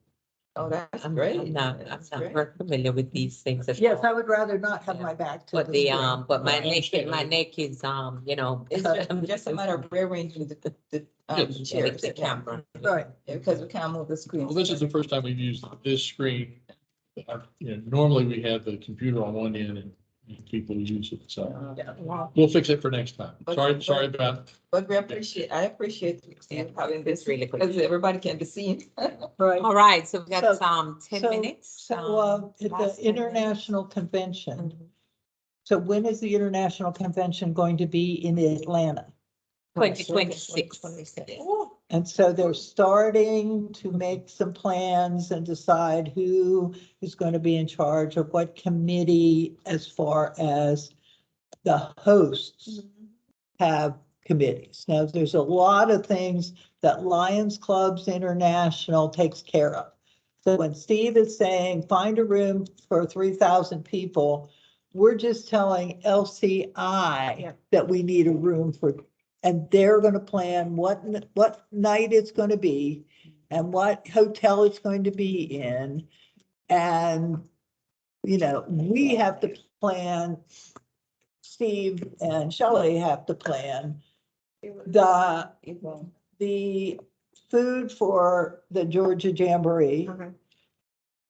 Oh, that's I'm great. not very familiar with these things. Yes, I would rather not have my back to. But but my neck is, It's just a matter of rearranging the Yes. chairs. the camera. Right. Because we can't move the screen. Well, this is the first time we've used this screen. Normally we have the computer on one end and people use it, so we'll fix it for next time. Sorry about. But I appreciate you having this really because everybody can be seen. Right. All right, so we got 10 minutes. So at the last 10 international convention, so when is the international convention going to be in Atlanta? 2026. And so they're starting to make some plans and decide who is going to be in charge of what committee as far as the hosts have committees. Now, there's a lot of things that Lions Clubs International takes care of. So when Steve is saying, find a room for 3,000 people, we're just telling LCI that we need a room for, and they're going to plan what night it's going to be and what hotel it's going to be in. And, we have to plan, Steve and Shelley have to plan the food for the Georgia Jamboree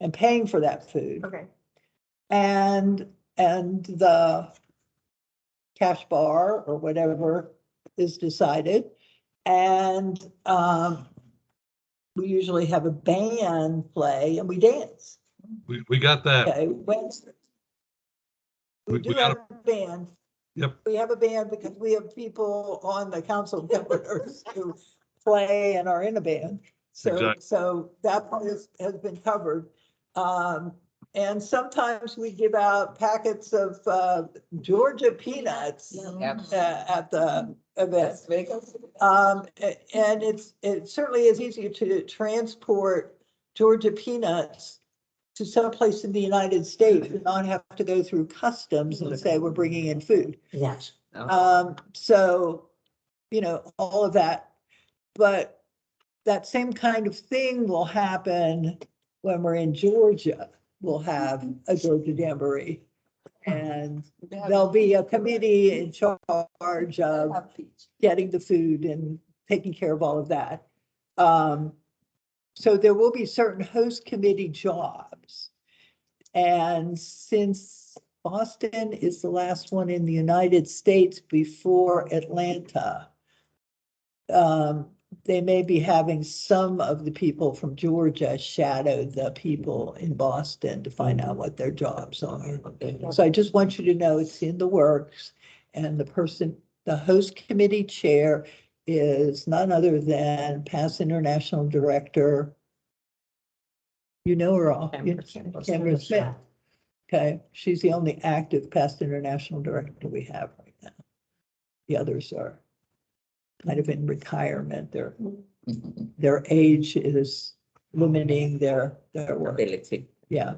and paying for that food. Okay. And the cash bar or whatever is decided. And we usually have a band play and we dance. We got that. Okay, Wednesday. We do got have a band. Yep. We have a band because we have people on the council members who play and are in a band. So, Exactly. so that part has been covered. And sometimes we give out packets of Georgia peanuts at the event. And it certainly is easier to transport Georgia peanuts to someplace in the United States and not have to go through customs and say, we're bringing in food. Yes. So, all of that, but that same kind of thing will happen when we're in Georgia. We'll have a Georgia Jamboree. And there'll be a committee in charge of getting the food and taking care of all of that. So there will be certain host committee jobs. And since Boston is the last one in the United States before Atlanta, they may be having some of the people from Georgia shadow the people in Boston to find out what their jobs are. So I just want you to know it's in the works, and the host committee chair is none other than past international director. You know her all. Cameron Smith. Okay, she's the only active past international director we have right now. The others are kind of in retirement. Their age is limiting their work. Ability. Yeah.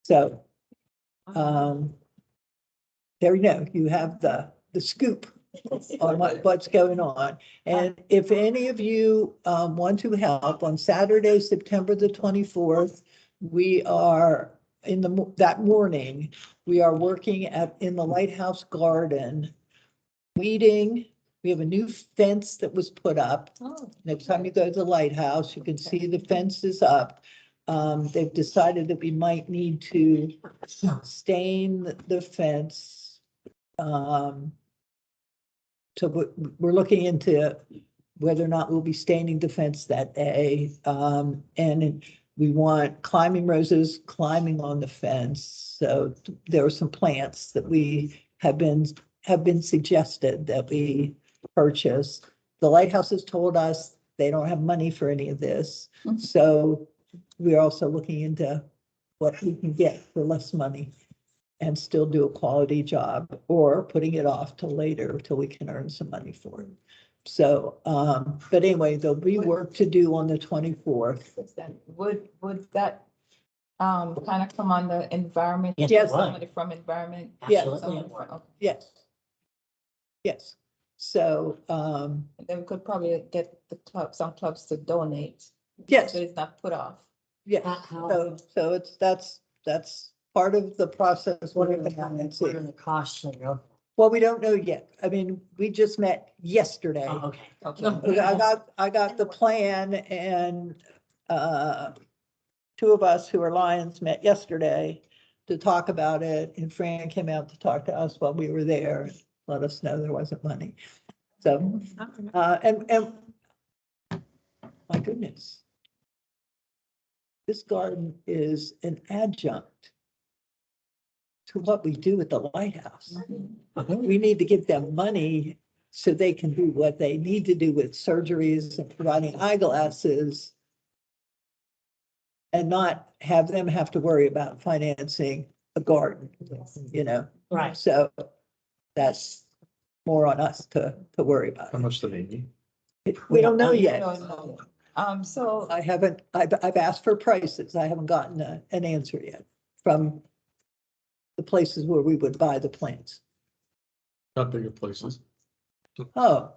So, there you go. You have the scoop on what's going on. And if any of you want to help, on Saturday, September the 24th, we are that morning, we are working in the Lighthouse Garden, weeding. We have a new fence that was put up. Next time you go to the lighthouse, you can see the fence is up. They've decided that we might need to stain the fence. So we're looking into whether or not we'll be staining the fence that day. And we want climbing roses climbing on the fence. So there are some plants that we have been suggested that we purchase. The lighthouse has told us they don't have money for any of this. So we're also looking into what we can get for less money and still do a quality job, or putting it off till later till we can earn some money for it. So, but anyway, there'll be work to do on the 24th. Would that kind of come on the environment? Yes. Somebody from environment? Absolutely. Yes. Yes. So, And then we could probably get some clubs to donate. yes, So it's not put off. yes. So that's part of the process. What are the costs of your? Well, we don't know yet. I mean, we just met yesterday. Oh, okay. Okay. I got the plan, and two of us who are Lions met yesterday to talk about it, and Fran came out to talk to us while we were there, and let us know there wasn't money. So, and my goodness, this garden is an adjunct to what we do at the lighthouse. We need to give them money so they can do what they need to do with surgeries and providing eyeglasses, and not have them have to worry about financing a garden, you know? Right. So that's more on us to worry about. How much do they need? We don't know yet. No. So I've asked for prices. I haven't gotten an answer yet from the places where we would buy the plants. How big are places? Oh,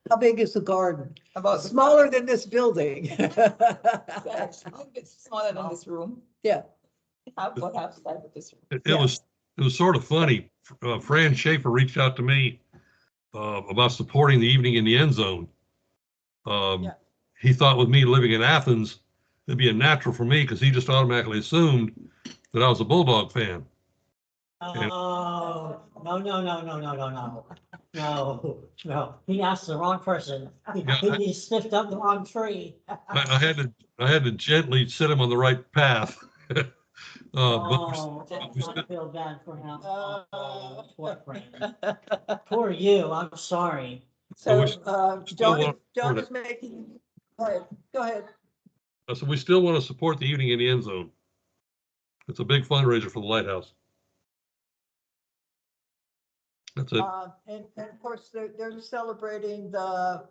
how big is the garden? about Smaller than this building. a little bit smaller than this room. Yeah. About half the size of this room. It was sort of funny. Fran Schaefer reached out to me about supporting the evening in the end zone. Yeah. He thought with me living in Athens, it'd be a natural for me because he just automatically assumed that I was a Bulldog fan. Oh, no. He asked the wrong person. He sniffed up the wrong tree. I had to gently set him on the right path. Oh, I feel bad for him. Poor friend. Poor you, I'm sorry. So, still want to John support is making, go ahead. So we still want to support the evening in the end zone. It's a big fundraiser for the lighthouse. That's it. And of course, they're celebrating the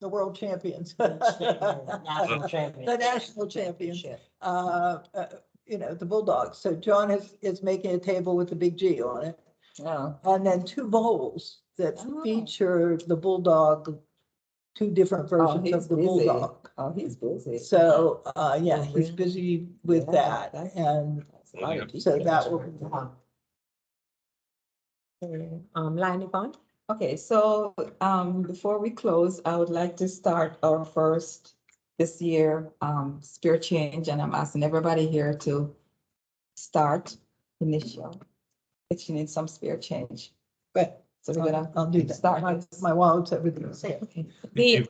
world champions. National champion. The national championship. You know, the Bulldogs. So John is making a table with the big G on it. Yeah. And then two bowls that feature the Bulldog, two different versions of the Bulldog. Oh, he's busy. So, yeah, he's busy with that, and so that will be fun. Line Yvonne? Okay, so before we close, I would like to start our first this year, spirit change, and I'm asking everybody here to start initial. If you need some spirit change. But So we're gonna I'll do that. start. My wallet's everything. Okay. The,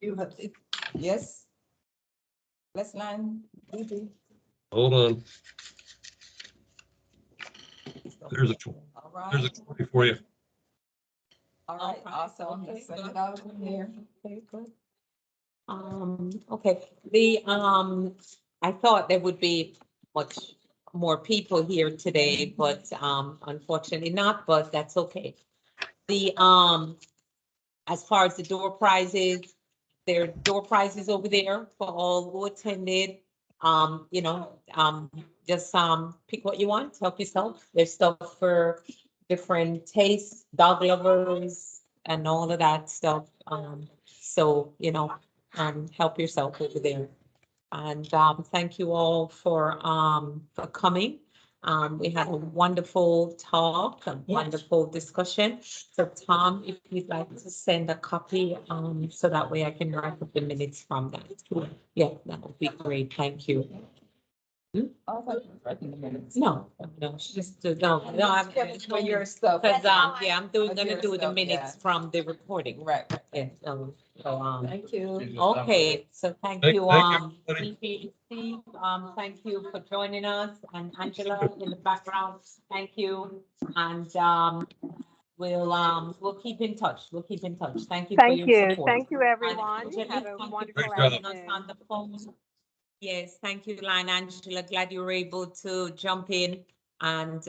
You have it. Yes. Let's line. Hold on. There's a, All right. there's a 20 for you. All right, awesome. Let's send it out from here. Okay, good. okay, I thought there would be much more people here today, but, unfortunately not, but that's okay. The, as far as the door prizes, there are door prizes over there for all who attended. Just, pick what you want, help yourself. There's stuff for different tastes, dog lovers and all of that stuff. So, help yourself over there. And, thank you all for coming. We had a wonderful talk, a wonderful discussion. So Tom, if you'd like to send a copy, so that way I can write up the minutes from that. Yeah, that would be great. Thank you. I thought you were writing the minutes. No, just, no, I'm. For your stuff. Cause, yeah, I'm For gonna your do the stuff, minutes yeah. from the recording. Right. Yeah, Thank you. okay, so thank Thank- you, thank you, Steve, thank you for joining us, and Angela in the background, thank you. And, we'll keep in touch, thank you for your support. Thank you, And everyone. Angela, Have a thank you wonderful for joining us afternoon. on the phone. Yes, thank you, Line Angela, glad you were able to jump in. And,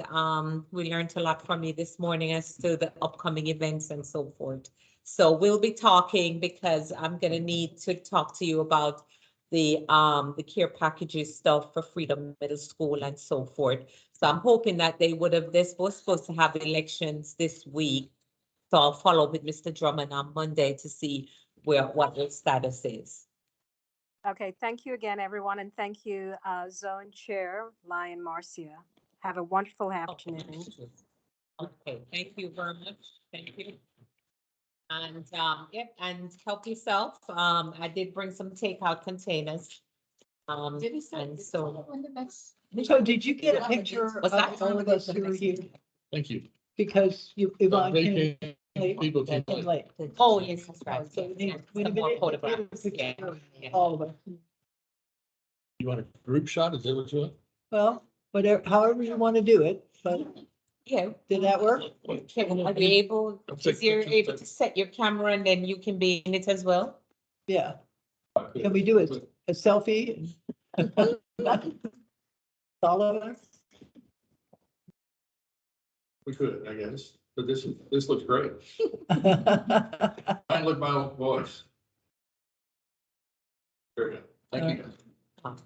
we learned a lot from you this morning as to the upcoming events and so forth. So we'll be talking, because I'm gonna need to talk to you about the care packages stuff for Freedom Middle School and so forth. So I'm hoping that they this was supposed to have elections this week. So I'll follow up with Mr. Drummond on Monday to see what the status is. Okay, thank you again, everyone, and thank you, Zone Chair Lion Marcia. Have a wonderful afternoon. Okay, thank you very much. Thank you. And, and help yourself. I did bring some takeout containers. And so. So did you get a picture of What's that? all of us who are here? Thank you. Because Yvonne came People can. late. Oh, yes, that's right. So we need Some more to photographs. get a Yeah, picture of yeah. all of us. You want a group shot? Is that what you want? Well, whatever, however you want to do it, but Yeah. did that work? Are you able, if you're able to set your camera and then you can be in it as well? Yeah. Can we do a selfie? All of us? We could, I guess, but this looks great. I look my own voice. Very good. Thank you, guys.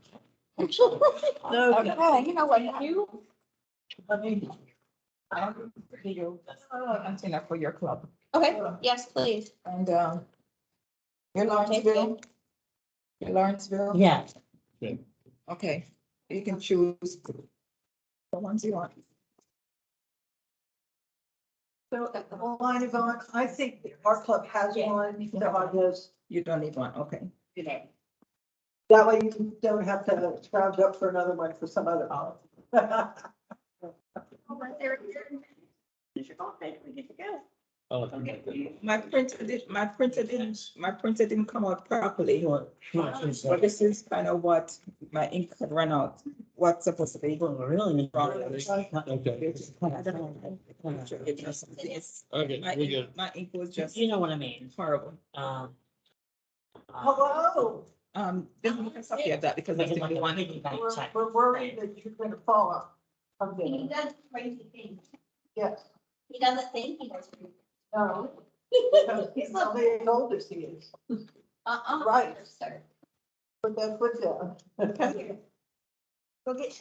No, Okay, you know what? I mean, I'm saying that for your club. Okay, yes, please. And, you're Lawrenceville? You're Lawrenceville? Yeah. Okay, you can choose the ones you want. so at the line of on, I think our club has one, so I just, You don't need one, okay. you know. That way you don't have to scrounge up for another one for some other holiday. Oh, My printer didn't come out properly. But this is kind of what my ink had run out, what's supposed to be. Really? Okay. Okay, we get it. My ink was just You know what I mean? horrible. Hello, Then we can stop here at that because that's the only one. we're worried that you're gonna fall off. He does crazy things. Yes. He doesn't think he does crazy. No. Because he's not the oldest he is. Right. Sir. Put that foot down. Go get